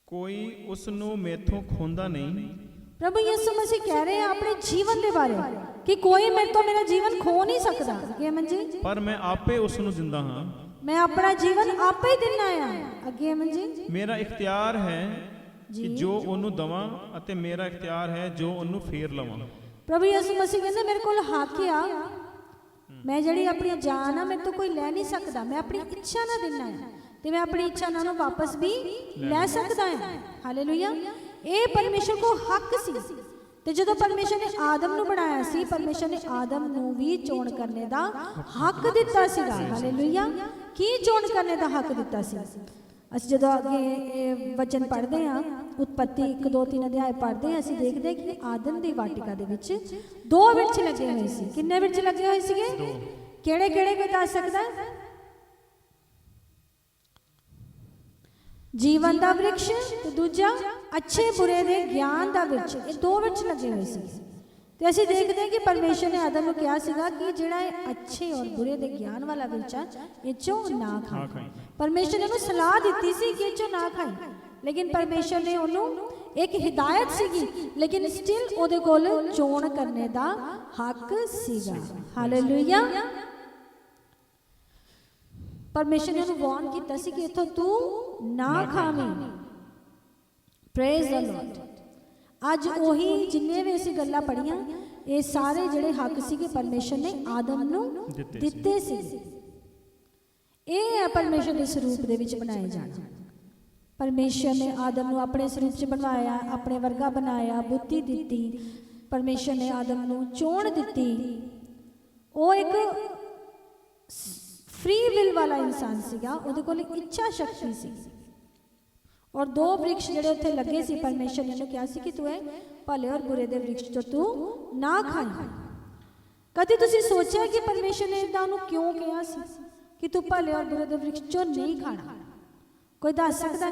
ਕੋਈ ਉਸ ਨੂੰ ਮੇਥੋਂ ਖੋਂਦਾ ਨਹੀਂ। ਪ੍ਰਭੂ ਯਿਸੂ ਮਸੀਹ ਕਹਿ ਰਹੇ ਆ ਆਪਣੇ ਜੀਵਨ ਦੇ ਬਾਰੇ ਕਿ ਕੋਈ ਮੇਰੇ ਤੋਂ ਮੇਰਾ ਜੀਵਨ ਖੋ ਨਹੀਂ ਸਕਦਾ। ਅੱਗੇ ਅਮਨ ਜੀ, ਪਰ ਮੈਂ ਆਪੇ ਉਸ ਨੂੰ ਦਿੰਦਾ ਹਾਂ। ਮੈਂ ਆਪਣਾ ਜੀਵਨ ਆਪੇ ਹੀ ਦਿੰਦਾ ਆ। ਅੱਗੇ ਅਮਨ ਜੀ, ਮੇਰਾ ਇਖਤਿਆਰ ਹੈ ਕਿ ਜੋ ਉਹਨੂੰ ਦਵਾਂ ਅਤੇ ਮੇਰਾ ਇਖਤਿਆਰ ਹੈ ਜੋ ਉਹਨੂੰ ਫੇਰ ਲਵਾਂ। ਪ੍ਰਭੂ ਯਿਸੂ ਮਸੀਹ ਕਹਿੰਦੇ ਮੇਰੇ ਕੋਲ ਹੱਕ ਆ, ਮੈਂ ਜਿਹੜੀ ਆਪਣੀ ਜਾਨ ਆ ਮੇਰੇ ਤੋਂ ਕੋਈ ਲੈ ਨਹੀਂ ਸਕਦਾ। ਮੈਂ ਆਪਣੀ ਇੱਛਾ ਨਾਲ ਦਿੰਦਾ ਆ ਤੇ ਮੈਂ ਆਪਣੀ ਇੱਛਾ ਨਾਲ ਉਹਨੂੰ ਵਾਪਸ ਵੀ ਲੈ ਸਕਦਾ ਹਾਂ। ਹਾਲੇਲੂਇਆ। ਇਹ ਪਰਮੇਸ਼ਰ ਕੋ ਹੱਕ ਸੀ। ਤੇ ਜਦੋਂ ਪਰਮੇਸ਼ਰ ਨੇ ਆਦਮ ਨੂੰ ਬਣਾਇਆ ਸੀ, ਪਰਮੇਸ਼ਰ ਨੇ ਆਦਮ ਨੂੰ ਵੀ ਚੋਣ ਕਰਨੇ ਦਾ ਹੱਕ ਦਿੱਤਾ ਸੀਗਾ। ਹਾਲੇਲੂਇਆ। ਕੀ ਚੋਣ ਕਰਨੇ ਦਾ ਹੱਕ ਦਿੱਤਾ ਸੀ? ਅਸੀਂ ਜਦੋਂ ਅੱਗੇ ਇਹ ਵਚਨ ਪੜ੍ਹਦੇ ਹਾਂ, ਉਤਪੱਤੀ 1, 2, 3 ਅਧਿਆਏ ਪੜ੍ਹਦੇ ਹਾਂ, ਅਸੀਂ ਦੇਖਦੇ ਕਿ ਆਦਮ ਦੀ ਵਾਟਿਕਾ ਦੇ ਵਿੱਚ 2 ਵਿਰਛ ਲੱਗੇ ਹੋਏ ਸੀ। ਕਿੰਨੇ ਵਿਰਛ ਲੱਗੇ ਹੋਏ ਸੀਗੇ? ਕਿਹੜੇ ਕਿਹੜੇ ਕੋਈ ਦੱਸ ਸਕਦਾ? ਜੀਵਨ ਦਾ ਵਿਰਛ ਤੇ ਦੂਜਾ ਅੱਛੇ ਬੁਰੇ ਦੇ ਗਿਆਨ ਦਾ ਵਿਰਛ। ਇਹ 2 ਵਿਰਛ ਲੱਗੇ ਹੋਏ ਸੀ। ਤੇ ਅਸੀਂ ਦੇਖਦੇ ਹਾਂ ਕਿ ਪਰਮੇਸ਼ਰ ਨੇ ਆਦਮ ਨੂੰ ਕਿਹਾ ਸੀਗਾ ਕਿ ਜਿਹੜਾ ਇਹ ਅੱਛੇ ਔਰ ਬੁਰੇ ਦੇ ਗਿਆਨ ਵਾਲਾ ਵਿਰਛ ਆ, ਇਹ ਚੋਂ ਨਾ ਖਾਈ। ਪਰਮੇਸ਼ਰ ਨੇ ਉਹਨੂੰ ਸਲਾਹ ਦਿੱਤੀ ਸੀ ਕਿ ਇਹ ਚੋਂ ਨਾ ਖਾਈ, ਲੇਕਿਨ ਪਰਮੇਸ਼ਰ ਨੇ ਉਹਨੂੰ ਇੱਕ ਹਿਦਾਇਤ ਸੀਗੀ, ਲੇਕਿਨ ਸਟਿਲ ਉਹਦੇ ਕੋਲ ਚੋਣ ਕਰਨੇ ਦਾ ਹੱਕ ਸੀਗਾ। ਹਾਲੇਲੂਇਆ। ਪਰਮੇਸ਼ਰ ਨੇ ਉਹਨੂੰ ਵਾਰਨ ਕੀਤਾ ਸੀ ਕਿ ਇੱਥੋਂ ਤੂੰ ਨਾ ਖਾਵੇਂ। Praise the Lord. ਅੱਜ ਉਹੀ ਜਿੰਨੇ ਵੀ ਅਸੀਂ ਗੱਲਾਂ ਪੜੀਆਂ, ਇਹ ਸਾਰੇ ਜਿਹੜੇ ਹੱਕ ਸੀਗੇ ਪਰਮੇਸ਼ਰ ਨੇ ਆਦਮ ਨੂੰ ਦਿੱਤੇ ਸੀ। ਇਹ ਹੈ ਪਰਮੇਸ਼ਰ ਦੇ ਸਰੂਪ ਦੇ ਵਿੱਚ ਬਣਾਏ ਜਾਣਾ। ਪਰਮੇਸ਼ਰ ਨੇ ਆਦਮ ਨੂੰ ਆਪਣੇ ਸਰੂਪ 'ਚ ਬਣਾਇਆ, ਆਪਣੇ ਵਰਗਾ ਬਣਾਇਆ, ਬੁੱਧੀ ਦਿੱਤੀ। ਪਰਮੇਸ਼ਰ ਨੇ ਆਦਮ ਨੂੰ ਚੋਣ ਦਿੱਤੀ। ਉਹ ਇੱਕ ਫ੍ਰੀ ਵਿਲ ਵਾਲਾ ਇਨਸਾਨ ਸੀਗਾ, ਉਹਦੇ ਕੋਲ ਇੱਕ ਇੱਛਾ ਸ਼ਕਤੀ ਸੀ। ਔਰ 2 ਵ੍ਰਿਕਸ਼ ਜਿਹੜੇ ਉੱਥੇ ਲੱਗੇ ਸੀ, ਪਰਮੇਸ਼ਰ ਨੇ ਉਹਨੂੰ ਕਿਹਾ ਸੀ ਕਿ ਤੂੰ ਇਹ ਭਲੇ ਔਰ ਬੁਰੇ ਦੇ ਵ੍ਰਿਕਸ਼ ਤੋਂ ਤੂੰ ਨਾ ਖਾਈ। ਕਦੇ ਤੁਸੀਂ ਸੋਚਿਆ ਕਿ ਪਰਮੇਸ਼ਰ ਨੇ ਇਦਾਂ ਉਹਨੂੰ ਕਿਉਂ ਕਿਹਾ ਸੀ ਕਿ ਤੂੰ ਭਲੇ ਔਰ ਬੁਰੇ ਦੇ ਵ੍ਰਿਕਸ਼ ਤੋਂ ਨਹੀਂ ਖਾਣਾ? ਕੋਈ ਦੱਸ ਸਕਦਾ?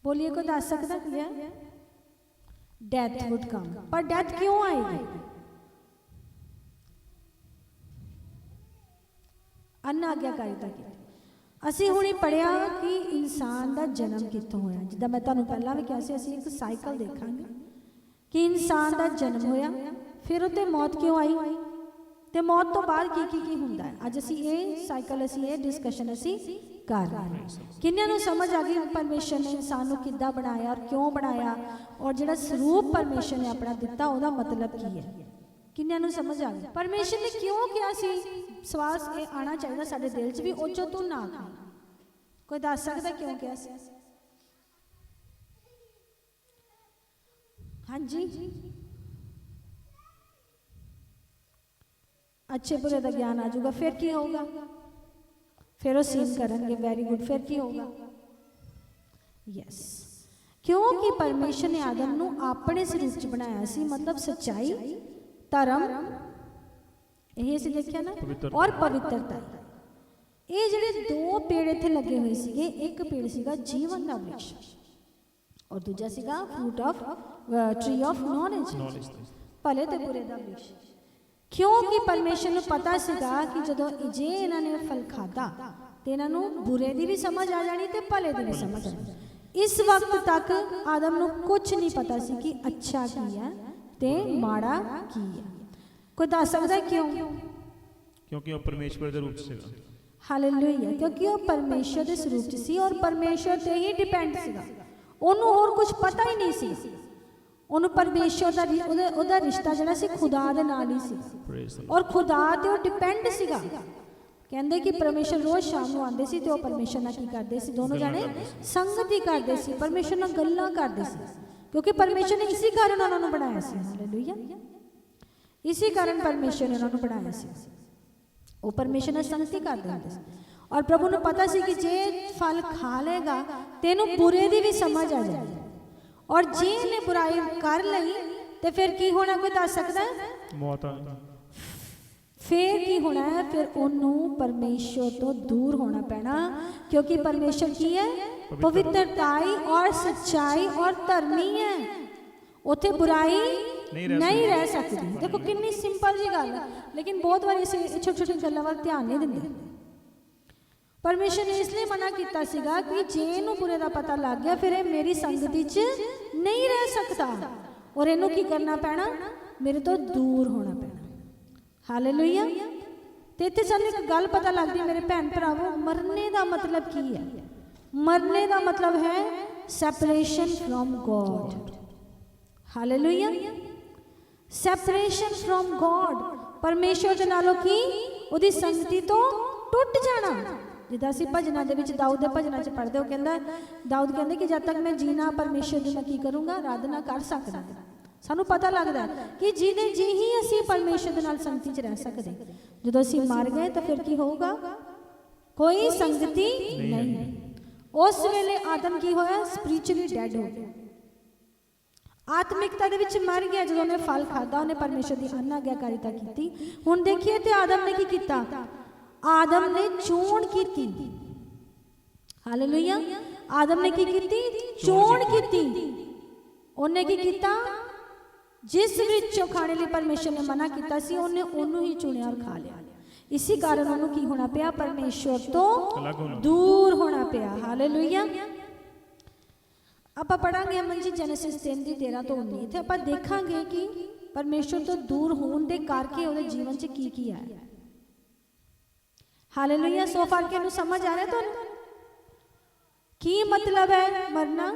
ਬੋਲੀਏ, ਕੋਈ ਦੱਸ ਸਕਦਾ? ਡੈਥ ਵੁੱਡ ਕਮ। ਪਰ ਡੈਥ ਕਿਉਂ ਆਏਗੀ? ਅਨਾਗਿਆਕਾਰੀਤਾ ਕੀਤੀ। ਅਸੀਂ ਹੁਣੇ ਪੜਿਆ ਕਿ ਇਨਸਾਨ ਦਾ ਜਨਮ ਕਿੱਥੋਂ ਹੋਇਆ। ਜਿੱਦਾਂ ਮੈਂ ਤੁਹਾਨੂੰ ਪਹਿਲਾਂ ਵੀ ਕਿਹਾ ਸੀ, ਅਸੀਂ ਇੱਕ ਸਾਈਕਲ ਦੇਖਾਂਗੇ ਕਿ ਇਨਸਾਨ ਦਾ ਜਨਮ ਹੋਇਆ, ਫਿਰ ਉੱਤੇ ਮੌਤ ਕਿਉਂ ਆਈ ਤੇ ਮੌਤ ਤੋਂ ਬਾਅਦ ਕੀ ਹੁੰਦਾ ਹੈ। ਅੱਜ ਅਸੀਂ ਇਹ ਸਾਈਕਲ, ਅਸੀਂ ਇਹ ਡਿਸਕਸ਼ਨ ਅਸੀਂ ਕਰ ਰਹੇ ਹਾਂ। ਕਿੰਨਿਆਂ ਨੂੰ ਸਮਝ ਆ ਗਈ ਪਰਮੇਸ਼ਰ ਨੇ ਇਨਸਾਨ ਨੂੰ ਕਿੱਦਾਂ ਬਣਾਇਆ ਔਰ ਕਿਉਂ ਬਣਾਇਆ, ਔਰ ਜਿਹੜਾ ਸਰੂਪ ਪਰਮੇਸ਼ਰ ਨੇ ਆਪਣਾ ਦਿੱਤਾ ਉਹਦਾ ਮਤਲਬ ਕੀ ਹੈ? ਕਿੰਨਿਆਂ ਨੂੰ ਸਮਝ ਆ ਗਈ? ਪਰਮੇਸ਼ਰ ਨੇ ਕਿਉਂ ਕਿਹਾ ਸੀ? ਸਵਾਲ ਇਹ ਆਣਾ ਚਾਹੀਦਾ ਸਾਡੇ ਦਿਲ 'ਚ ਵੀ, ਉਹ ਚੋਂ ਤੂੰ ਨਾ ਖਾ। ਕੋਈ ਦੱਸ ਸਕਦਾ ਕਿਉਂ ਕਿਹਾ ਸੀ? ਹਾਂਜੀ, ਅੱਛੇ ਬੁਰੇ ਦਾ ਗਿਆਨ ਆ ਜਾਊਗਾ, ਫਿਰ ਕੀ ਹੋਊਗਾ? ਫਿਰ ਉਹ ਸੀਨ ਕਰਨਗੇ, ਵੈਰੀ ਗੁੱਡ, ਫਿਰ ਕੀ ਹੋਊਗਾ? ਯੈਸ, ਕਿਉਂਕਿ ਪਰਮੇਸ਼ਰ ਨੇ ਆਦਮ ਨੂੰ ਆਪਣੇ ਸਰੂਪ ਚ ਬਣਾਇਆ ਸੀ, ਮਤਲਬ ਸੱਚਾਈ, ਧਰਮ, ਇਹ ਅਸੀਂ ਦੇਖਿਆ ਨਾ, ਔਰ ਪਵਿੱਤਰਤਾ। ਇਹ ਜਿਹੜੇ ਦੋ ਪੇੜ ਇੱਥੇ ਲੱਗੇ ਹੋਏ ਸੀਗੇ, ਇੱਕ ਪੇੜ ਸੀਗਾ ਜੀਵਨ ਦਾ ਵ੍ਰਿਕਸ਼ ਔਰ ਦੂਜਾ ਸੀਗਾ fruit of tree of knowledge, ਭਲੇ ਤੇ ਬੁਰੇ ਦਾ ਵ੍ਰਿਕਸ਼। ਕਿਉਂਕਿ ਪਰਮੇਸ਼ਰ ਨੂੰ ਪਤਾ ਸੀਗਾ ਕਿ ਜਦੋਂ ਜੇ ਇਹਨਾਂ ਨੇ ਫਲ ਖਾਦਾ ਤੇ ਇਹਨਾਂ ਨੂੰ ਬੁਰੇ ਦੀ ਵੀ ਸਮਝ ਆ ਜਾਣੀ ਤੇ ਭਲੇ ਦੀ ਵੀ ਸਮਝ ਆ ਜਾਣੀ। ਇਸ ਵਕਤ ਤੱਕ ਆਦਮ ਨੂੰ ਕੁਝ ਨਹੀਂ ਪਤਾ ਸੀ ਕਿ ਅੱਛਾ ਕੀ ਹੈ ਤੇ ਮਾੜਾ ਕੀ ਹੈ। ਕੋਈ ਦੱਸ ਸਕਦਾ ਕਿਉਂ? ਕਿਉਂਕਿ ਉਹ ਪਰਮੇਸ਼ਵਰ ਦੇ ਰੂਪ 'ਚ ਸੀਗਾ। ਹਾਲੇਲੂਇਆ, ਕਿਉਂਕਿ ਉਹ ਪਰਮੇਸ਼ਰ ਦੇ ਸਰੂਪ 'ਚ ਸੀ ਔਰ ਪਰਮੇਸ਼ਰ ਤੇ ਹੀ ਡਿਪੈਂਡ ਸੀਗਾ। ਉਹਨੂੰ ਹੋਰ ਕੁਝ ਪਤਾ ਹੀ ਨਹੀਂ ਸੀ। ਉਹਨੂੰ ਪਰਮੇਸ਼ਰ ਦਾ ਉਹਦਾ ਰਿਸ਼ਤਾ ਜਿਹੜਾ ਸੀ ਖੁਦਾ ਦੇ ਨਾਲ ਹੀ ਸੀ ਔਰ ਖੁਦਾ ਤੇ ਉਹ ਡਿਪੈਂਡ ਸੀਗਾ। ਕਹਿੰਦੇ ਕਿ ਪਰਮੇਸ਼ਰ ਰੋਜ਼ ਸ਼ਾਮ ਨੂੰ ਆਉਂਦੇ ਸੀ ਤੇ ਉਹ ਪਰਮੇਸ਼ਰ ਨਾਲ ਕੀ ਕਰਦੇ ਸੀ? ਦੋਨੋਂ ਜਾਣੇ ਸੰਗਤ ਹੀ ਕਰਦੇ ਸੀ, ਪਰਮੇਸ਼ਰ ਨਾਲ ਗੱਲਾਂ ਕਰਦੇ ਸੀ, ਕਿਉਂਕਿ ਪਰਮੇਸ਼ਰ ਨੇ ਇਸੇ ਕਾਰਨ ਉਹਨਾਂ ਨੂੰ ਬਣਾਇਆ ਸੀ। ਹਾਲੇਲੂਇਆ, ਇਸੇ ਕਾਰਨ ਪਰਮੇਸ਼ਰ ਨੇ ਉਹਨਾਂ ਨੂੰ ਬਣਾਇਆ ਸੀ। ਉਹ ਪਰਮੇਸ਼ਰ ਨਾਲ ਸੰਗਤ ਹੀ ਕਰਦੇ ਹੁੰਦੇ ਸੀ ਔਰ ਪ੍ਰਭੂ ਨੂੰ ਪਤਾ ਸੀ ਕਿ ਜੇ ਫਲ ਖਾ ਲੇਗਾ ਤੇ ਇਹਨੂੰ ਬੁਰੇ ਦੀ ਵੀ ਸਮਝ ਆ ਜਾਏਗੀ ਔਰ ਜੇ ਇਹਨੇ ਬੁਰਾਈ ਕਰ ਲਈ ਤੇ ਫਿਰ ਕੀ ਹੋਣਾ? ਕੋਈ ਦੱਸ ਸਕਦਾ ਹੈ? ਮੌਤ। ਫਿਰ ਕੀ ਹੋਣਾ ਹੈ? ਫਿਰ ਉਹਨੂੰ ਪਰਮੇਸ਼ਰ ਤੋਂ ਦੂਰ ਹੋਣਾ ਪੈਣਾ, ਕਿਉਂਕਿ ਪਰਮੇਸ਼ਰ ਕੀ ਹੈ? ਪਵਿੱਤਰਤਾਈ ਔਰ ਸੱਚਾਈ ਔਰ ਧਰਮੀ ਹੈ। ਉੱਥੇ ਬੁਰਾਈ ਨਹੀਂ ਰਹਿ ਸਕਦੀ। ਦੇਖੋ ਕਿੰਨੀ ਸਿੰਪਲ ਜੀ ਗੱਲ ਹੈ, ਲੇਕਿਨ ਬਹੁਤ ਵਾਰੀ ਅਸੀਂ ਛੋਟੀ ਛੋਟੀ ਗੱਲਾਂ ਵੱਲ ਧਿਆਨ ਨਹੀਂ ਦਿੰਦੇ। ਪਰਮੇਸ਼ਰ ਨੇ ਇਸ ਲਈ ਮਨਾ ਕੀਤਾ ਸੀਗਾ ਕਿ ਜੇ ਇਹਨੂੰ ਬੁਰੇ ਦਾ ਪਤਾ ਲੱਗ ਗਿਆ ਫਿਰ ਇਹ ਮੇਰੀ ਸੰਗਤੀ 'ਚ ਨਹੀਂ ਰਹਿ ਸਕਦਾ ਔਰ ਇਹਨੂੰ ਕੀ ਕਰਨਾ ਪੈਣਾ? ਮੇਰੇ ਤੋਂ ਦੂਰ ਹੋਣਾ ਪੈਣਾ। ਹਾਲੇਲੂਇਆ। ਤੇ ਇੱਥੇ ਸਾਨੂੰ ਇੱਕ ਗੱਲ ਪਤਾ ਲੱਗਦੀ ਮੇਰੇ ਭੈਣ ਭਰਾਵੋ, ਮਰਨੇ ਦਾ ਮਤਲਬ ਕੀ ਹੈ? ਮਰਨੇ ਦਾ ਮਤਲਬ ਹੈ separation from God. Hallelujah, separation from God. ਪਰਮੇਸ਼ਰ ਦੇ ਨਾਲੋਂ ਕੀ? ਉਹਦੀ ਸੰਗਤੀ ਤੋਂ ਟੁੱਟ ਜਾਣਾ। ਜਿੱਦਾਂ ਅਸੀਂ ਭਜਨਾਂ ਦੇ ਵਿੱਚ ਦਾਊਦ ਦੇ ਭਜਨਾਂ 'ਚ ਪੜ੍ਹਦੇ, ਉਹ ਕਹਿੰਦਾ, ਦਾਊਦ ਕਹਿੰਦੇ ਕਿ ਜਦ ਤੱਕ ਮੈਂ ਜੀਣਾ ਪਰਮੇਸ਼ਰ ਦੀ ਮੈਂ ਕੀ ਕਰੂੰਗਾ? ਆਰਾਧਨਾ ਕਰ ਸਕਦਾ। ਸਾਨੂੰ ਪਤਾ ਲੱਗਦਾ ਕਿ ਜਿਹਨੇ ਜੀ ਹੀ ਅਸੀਂ ਪਰਮੇਸ਼ਰ ਦੇ ਨਾਲ ਸੰਗਤੀ 'ਚ ਰਹਿ ਸਕਦੇ। ਜਦੋਂ ਅਸੀਂ ਮਰ ਗਏ ਤਾਂ ਫਿਰ ਕੀ ਹੋਊਗਾ? ਕੋਈ ਸੰਗਤੀ ਨਹੀਂ। ਉਸ ਵੇਲੇ ਆਦਮ ਕੀ ਹੋਇਆ? ਸਪਿਰਿਚੁਅਲੀ ਡੈਡ ਹੋ ਗਿਆ, ਆਤਮਿਕਤਾ ਦੇ ਵਿੱਚ ਮਰ ਗਿਆ। ਜਦੋਂ ਉਹਨੇ ਫਲ ਖਾਦਾ, ਉਹਨੇ ਪਰਮੇਸ਼ਰ ਦੀ ਅਨਾਗਿਆਕਾਰੀਤਾ ਕੀਤੀ। ਹੁਣ ਦੇਖੀਏ ਤੇ ਆਦਮ ਨੇ ਕੀ ਕੀਤਾ? ਆਦਮ ਨੇ ਚੋਣ ਕੀਤੀ। ਹਾਲੇਲੂਇਆ, ਆਦਮ ਨੇ ਕੀ ਕੀਤੀ? ਚੋਣ ਕੀਤੀ। ਉਹਨੇ ਕੀ ਕੀਤਾ? ਜਿਸ ਵਿੱਚੋਂ ਖਾਣੇ ਲਈ ਪਰਮੇਸ਼ਰ ਨੇ ਮਨਾ ਕੀਤਾ ਸੀ ਉਹਨੇ ਉਹਨੂੰ ਹੀ ਚੁਣਿਆ ਔਰ ਖਾ ਲਿਆ। ਇਸੇ ਕਾਰਨ ਉਹਨੂੰ ਕੀ ਹੋਣਾ ਪਿਆ? ਪਰਮੇਸ਼ਰ ਤੋਂ ਦੂਰ ਹੋਣਾ ਪਿਆ। ਹਾਲੇਲੂਇਆ। ਆਪਾਂ ਪੜਾਂਗੇ ਅਮਨ ਜੀ ਜੈਨੇਸਿਸ 3:13 ਤੋਂ 19। ਇੱਥੇ ਆਪਾਂ ਦੇਖਾਂਗੇ ਕਿ ਪਰਮੇਸ਼ਰ ਤੋਂ ਦੂਰ ਹੋਣ ਦੇ ਕਰਕੇ ਉਹਦੇ ਜੀਵਨ 'ਚ ਕੀ ਕੀ ਆਇਆ। ਹਾਲੇਲੂਇਆ। ਸੋ ਫਾਰ ਕੇ ਨੂੰ ਸਮਝ ਆ ਰਿਹਾ ਤੁਹਾਨੂੰ ਕੀ ਮਤਲਬ ਹੈ ਮਰਨਾ?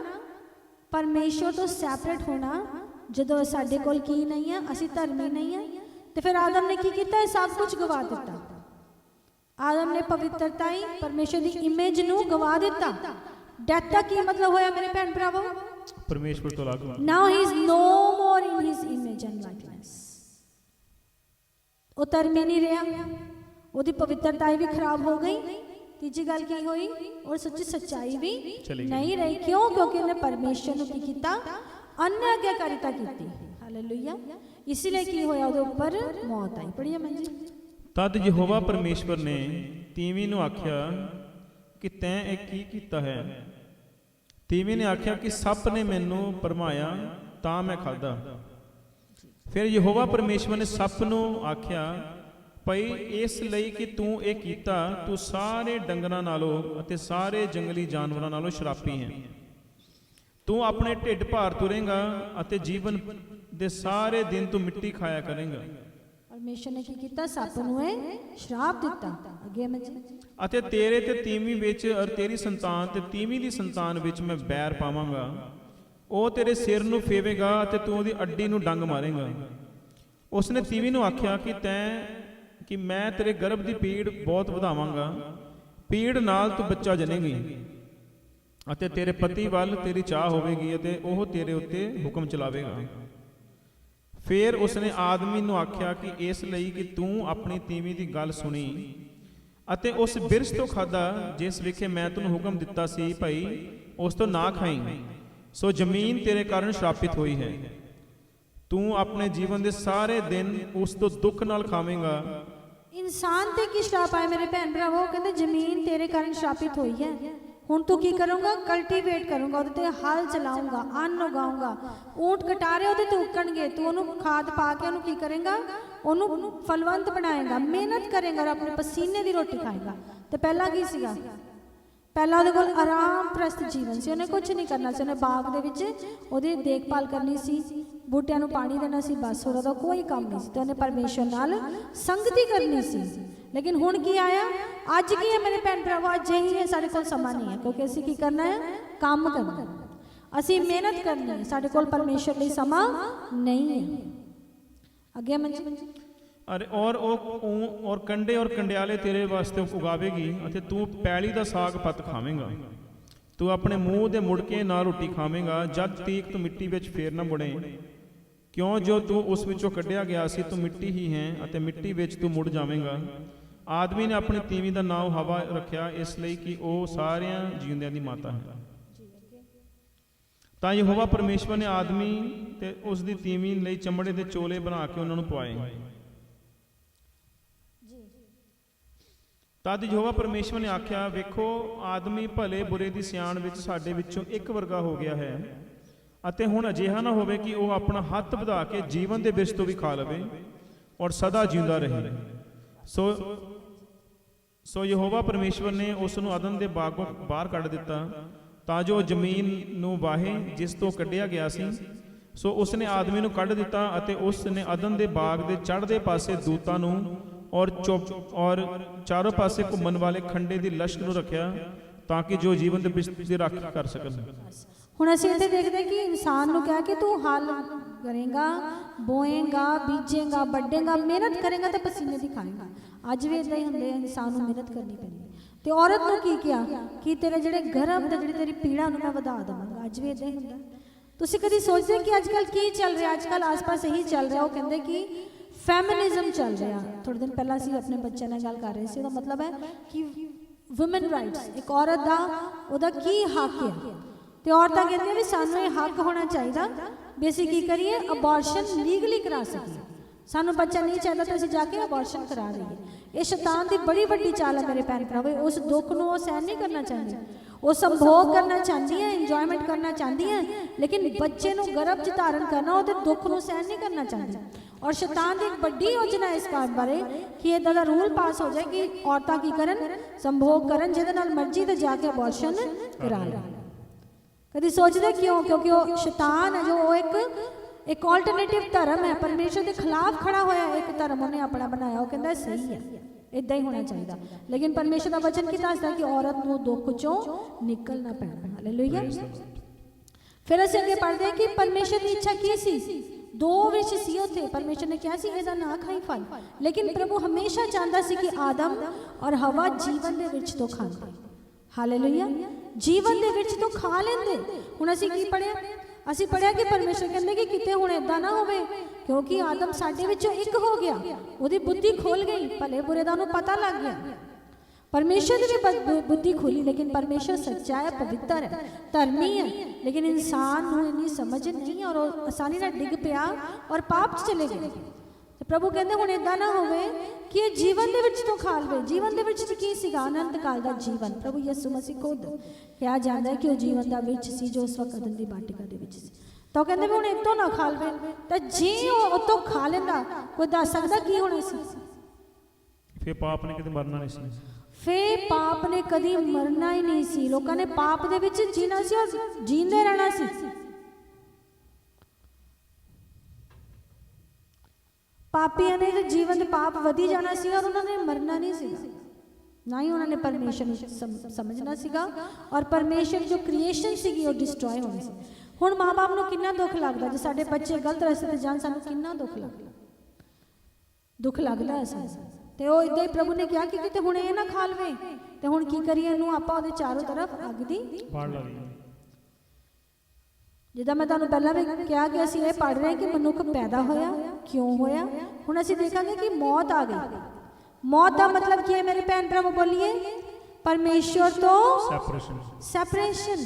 ਪਰਮੇਸ਼ਰ ਤੋਂ ਸੈਪਰੇਟ ਹੋਣਾ। ਜਦੋਂ ਸਾਡੇ ਕੋਲ ਕੀ ਨਹੀਂ ਹੈ, ਅਸੀਂ ਧਰਮੀ ਨਹੀਂ ਹੈ, ਤੇ ਫਿਰ ਆਦਮ ਨੇ ਕੀ ਕੀਤਾ? ਇਹ ਸਭ ਕੁਝ ਗਵਾ ਦਿੱਤਾ। ਆਦਮ ਨੇ ਪਵਿੱਤਰਤਾ ਹੀ ਪਰਮੇਸ਼ਰ ਦੀ ਇਮੇਜ ਨੂੰ ਗਵਾ ਦਿੱਤਾ। ਡੈਥ ਦਾ ਕੀ ਮਤਲਬ ਹੋਇਆ ਮੇਰੇ ਭੈਣ ਭਰਾਵੋ? ਪਰਮੇਸ਼ਵਰ ਤੋਂ ਅਲੱਗ। Now he is no more in his image and likeness. ਉਹ ਧਰਮੀ ਨਹੀਂ ਰਿਹਾ, ਉਹਦੀ ਪਵਿੱਤਰਤਾ ਵੀ ਖਰਾਬ ਹੋ ਗਈ। ਤੀਜੀ ਗੱਲ ਕੀ ਹੋਈ? ਔਰ ਸੱਚੀ ਸੱਚਾਈ ਵੀ ਨਹੀਂ ਰਹੀ। ਕਿਉਂ? ਕਿਉਂਕਿ ਉਹਨੇ ਪਰਮੇਸ਼ਰ ਨੂੰ ਕੀ ਕੀਤਾ? ਅਨਾਗਿਆਕਾਰੀਤਾ ਕੀਤੀ। ਹਾਲੇਲੂਇਆ। ਇਸ ਲਈ ਕੀ ਹੋਇਆ? ਉਹਦੇ ਉੱਪਰ ਮੌਤ ਆਈ। ਪੜ੍ਹੀਏ ਮੈਂ ਜੀ। ਤਦ ਯਹੋਵਾ ਪਰਮੇਸ਼ਵਰ ਨੇ ਤੀਵੀਂ ਨੂੰ ਆਖਿਆ ਕਿ ਤੈਂ ਇਹ ਕੀ ਕੀਤਾ ਹੈ? ਤੀਵੀਂ ਨੇ ਆਖਿਆ ਕਿ ਸੱਪ ਨੇ ਮੈਨੂੰ ਭਰਮਾਇਆ ਤਾਂ ਮੈਂ ਖਾਧਾ। ਫਿਰ ਯਹੋਵਾ ਪਰਮੇਸ਼ਵਰ ਨੇ ਸੱਪ ਨੂੰ ਆਖਿਆ, ਭਈ ਇਸ ਲਈ ਕਿ ਤੂੰ ਇਹ ਕੀਤਾ, ਤੂੰ ਸਾਰੇ ਡੰਗਰਾਂ ਨਾਲੋਂ ਅਤੇ ਸਾਰੇ ਜੰਗਲੀ ਜਾਨਵਰਾਂ ਨਾਲੋਂ ਸ਼ਰਾਪੀ ਹੈ। ਤੂੰ ਆਪਣੇ ਢਿੱਡ ਭਾਰ ਤੁਰੇਂਗਾ ਅਤੇ ਜੀਵਨ ਦੇ ਸਾਰੇ ਦਿਨ ਤੂੰ ਮਿੱਟੀ ਖਾਇਆ ਕਰੇਂਗਾ। ਪਰਮੇਸ਼ਰ ਨੇ ਕੀ ਕੀਤਾ? ਸੱਪ ਨੂੰ ਇਹ ਸ਼ਰਾਪ ਦਿੱਤਾ। ਅੱਗੇ ਮੈਂ ਅਤੇ ਤੇਰੇ ਤੇ ਤੀਵੀਂ ਵਿੱਚ ਔਰ ਤੇਰੀ ਸੰਤਾਨ ਤੇ ਤੀਵੀਂ ਦੀ ਸੰਤਾਨ ਵਿੱਚ ਮੈਂ ਬੈਰ ਪਾਵਾਂਗਾ। ਉਹ ਤੇਰੇ ਸਿਰ ਨੂੰ ਫੇਵੇਗਾ ਅਤੇ ਤੂੰ ਉਹਦੀ ਅੱਡੀ ਨੂੰ ਡੰਗ ਮਾਰੇਂਗਾ। ਉਸਨੇ ਤੀਵੀਂ ਨੂੰ ਆਖਿਆ ਕਿ ਮੈਂ ਤੇਰੇ ਗਰਭ ਦੀ ਪੀੜ ਬਹੁਤ ਵਧਾਵਾਂਗਾ, ਪੀੜ ਨਾਲ ਤੂੰ ਬੱਚਾ ਜਨੇਗੀ ਅਤੇ ਤੇਰੇ ਪਤੀ ਵੱਲ ਤੇਰੀ ਚਾਹ ਹੋਵੇਗੀ ਅਤੇ ਉਹ ਤੇਰੇ ਉੱਤੇ ਹੁਕਮ ਚਲਾਵੇਗਾ। ਫਿਰ ਉਸਨੇ ਆਦਮੀ ਨੂੰ ਆਖਿਆ ਕਿ ਇਸ ਲਈ ਕਿ ਤੂੰ ਆਪਣੀ ਤੀਵੀਂ ਦੀ ਗੱਲ ਸੁਣੀ ਅਤੇ ਉਸ ਬਿਰਛ ਤੋਂ ਖਾਧਾ ਜਿਸ ਵਿਖੇ ਮੈਂ ਤੈਨੂੰ ਹੁਕਮ ਦਿੱਤਾ ਸੀ, ਭਾਈ ਉਸ ਤੋਂ ਨਾ ਖਾਈਂ, ਸੋ ਜ਼ਮੀਨ ਤੇਰੇ ਕਾਰਨ ਸ਼ਰਾਪਿਤ ਹੋਈ ਹੈ। ਤੂੰ ਆਪਣੇ ਜੀਵਨ ਦੇ ਸਾਰੇ ਦਿਨ ਉਸ ਤੋਂ ਦੁੱਖ ਨਾਲ ਖਾਵੇਂਗਾ। ਇਨਸਾਨ ਤੇ ਕੀ ਸ਼ਰਾਪ ਆਇਆ ਮੇਰੇ ਭੈਣ ਭਰਾਵੋ? ਕਹਿੰਦੇ ਜ਼ਮੀਨ ਤੇਰੇ ਕਾਰਨ ਸ਼ਰਾਪਿਤ ਹੋਈ ਹੈ। ਹੁਣ ਤੂੰ ਕੀ ਕਰੂੰਗਾ? ਕਲਟੀਵੇਟ ਕਰੂੰਗਾ, ਉਹਦੇ ਤੇ ਹਲ ਚਲਾਉਂਗਾ, ਅੰਨ ਉਗਾਉਂਗਾ। ਊਂਟ ਕਟਾਰੇ ਉਹਦੇ ਤੇ ਉੱਕਣਗੇ, ਤੂੰ ਉਹਨੂੰ ਖਾਦ ਪਾ ਕੇ ਉਹਨੂੰ ਕੀ ਕਰੇਗਾ? ਉਹਨੂੰ ਫਲਵੰਤ ਬਣਾਏਗਾ, ਮਿਹਨਤ ਕਰੇਗਾ ਔਰ ਆਪਣੇ ਪਸੀਨੇ ਦੀ ਰੋਟੀ ਖਾਏਗਾ। ਤੇ ਪਹਿਲਾਂ ਕੀ ਸੀਗਾ? ਪਹਿਲਾਂ ਉਹਦੇ ਕੋਲ ਆਰਾਮ ਪ੍ਰਸਤ ਜੀਵਨ ਸੀ, ਉਹਨੇ ਕੁਝ ਨਹੀਂ ਕਰਨਾ ਸੀ। ਉਹਨੇ ਬਾਗ ਦੇ ਵਿੱਚ ਉਹਦੀ ਦੇਖਭਾਲ ਕਰਨੀ ਸੀ, ਬੂਟਿਆਂ ਨੂੰ ਪਾਣੀ ਦੇਣਾ ਸੀ, ਬਸ ਹੋਰ ਉਹਦਾ ਕੋਈ ਕੰਮ ਨਹੀਂ ਸੀ। ਤੇ ਉਹਨੇ ਪਰਮੇਸ਼ਰ ਨਾਲ ਸੰਗਤੀ ਕਰਨੀ ਸੀ। ਲੇਕਿਨ ਹੁਣ ਕੀ ਆਇਆ? ਅੱਜ ਕੀ ਹੈ ਮੇਰੇ ਭੈਣ ਭਰਾਵੋ? ਅੱਜ ਹੀ ਹੈ, ਸਾਡੇ ਕੋਲ ਸਮਾਂ ਨਹੀਂ ਹੈ, ਕਿਉਂਕਿ ਅਸੀਂ ਕੀ ਕਰਨਾ ਹੈ? ਕੰਮ ਕਰਨਾ, ਅਸੀਂ ਮਿਹਨਤ ਕਰਨੀ ਹੈ, ਸਾਡੇ ਕੋਲ ਪਰਮੇਸ਼ਰ ਲਈ ਸਮਾਂ ਨਹੀਂ ਹੈ। ਅੱਗੇ ਮੰਜੀ ਔਰ ਕੰਡੇ ਔਰ ਕੰਡਿਆਲੇ ਤੇਰੇ ਵਾਸਤੇ ਉਗਾਵੇਗੀ ਅਤੇ ਤੂੰ ਪੈਲੀ ਦਾ ਸਾਗ ਪੱਤ ਖਾਵੇਂਗਾ। ਤੂੰ ਆਪਣੇ ਮੂੰਹ ਦੇ ਮੁੜਕੇ ਨਾਲ ਰੋਟੀ ਖਾਵੇਂਗਾ ਜਦ ਤੀਕ ਤੂੰ ਮਿੱਟੀ ਵਿੱਚ ਫੇਰ ਨਾ ਮੁੜੇ, ਕਿਉਂ ਜੋ ਤੂੰ ਉਸ ਵਿੱਚੋਂ ਕੱਢਿਆ ਗਿਆ ਸੀ, ਤੂੰ ਮਿੱਟੀ ਹੀ ਹੈ ਅਤੇ ਮਿੱਟੀ ਵਿੱਚ ਤੂੰ ਮੁੜ ਜਾਵੇਂਗਾ। ਆਦਮੀ ਨੇ ਆਪਣੀ ਤੀਵੀਂ ਦਾ ਨਾਮ ਹਵਾ ਰੱਖਿਆ, ਇਸ ਲਈ ਕਿ ਉਹ ਸਾਰਿਆਂ ਜਿਉਂਦਿਆਂ ਦੀ ਮਾਤਾ ਹੈ। ਤਾਂ ਯਹੋਵਾ ਪਰਮੇਸ਼ਵਰ ਨੇ ਆਦਮੀ ਤੇ ਉਸ ਦੀ ਤੀਵੀਂ ਲਈ ਚਮੜੇ ਦੇ ਚੋਲੇ ਬਣਾ ਕੇ ਉਹਨਾਂ ਨੂੰ ਪਵਾਏ। ਤਦ ਯਹੋਵਾ ਪਰਮੇਸ਼ਵਰ ਨੇ ਆਖਿਆ, ਵੇਖੋ ਆਦਮੀ ਭਲੇ ਬੁਰੇ ਦੀ ਸਿਆਣ ਵਿੱਚ ਸਾਡੇ ਵਿੱਚੋਂ ਇੱਕ ਵਰਗਾ ਹੋ ਗਿਆ ਹੈ, ਅਤੇ ਹੁਣ ਅਜਿਹਾ ਨਾ ਹੋਵੇ ਕਿ ਉਹ ਆਪਣਾ ਹੱਥ ਵਧਾ ਕੇ ਜੀਵਨ ਦੇ ਬਿਰਛ ਤੋਂ ਵੀ ਖਾ ਲਵੇ ਔਰ ਸਦਾ ਜਿਉਂਦਾ ਰਹੇ। ਸੋ ਯਹੋਵਾ ਪਰਮੇਸ਼ਵਰ ਨੇ ਉਸ ਨੂੰ ਅਦਨ ਦੇ ਬਾਗੋਂ ਬਾਹਰ ਕੱਢ ਦਿੱਤਾ ਤਾਂ ਜੋ ਜ਼ਮੀਨ ਨੂੰ ਵਾਹੇ ਜਿਸ ਤੋਂ ਕੱਢਿਆ ਗਿਆ ਸੀ। ਸੋ ਉਸ ਨੇ ਆਦਮੀ ਨੂੰ ਕੱਢ ਦਿੱਤਾ ਅਤੇ ਉਸ ਨੇ ਅਦਨ ਦੇ ਬਾਗ ਦੇ ਚੜ੍ਹਦੇ ਪਾਸੇ ਦੂਤਾਂ ਨੂੰ ਔਰ ਚਾਰੋਂ ਪਾਸੇ ਘੁੰਮਣ ਵਾਲੇ ਖੰਡੇ ਦੀ ਲਸ਼ਕ ਨੂੰ ਰੱਖਿਆ ਤਾਂ ਕਿ ਜੋ ਜੀਵਨ ਦੇ ਬਿਰਛ ਦੀ ਰਾਖੀ ਕਰ ਸਕਣ। ਹੁਣ ਅਸੀਂ ਇੱਥੇ ਦੇਖਦੇ ਕਿ ਇਨਸਾਨ ਨੂੰ ਕਿਹਾ ਕਿ ਤੂੰ ਹਲ ਕਰੇਗਾ, ਬੋਏਗਾ, ਬੀਜੇਗਾ, ਵੱਢੇਗਾ, ਮਿਹਨਤ ਕਰੇਗਾ ਤੇ ਪਸੀਨੇ ਦੀ ਖਾਏਗਾ। ਅੱਜ ਵੀ ਇਦਾਂ ਹੀ ਹੁੰਦੇ, ਇਨਸਾਨ ਨੂੰ ਮਿਹਨਤ ਕਰਨੀ ਪੈਂਦੀ। ਤੇ ਔਰਤ ਨੂੰ ਕੀ ਕਿਹਾ ਕਿ ਤੇਰੇ ਜਿਹੜੇ ਗਰਭ ਦੇ ਜਿਹੜੀ ਤੇਰੀ ਪੀੜਾ ਨੂੰ ਮੈਂ ਵਧਾ ਦੇਵਾਂਗਾ। ਅੱਜ ਵੀ ਇਦਾਂ ਹੀ ਹੁੰਦਾ। ਤੁਸੀਂ ਕਦੀ ਸੋਚਦੇ ਕਿ ਅੱਜ ਕੱਲ੍ਹ ਕੀ ਚੱਲ ਰਿਹਾ? ਅੱਜ ਕੱਲ੍ਹ ਆਸ-ਪਾਸ ਇਹੀ ਚੱਲ ਰਿਹਾ। ਉਹ ਕਹਿੰਦੇ ਕਿ ਫੈਮਿਨਿਜ਼ਮ ਚੱਲ ਰਿਹਾ। ਥੋੜੇ ਦਿਨ ਪਹਿਲਾਂ ਅਸੀਂ ਆਪਣੇ ਬੱਚਿਆਂ ਨਾਲ ਗੱਲ ਕਰ ਰਹੇ ਸੀ। ਉਹਦਾ ਮਤਲਬ ਹੈ ਕਿ ਵੂਮਨ ਰਾਈਟਸ, ਇੱਕ ਔਰਤ ਦਾ ਉਹਦਾ ਕੀ ਹੱਕ ਹੈ। ਤੇ ਔਰਤਾਂ ਕਹਿੰਦੀਆਂ ਵੀ ਸਾਨੂੰ ਇਹ ਹੱਕ ਹੋਣਾ ਚਾਹੀਦਾ ਵੀ ਅਸੀਂ ਕੀ ਕਰੀਏ? ਅਬੋਰਸ਼ਨ ਲੀਗਲੀ ਕਰਾ ਸਕੀਏ। ਸਾਨੂੰ ਬੱਚਾ ਨਹੀਂ ਚਾਹੀਦਾ ਤਾਂ ਅਸੀਂ ਜਾ ਕੇ ਅਬੋਰਸ਼ਨ ਕਰਾ ਦਈਏ। ਇਹ ਸ਼ੈਤਾਨ ਦੀ ਬੜੀ ਵੱਡੀ ਚਾਲ ਹੈ ਮੇਰੇ ਭੈਣ ਭਰਾਵੋ। ਉਸ ਦੁੱਖ ਨੂੰ ਉਹ ਸਹਿਣ ਨਹੀਂ ਕਰਨਾ ਚਾਹੁੰਦੀ। ਉਹ ਸੰਭੋਗ ਕਰਨਾ ਚਾਹੁੰਦੀ ਹੈ, ਇੰਜੋਇਮੈਂਟ ਕਰਨਾ ਚਾਹੁੰਦੀ ਹੈ, ਲੇਕਿਨ ਬੱਚੇ ਨੂੰ ਗਰਭ 'ਚ ਧਾਰਨ ਕਰਨਾ, ਉਹਦੇ ਦੁੱਖ ਨੂੰ ਸਹਿਣ ਨਹੀਂ ਕਰਨਾ ਚਾਹੁੰਦੀ। ਔਰ ਸ਼ੈਤਾਨ ਦੀ ਇੱਕ ਵੱਡੀ ਯੋਜਨਾ ਇਸ ਬਾਤ ਬਾਰੇ ਕਿ ਇੱਦਾਂ ਦਾ ਰੂਲ ਪਾਸ ਹੋ ਜਾਏ ਕਿ ਔਰਤਾਂ ਕੀ ਕਰਨ? ਸੰਭੋਗ ਕਰਨ, ਜਿਹਦੇ ਨਾਲ ਮਰਜ਼ੀ ਤੇ ਜਾ ਕੇ ਅਬੋਰਸ਼ਨ ਕਰਾ ਲੈਣ। ਕਦੀ ਸੋਚਦੇ ਕਿਉਂ? ਕਿਉਂਕਿ ਉਹ ਸ਼ੈਤਾਨ ਹੈ ਜੋ ਉਹ ਇੱਕ ਆਲਟਰਨੇਟਿਵ ਧਰਮ ਹੈ, ਪਰਮੇਸ਼ਰ ਦੇ ਖਿਲਾਫ ਖੜਾ ਹੋਇਆ ਇੱਕ ਧਰਮ ਉਹਨੇ ਆਪਣਾ ਬਣਾਇਆ। ਉਹ ਕਹਿੰਦਾ ਸਹੀ ਹੈ, ਇਦਾਂ ਹੀ ਹੋਣਾ ਚਾਹੀਦਾ। ਲੇਕਿਨ ਪਰਮੇਸ਼ਰ ਦਾ ਵਚਨ ਕੀ ਦੱਸਦਾ ਕਿ ਔਰਤ ਨੂੰ ਦੁੱਖ ਚੋਂ ਨਿਕਲਣਾ ਪੈਣਾ। ਹਾਲੇਲੂਇਆ। ਫਿਰ ਅਸੀਂ ਅੱਗੇ ਪੜ੍ਹਦੇ ਹਾਂ ਕਿ ਪਰਮੇਸ਼ਰ ਦੀ ਇੱਛਾ ਕੀ ਸੀ? ਦੋ ਵਿਸ਼ ਸੀ ਉੱਥੇ। ਪਰਮੇਸ਼ਰ ਨੇ ਕਿਹਾ ਸੀ ਇਹਦਾ ਨਾ ਖਾਈ ਫਲ, ਲੇਕਿਨ ਪ੍ਰਭੂ ਹਮੇਸ਼ਾ ਚਾਹੁੰਦਾ ਸੀ ਕਿ ਆਦਮ ਔਰ ਹਵਾ ਜੀਵਨ ਦੇ ਵਿੱਚ ਤੋਂ ਖਾਂਦੇ। ਹਾਲੇਲੂਇਆ। ਜੀਵਨ ਦੇ ਵਿੱਚ ਤੋਂ ਖਾ ਲੈਂਦੇ। ਹੁਣ ਅਸੀਂ ਕੀ ਪੜ੍ਹਿਆ? ਅਸੀਂ ਪੜ੍ਹਿਆ ਕਿ ਪਰਮੇਸ਼ਰ ਕਹਿੰਦੇ ਕਿ ਕਿਤੇ ਹੁਣ ਏਦਾਂ ਨਾ ਹੋਵੇ, ਕਿਉਂਕਿ ਆਦਮ ਸਾਡੇ ਵਿੱਚੋਂ ਇੱਕ ਹੋ ਗਿਆ, ਉਹਦੀ ਬੁੱਧੀ ਖੁੱਲ ਗਈ, ਭਲੇ ਬੁਰੇ ਦਾ ਉਹਨੂੰ ਪਤਾ ਲੱਗ ਗਿਆ। परमेश्वर की भी बुद्धि खुली, लेकिन परमेश्वर सच्चा है, पवित्र है, धर्मी है, लेकिन इंसान को इन्नी समझ नहीं और आसानी ना डिग पिया और पाप च चले गए। तो प्रभु कहते हुण इदां ना होवे कि ये जीवन दे विच तो खा लवे। जीवन दे विच की सीगा? अनंत काल दा जीवन। प्रभु यीशु मसीह खुद कहा जाता है कि वो जीवन दा विच सी जो उस वक्त अदन दी वाटिका दे विच सी। तो कहते हुण इतों ना खा लवे, तो जे उतों खा लेंदा कोई दस सकदा की होना सी? फिर पाप ने कदे मरना नहीं सी। फिर पाप ने कदी मरना ही नहीं सी। लोगों ने पाप दे विच जीना सी और जींदे रहना सी। पापियां ने जीवन पाप वधी जाना सी और उन्होंने मरना नहीं सी, ना ही उन्होंने परमेश्वर समझना सीगा और परमेश्वर जो क्रिएशन सी वो डिस्ट्रॉय होनी सी। हुण माँ बाप नूं कितना दुख लगता जो साडे बच्चे गलत रस्ते ते जाण, सानूं कितना दुख लगता है सानूं। ਤੇ ਉਹ ਇਦਾਂ ਹੀ ਪ੍ਰਭੂ ਨੇ ਕਿਹਾ ਕਿ ਕਿਤੇ ਹੁਣ ਇਹ ਨਾ ਖਾ ਲਵੇ, ਤੇ ਹੁਣ ਕੀ ਕਰੀਏ, ਇਹਨੂੰ ਆਪਾਂ ਉਹਦੇ ਚਾਰੋਂ ਤਰਫ ਅੱਗ ਦੀ ਬਾੜ ਲਾ ਲਈ। ਜਿੱਦਾਂ ਮੈਂ ਤੁਹਾਨੂੰ ਪਹਿਲਾਂ ਵੀ ਕਿਹਾ ਕਿ ਅਸੀਂ ਇਹ ਪੜ੍ਹ ਰਹੇ ਕਿ ਮਨੁੱਖ ਪੈਦਾ ਹੋਇਆ, ਕਿਉਂ ਹੋਇਆ। ਹੁਣ ਅਸੀਂ ਦੇਖਾਂਗੇ ਕਿ ਮੌਤ ਆ ਗਈ। ਮੌਤ ਦਾ ਮਤਲਬ ਕੀ ਹੈ ਮੇਰੇ ਭੈਣ ਭਰਾਵੋ, ਬੋਲੀਏ? ਪਰਮੇਸ਼ਵਰ ਤੋਂ ਸੈਪਰੇਸ਼ਨ,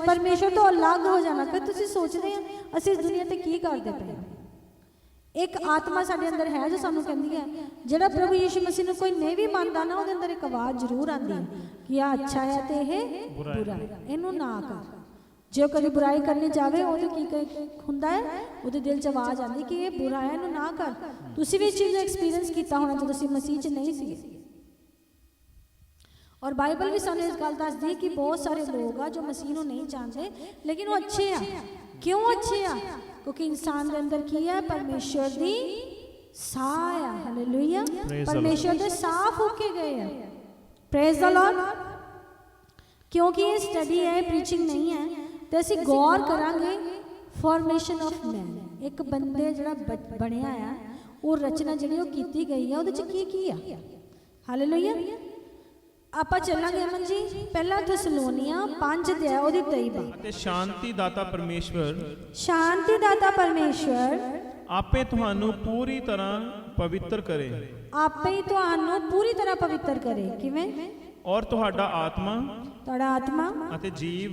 ਪਰਮੇਸ਼ਵਰ ਤੋਂ ਅਲੱਗ ਹੋ ਜਾਣਾ। ਕਿ ਤੁਸੀਂ ਸੋਚਦੇ ਆ ਅਸੀਂ ਇਸ ਦੁਨੀਆ ਤੇ ਕੀ ਕਰਦੇ ਪਏ ਹਾਂ? ਇੱਕ ਆਤਮਾ ਸਾਡੇ ਅੰਦਰ ਹੈ ਜੋ ਸਾਨੂੰ ਕਹਿੰਦੀ ਹੈ, ਜਿਹੜਾ ਪ੍ਰਭੂ ਯਿਸੂ ਮਸੀਹ ਨੂੰ ਕੋਈ ਨਹੀਂ ਵੀ ਮੰਨਦਾ ਨਾ, ਉਹਦੇ ਅੰਦਰ ਇੱਕ ਆਵਾਜ਼ ਜ਼ਰੂਰ ਆਉਂਦੀ ਹੈ ਕਿ ਆ ਅੱਛਾ ਹੈ ਤੇ ਇਹ ਬੁਰਾ ਹੈ, ਇਹਨੂੰ ਨਾ ਕਰ। ਜੇ ਉਹ ਕਦੀ ਬੁਰਾਈ ਕਰਨੀ ਚਾਹਵੇ, ਉਹਦੇ ਕੀ ਹੁੰਦਾ ਹੈ, ਉਹਦੇ ਦਿਲ 'ਚ ਆਵਾਜ਼ ਆਉਂਦੀ ਕਿ ਇਹ ਬੁਰਾ ਹੈ, ਇਹਨੂੰ ਨਾ ਕਰ। ਤੁਸੀਂ ਵੀ ਇਸ ਚੀਜ਼ ਨੂੰ ਐਕਸਪੀਰੀਅੰਸ ਕੀਤਾ ਹੋਣਾ ਜਦੋਂ ਤੁਸੀਂ ਮਸੀਹ 'ਚ ਨਹੀਂ ਸੀ। ਔਰ ਬਾਈਬਲ ਵੀ ਸਾਨੂੰ ਇਸ ਗੱਲ ਦੱਸਦੀ ਕਿ ਬਹੁਤ ਸਾਰੇ ਲੋਕ ਆ ਜੋ ਮਸੀਹ ਨੂੰ ਨਹੀਂ ਜਾਣਦੇ, ਲੇਕਿਨ ਉਹ ਅੱਛੇ ਆ। ਕਿਉਂ ਅੱਛੇ ਆ? ਕਿਉਂਕਿ ਇਨਸਾਨ ਦੇ ਅੰਦਰ ਕੀ ਹੈ? ਪਰਮੇਸ਼ਵਰ ਦੀ ਸਾਹ ਆ। ਹਾਲੇਲੂਇਆ। ਪਰਮੇਸ਼ਵਰ ਦੇ ਸਾਫ਼ ਹੋ ਕੇ ਗਏ ਆ। Praise the Lord. ਕਿਉਂਕਿ ਇਹ ਸਟੱਡੀ ਹੈ, ਪ੍ਰੀਚਿੰਗ ਨਹੀਂ ਹੈ, ਤੇ ਅਸੀਂ ਗੌਰ ਕਰਾਂਗੇ ਫਾਰਮੇਸ਼ਨ ਆਫ ਮੈਨ। ਇੱਕ ਬੰਦੇ ਜਿਹੜਾ ਬਣਿਆ ਆ, ਉਹ ਰਚਨਾ ਜਿਹੜੀ ਉਹ ਕੀਤੀ ਗਈ ਆ, ਉਹਦੇ 'ਚ ਕੀ ਕੀ ਆ। ਹਾਲੇਲੂਇਆ। ਆਪਾਂ ਚੱਲਾਂਗੇ ਅਮਨ ਜੀ ਪਹਿਲਾ ਥੈਸਲੋਨੀਆ 5 ਅਧਿਆਇ ਉਹਦੀ 23। ਅਤੇ ਸ਼ਾਂਤੀ ਦਾਤਾ ਪਰਮੇਸ਼ਵਰ, ਸ਼ਾਂਤੀ ਦਾਤਾ ਪਰਮੇਸ਼ਵਰ ਆਪੇ ਤੁਹਾਨੂੰ ਪੂਰੀ ਤਰ੍ਹਾਂ ਪਵਿੱਤਰ ਕਰੇ। ਆਪੇ ਹੀ ਤੁਹਾਨੂੰ ਪੂਰੀ ਤਰ੍ਹਾਂ ਪਵਿੱਤਰ ਕਰੇ। ਕਿਵੇਂ? ਔਰ ਤੁਹਾਡਾ ਆਤਮਾ, ਤੁਹਾਡਾ ਆਤਮਾ ਅਤੇ ਜੀਵ।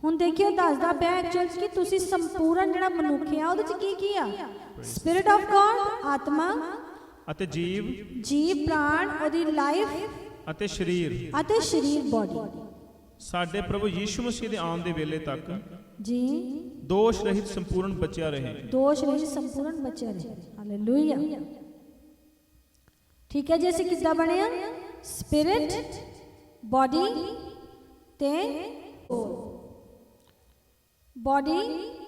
ਹੁਣ ਦੇਖਿਓ ਦੱਸਦਾ ਪਿਆ ਐਕਚੁਅਲ ਕਿ ਤੁਸੀਂ ਸੰਪੂਰਨ ਜਿਹੜਾ ਮਨੁੱਖ ਆ ਉਹਦੇ 'ਚ ਕੀ ਕੀ ਆ? ਸਪਿਰਿਟ ਆਫ ਗॉड, ਆਤਮਾ ਅਤੇ ਜੀਵ, ਜੀਵ, ਪ੍ਰਾਣ, ਉਹਦੀ ਲਾਈਫ ਅਤੇ ਸਰੀਰ, ਅਤੇ ਸਰੀਰ, ਬੋਡੀ। ਸਾਡੇ ਪ੍ਰਭੂ ਯੀਸ਼ੂ ਮਸੀਹ ਦੇ ਆਉਣ ਦੇ ਵੇਲੇ ਤੱਕ ਜੀ ਦੋਸ਼ ਰਹਿਤ ਸੰਪੂਰਨ ਬਚਿਆ ਰਹੇ। ਦੋਸ਼ ਰਹਿਤ ਸੰਪੂਰਨ ਬਚਿਆ ਰਹੇ। ਹਾਲੇਲੂਇਆ। ਠੀਕ ਹੈ ਜੀ। ਅਸੀਂ ਕਿੱਦਾਂ ਬਣੇ ਆ? ਸਪਿਰਿਟ, ਬੋਡੀ ਤੇ soul. Body,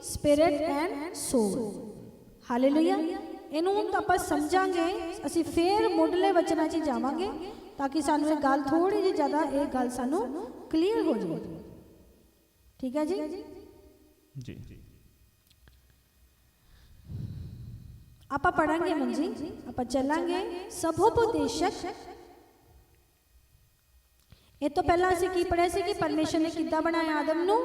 spirit and soul. Hallelujah. ਇਹਨੂੰ ਹੁਣ ਆਪਾਂ ਸਮਝਾਂਗੇ। ਅਸੀਂ ਫੇਰ ਮੁੱਢਲੇ ਵਚਨਾਂ 'ਚ ਜਾਵਾਂਗੇ ਤਾਂ ਕਿ ਸਾਨੂੰ ਇਹ ਗੱਲ ਥੋੜੀ ਜਿਹੀ ਜ਼ਿਆਦਾ ਇਹ ਗੱਲ ਸਾਨੂੰ ਕਲੀਅਰ ਹੋ ਜਾਵੇ। ਠੀਕ ਹੈ ਜੀ। ਜੀ ਆਪਾਂ ਪੜਾਂਗੇ ਮਨ ਜੀ, ਆਪਾਂ ਚੱਲਾਂਗੇ ਸਭੋਪਦੇਸ਼ਕ। ਇਹ ਤੋਂ ਪਹਿਲਾਂ ਅਸੀਂ ਕੀ ਪੜਿਆ ਸੀ ਕਿ ਪਰਮੇਸ਼ਰ ਨੇ ਕਿੱਦਾਂ ਬਣਾਇਆ ਆਦਮ ਨੂੰ?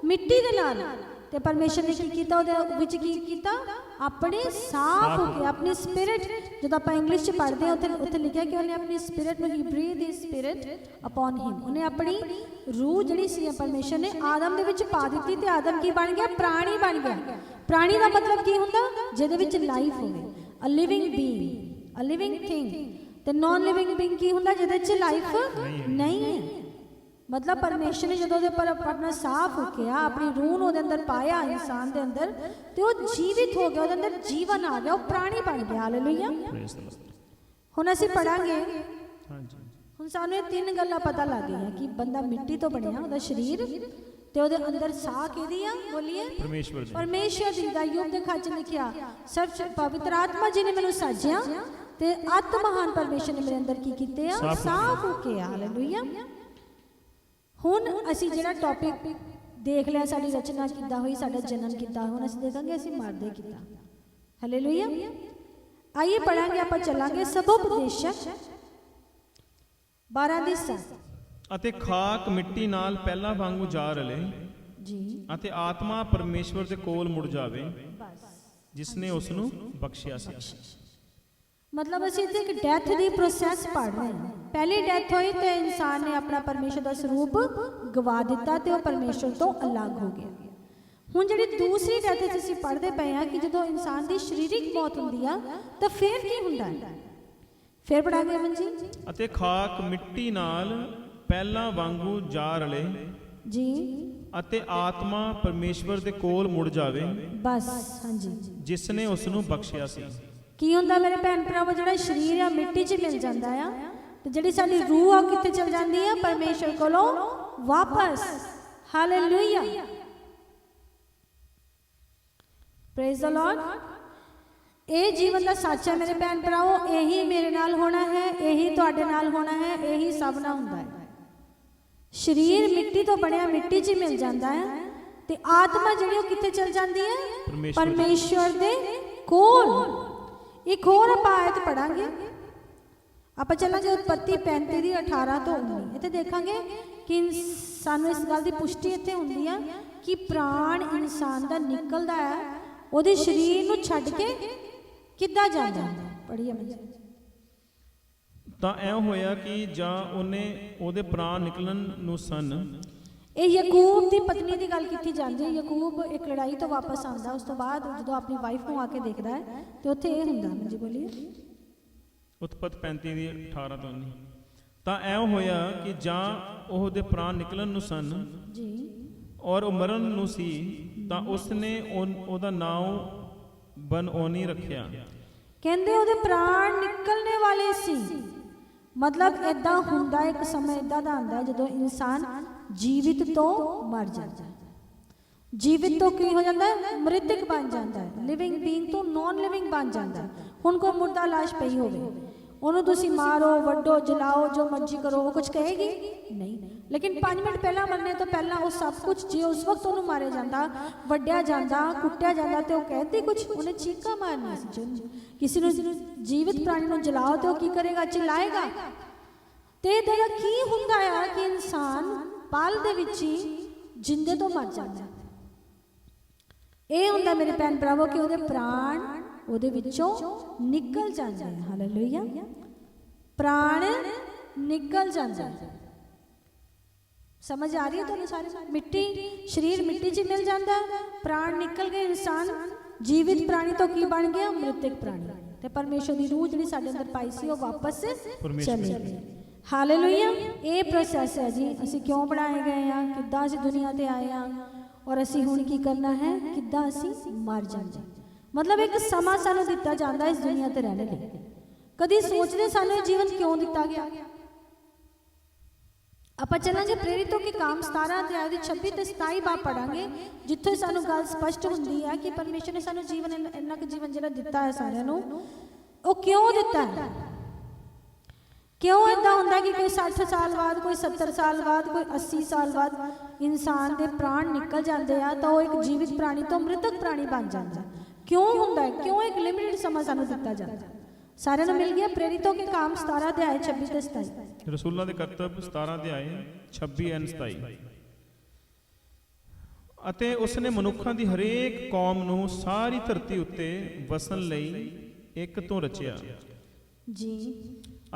ਮਿੱਟੀ ਦੇ ਨਾਲ। ਤੇ ਪਰਮੇਸ਼ਰ ਨੇ ਕੀ ਕੀਤਾ? ਉਹਦੇ ਵਿੱਚ ਕੀ ਕੀਤਾ? ਆਪਣੇ ਸਾਫ਼ ਹੋ ਕੇ ਆਪਣੀ ਸਪਿਰਿਟ। ਜਦੋਂ ਆਪਾਂ ਇੰਗਲਿਸ਼ 'ਚ ਪੜ੍ਹਦੇ ਹਾਂ ਉੱਥੇ ਲਿਖਿਆ ਕਿ ਉਹਨੇ ਆਪਣੀ ਸਪਿਰਿਟ ਨੂੰ, ਹੀ ਬਰੀਥ ਹਿਸ ਸਪਿਰਿਟ ਅਪਨ ਹਿਮ। ਉਹਨੇ ਆਪਣੀ ਰੂਹ ਜਿਹੜੀ ਸੀ ਪਰਮੇਸ਼ਰ ਨੇ ਆਦਮ ਦੇ ਵਿੱਚ ਪਾ ਦਿੱਤੀ, ਤੇ ਆਦਮ ਕੀ ਬਣ ਗਿਆ? ਪ੍ਰਾਣੀ ਬਣ ਗਿਆ। ਪ੍ਰਾਣੀ ਦਾ ਮਤਲਬ ਕੀ ਹੁੰਦਾ? ਜਿਹਦੇ ਵਿੱਚ ਲਾਈਫ ਹੋਵੇ। ਅ ਲਿਵਿੰਗ ਬੀਇੰਗ, ਅ ਲਿਵਿੰਗ ਥਿੰਗ। ਤੇ ਨॉन ਲਿਵਿੰਗ ਬੀਇੰਗ ਕੀ ਹੁੰਦਾ? ਜਿਹਦੇ 'ਚ ਲਾਈਫ ਨਹੀਂ ਹੈ। ਮਤਲਬ ਪਰਮੇਸ਼ਰ ਨੇ ਜਦੋਂ ਉਹਦੇ ਪਰ ਆਪਣਾ ਸਾਫ਼ ਹੋ ਕੇ ਆਪਣੀ ਰੂਹ ਨੂੰ ਉਹਦੇ ਅੰਦਰ ਪਾਇਆ ਇਨਸਾਨ ਦੇ ਅੰਦਰ, ਤੇ ਉਹ ਜੀਵਿਤ ਹੋ ਗਿਆ, ਉਹਦੇ ਅੰਦਰ ਜੀਵਨ ਆ ਗਿਆ, ਉਹ ਪ੍ਰਾਣੀ ਬਣ ਗਿਆ। ਹਾਲੇਲੂਇਆ। ਹੁਣ ਅਸੀਂ ਪੜਾਂਗੇ। ਹਾਂਜੀ। ਹੁਣ ਸਾਨੂੰ ਇਹ 3 ਗੱਲਾਂ ਪਤਾ ਲੱਗ ਗਈਆਂ ਕਿ ਬੰਦਾ ਮਿੱਟੀ ਤੋਂ ਬਣਿਆ, ਉਹਦਾ ਸਰੀਰ, ਤੇ ਉਹਦੇ ਅੰਦਰ ਸਾਹ ਕਿਹਦੀ ਆ? ਬੋਲੀਏ? ਪਰਮੇਸ਼ਵਰ ਦੀ। ਪਰਮੇਸ਼ਰ ਦੀ। ਦਾ ਯੋਬ ਦੇ ਖੱਚ ਲਿਖਿਆ, ਸਰਵ ਪਵਿੱਤਰ ਆਤਮਾ ਜੀ ਨੇ ਮੈਨੂੰ ਸਾਜਿਆ, ਤੇ ਅਤ ਮਹਾਨ ਪਰਮੇਸ਼ਰ ਨੇ ਮੇਰੇ ਅੰਦਰ ਕੀ ਕੀਤੇ ਆ? ਸਾਫ਼ ਹੋ ਕੇ। ਹਾਲੇਲੂਇਆ। ਹੁਣ ਅਸੀਂ ਜਿਹੜਾ ਟੌਪਿਕ ਦੇਖ ਲਿਆ, ਸਾਡੀ ਰਚਨਾ ਕਿੱਦਾਂ ਹੋਈ, ਸਾਡਾ ਜਨਮ ਕਿੱਦਾਂ। ਹੁਣ ਅਸੀਂ ਦੇਖਾਂਗੇ ਅਸੀਂ ਮਰਦੇ ਕਿੱਦਾਂ। ਹਾਲੇਲੂਇਆ। ਆਈਏ ਪੜਾਂਗੇ, ਆਪਾਂ ਚੱਲਾਂਗੇ ਸਭੋਪਦੇਸ਼ਕ 12 ਦੀ 7। ਅਤੇ ਖਾਕ ਮਿੱਟੀ ਨਾਲ ਪਹਿਲਾਂ ਵਾਂਗੂ ਜਾ ਰਲੇ ਜੀ, ਅਤੇ ਆਤਮਾ ਪਰਮੇਸ਼ਵਰ ਦੇ ਕੋਲ ਮੁੜ ਜਾਵੇ ਜਿਸ ਨੇ ਉਸ ਨੂੰ ਬਖਸ਼ਿਆ ਸੀ। ਮਤਲਬ ਅਸੀਂ ਇੱਥੇ ਇੱਕ ਡੈਥ ਦੀ ਪ੍ਰੋਸੈਸ ਪੜ੍ਹ ਰਹੇ ਹਾਂ। ਪਹਿਲੀ ਡੈਥ ਹੋਈ ਤੇ ਇਨਸਾਨ ਨੇ ਆਪਣਾ ਪਰਮੇਸ਼ਰ ਦਾ ਸਰੂਪ ਗਵਾ ਦਿੱਤਾ ਤੇ ਉਹ ਪਰਮੇਸ਼ਰ ਤੋਂ ਅਲੱਗ ਹੋ ਗਿਆ। ਹੁਣ ਜਿਹੜੀ ਦੂਸਰੀ ਡੈਥ ਵਿੱਚ ਅਸੀਂ ਪੜ੍ਹਦੇ ਪਏ ਹਾਂ ਕਿ ਜਦੋਂ ਇਨਸਾਨ ਦੀ ਸਰੀਰਕ ਮੌਤ ਹੁੰਦੀ ਆ ਤਾਂ ਫਿਰ ਕੀ ਹੁੰਦਾ ਹੈ? ਫਿਰ ਪੜਾਂਗੇ ਅਮਨ ਜੀ। ਅਤੇ ਖਾਕ ਮਿੱਟੀ ਨਾਲ ਪਹਿਲਾਂ ਵਾਂਗੂ ਜਾ ਰਲੇ ਜੀ, ਅਤੇ ਆਤਮਾ ਪਰਮੇਸ਼ਵਰ ਦੇ ਕੋਲ ਮੁੜ ਜਾਵੇ ਬਸ। ਹਾਂਜੀ। ਜਿਸ ਨੇ ਉਸ ਨੂੰ ਬਖਸ਼ਿਆ ਸੀ। ਕੀ ਹੁੰਦਾ ਮੇਰੇ ਭੈਣ ਭਰਾਵੋ? ਜਿਹੜਾ ਸਰੀਰ ਆ ਮਿੱਟੀ 'ਚ ਮਿਲ ਜਾਂਦਾ ਆ, ਤੇ ਜਿਹੜੀ ਸਾਡੀ ਰੂਹ ਆ ਕਿੱਥੇ ਚਲ ਜਾਂਦੀ ਆ? ਪਰਮੇਸ਼ਰ ਕੋਲੋਂ ਵਾਪਸ। ਹਾਲੇਲੂਇਆ। Praise the Lord. ਇਹ ਜੀਵਨ ਦਾ ਸੱਚ ਹੈ ਮੇਰੇ ਭੈਣ ਭਰਾਵੋ। ਇਹੀ ਮੇਰੇ ਨਾਲ ਹੋਣਾ ਹੈ, ਇਹੀ ਤੁਹਾਡੇ ਨਾਲ ਹੋਣਾ ਹੈ, ਇਹੀ ਸਭ ਨਾਲ ਹੁੰਦਾ ਹੈ। ਸਰੀਰ ਮਿੱਟੀ ਤੋਂ ਬਣਿਆ ਮਿੱਟੀ 'ਚ ਮਿਲ ਜਾਂਦਾ ਹੈ, ਤੇ ਆਤਮਾ ਜਿਹੜੀ ਉਹ ਕਿੱਥੇ ਚਲ ਜਾਂਦੀ ਹੈ? ਪਰਮੇਸ਼ਰ ਦੇ ਕੋਲ। ਇੱਕ ਹੋਰ ਆਪਾਂ ਆਇਤ ਪੜਾਂਗੇ ਆਪਾਂ ਚੱਲਾਂਗੇ ਉਤਪੱਤੀ 35 ਦੀ 18 ਤੋਂ 19। ਇੱਥੇ ਦੇਖਾਂਗੇ ਕਿ ਸਾਨੂੰ ਇਸ ਗੱਲ ਦੀ ਪੁਸ਼ਟੀ ਇੱਥੇ ਹੁੰਦੀ ਆ ਕਿ ਪ੍ਰਾਣ ਇਨਸਾਨ ਦਾ ਨਿਕਲਦਾ ਹੈ ਉਹਦੇ ਸਰੀਰ ਨੂੰ ਛੱਡ ਕੇ ਕਿੱਦਾਂ ਜਾਂਦਾ ਹੈ। ਪੜ੍ਹੀਏ ਮੈਂ। ਤਾਂ ਐਂ ਹੋਇਆ ਕਿ ਜਾਂ ਉਹਦੇ ਪ੍ਰਾਣ ਨਿਕਲਣ ਨੂੰ ਸਨ। ਇਹ ਯਾਕੂਬ ਦੀ ਪਤਨੀ ਦੀ ਗੱਲ ਕੀਤੀ ਜਾਂਦੀ ਹੈ। ਯਾਕੂਬ ਇੱਕ ਲੜਾਈ ਤੋਂ ਵਾਪਸ ਆਉਂਦਾ, ਉਸ ਤੋਂ ਬਾਅਦ ਜਦੋਂ ਆਪਣੀ ਵਾਈਫ ਨੂੰ ਆ ਕੇ ਦੇਖਦਾ ਹੈ ਤੇ ਉੱਥੇ ਇਹ ਹੁੰਦਾ। ਜੀ ਬੋਲੀਏ। ਉਤਪਤ 35 ਦੀ 18 ਤੋਂ 19। ਤਾਂ ਐਂ ਹੋਇਆ ਕਿ ਜਾਂ ਉਹਦੇ ਪ੍ਰਾਣ ਨਿਕਲਣ ਨੂੰ ਸਨ ਜੀ ਔਰ ਉਹ ਮਰਨ ਨੂੰ ਸੀ, ਤਾਂ ਉਸਨੇ ਉਹਦਾ ਨਾਮ ਬਨਓਨੀ ਰੱਖਿਆ। ਕਹਿੰਦੇ ਉਹਦੇ ਪ੍ਰਾਣ ਨਿਕਲਣੇ ਵਾਲੇ ਸੀ। ਮਤਲਬ ਇਦਾਂ ਹੁੰਦਾ, ਇੱਕ ਸਮਾਂ ਇਦਾਂ ਦਾ ਆਉਂਦਾ ਜਦੋਂ ਇਨਸਾਨ ਜੀਵਿਤ ਤੋਂ ਮਰ ਜਾਂਦਾ। ਜੀਵਿਤ ਤੋਂ ਕੀ ਹੋ ਜਾਂਦਾ ਹੈ? ਮ੍ਰਿਤਕ ਬਣ ਜਾਂਦਾ ਹੈ। ਲਿਵਿੰਗ ਬੀਇੰਗ ਤੋਂ ਨੌਨ ਲਿਵਿੰਗ ਬਣ ਜਾਂਦਾ ਹੈ। ਹੁਣ ਕੋਈ ਮੁਰਦਾ ਲਾਸ਼ ਪਈ ਹੋਵੇ, ਉਹਨੂੰ ਤੁਸੀਂ ਮਾਰੋ, ਵੱਢੋ, ਜਲਾਓ, ਜੋ ਮਰਜ਼ੀ ਕਰੋ, ਉਹ ਕੁਝ ਕਹੇਗੀ ਨਹੀਂ। ਲੇਕਿਨ 5 ਮਿੰਟ ਪਹਿਲਾਂ ਮਰਨੇ ਤੋਂ ਪਹਿਲਾਂ ਉਹ ਸਭ ਕੁਝ, ਜੇ ਉਸ ਵਕਤ ਉਹਨੂੰ ਮਾਰਿਆ ਜਾਂਦਾ, ਵੱਢਿਆ ਜਾਂਦਾ, ਕੁੱਟਿਆ ਜਾਂਦਾ, ਤੇ ਉਹ ਕਹਿੰਦੀ ਕੁਝ, ਉਹਨੇ ਚੀਕਾਂ ਮਾਰਨੀ ਸੀ। ਕਿਸੇ ਨੂੰ ਜੀਵਿਤ ਪ੍ਰਾਣੀ ਨੂੰ ਜਲਾਓ ਤੇ ਉਹ ਕੀ ਕਰੇਗਾ? ਚਿल्लाएगा। ਤੇ ਇਹਦਾ ਕੀ ਹੁੰਦਾ ਆ ਕਿ ਇਨਸਾਨ ਪਲ ਦੇ ਵਿੱਚ ਹੀ ਜਿੰਦੇ ਤੋਂ ਮਰ ਜਾਂਦਾ। ਇਹ ਹੁੰਦਾ ਮੇਰੇ ਭੈਣ ਭਰਾਵੋ ਕਿ ਉਹਦੇ ਪ੍ਰਾਣ ਉਹਦੇ ਵਿੱਚੋਂ ਨਿਕਲ ਜਾਂਦੇ ਹਨ। ਹਾਲੇਲੂਇਆ। ਪ੍ਰਾਣ ਨਿਕਲ ਜਾਂਦਾ। ਸਮਝ ਆ ਰਹੀ ਹੈ ਤੁਹਾਨੂੰ ਸਾਰੇ? ਮਿੱਟੀ, ਸਰੀਰ ਮਿੱਟੀ 'ਚ ਮਿਲ ਜਾਂਦਾ, ਪ੍ਰਾਣ ਨਿਕਲ ਗਏ, ਇਨਸਾਨ ਜੀਵਿਤ ਪ੍ਰਾਣੀ ਤੋਂ ਕੀ ਬਣ ਗਿਆ? ਮ੍ਰਿਤਕ ਪ੍ਰਾਣੀ। ਤੇ ਪਰਮੇਸ਼ਰ ਦੀ ਰੂਹ ਜਿਹੜੀ ਸਾਡੇ ਅੰਦਰ ਪਾਈ ਸੀ ਉਹ ਵਾਪਸ ਚਲੀ ਗਈ। ਹਾਲੇਲੂਇਆ। ਇਹ ਪ੍ਰੋਸੈਸ ਹੈ ਜੀ। ਅਸੀਂ ਕਿਉਂ ਬਣਾਏ ਗਏ ਆ, ਕਿੱਦਾਂ ਅਸੀਂ ਦੁਨੀਆ ਤੇ ਆਏ ਆ, ਔਰ ਅਸੀਂ ਹੁਣ ਕੀ ਕਰਨਾ ਹੈ, ਕਿੱਦਾਂ ਅਸੀਂ ਮਰ ਜਾਣਾ। ਮਤਲਬ ਇੱਕ ਸਮਾਂ ਸਾਨੂੰ ਦਿੱਤਾ ਜਾਂਦਾ ਇਸ ਦੁਨੀਆ ਤੇ ਰਹਿਣ ਲਈ। ਕਦੀ ਸੋਚਦੇ ਸਾਨੂੰ ਇਹ ਜੀਵਨ ਕਿਉਂ ਦਿੱਤਾ ਗਿਆ? ਆਪਾਂ ਚੱਲਾਂਗੇ ਪ੍ਰੇਰਿਤੋਂ ਕੇ ਕੰਮ 17 ਅਧਿਆਇ ਦੇ 26 ਤੇ 27 ਬਾਅਦ ਪੜਾਂਗੇ, ਜਿੱਥੇ ਸਾਨੂੰ ਗੱਲ ਸਪਸ਼ਟ ਹੁੰਦੀ ਹੈ ਕਿ ਪਰਮੇਸ਼ਰ ਨੇ ਸਾਨੂੰ ਜੀਵਨ, ਇੰਨਾ ਕੁ ਜੀਵਨ ਜਿਹੜਾ ਦਿੱਤਾ ਹੈ ਸਾਰਿਆਂ ਨੂੰ, ਉਹ ਕਿਉਂ ਦਿੱਤਾ ਹੈ। ਕਿਉਂ ਇਦਾਂ ਹੁੰਦਾ ਕਿ ਕੋਈ 60 ਸਾਲ ਬਾਅਦ, ਕੋਈ 70 ਸਾਲ ਬਾਅਦ, ਕੋਈ 80 ਸਾਲ ਬਾਅਦ ਇਨਸਾਨ ਦੇ ਪ੍ਰਾਣ ਨਿਕਲ ਜਾਂਦੇ ਆ ਤਾਂ ਉਹ ਇੱਕ ਜੀਵਿਤ ਪ੍ਰਾਣੀ ਤੋਂ ਮ੍ਰਿਤਕ ਪ੍ਰਾਣੀ ਬਣ ਜਾਂਦਾ। ਕਿਉਂ ਹੁੰਦਾ ਹੈ? ਕਿਉਂ ਇੱਕ ਲਿਮਿਟਡ ਸਮਾਂ ਸਾਨੂੰ ਦਿੱਤਾ ਜਾਂਦਾ? ਸਾਰਿਆਂ ਨੂੰ ਮਿਲ ਗਿਆ ਪ੍ਰੇਰਿਤੋਂ ਕੇ ਕੰਮ 17 ਅਧਿਆਇ 26 ਤੇ 27। ਰਸੂਲਾਂ ਦੇ ਕਰਤੱਵ 17 ਅਧਿਆਇ 26 ਐਨ 27। ਅਤੇ ਉਸਨੇ ਮਨੁੱਖਾਂ ਦੀ ਹਰੇਕ ਕੌਮ ਨੂੰ ਸਾਰੀ ਧਰਤੀ ਉੱਤੇ ਵਸਣ ਲਈ ਇੱਕ ਤੋਂ ਰਚਿਆ ਜੀ,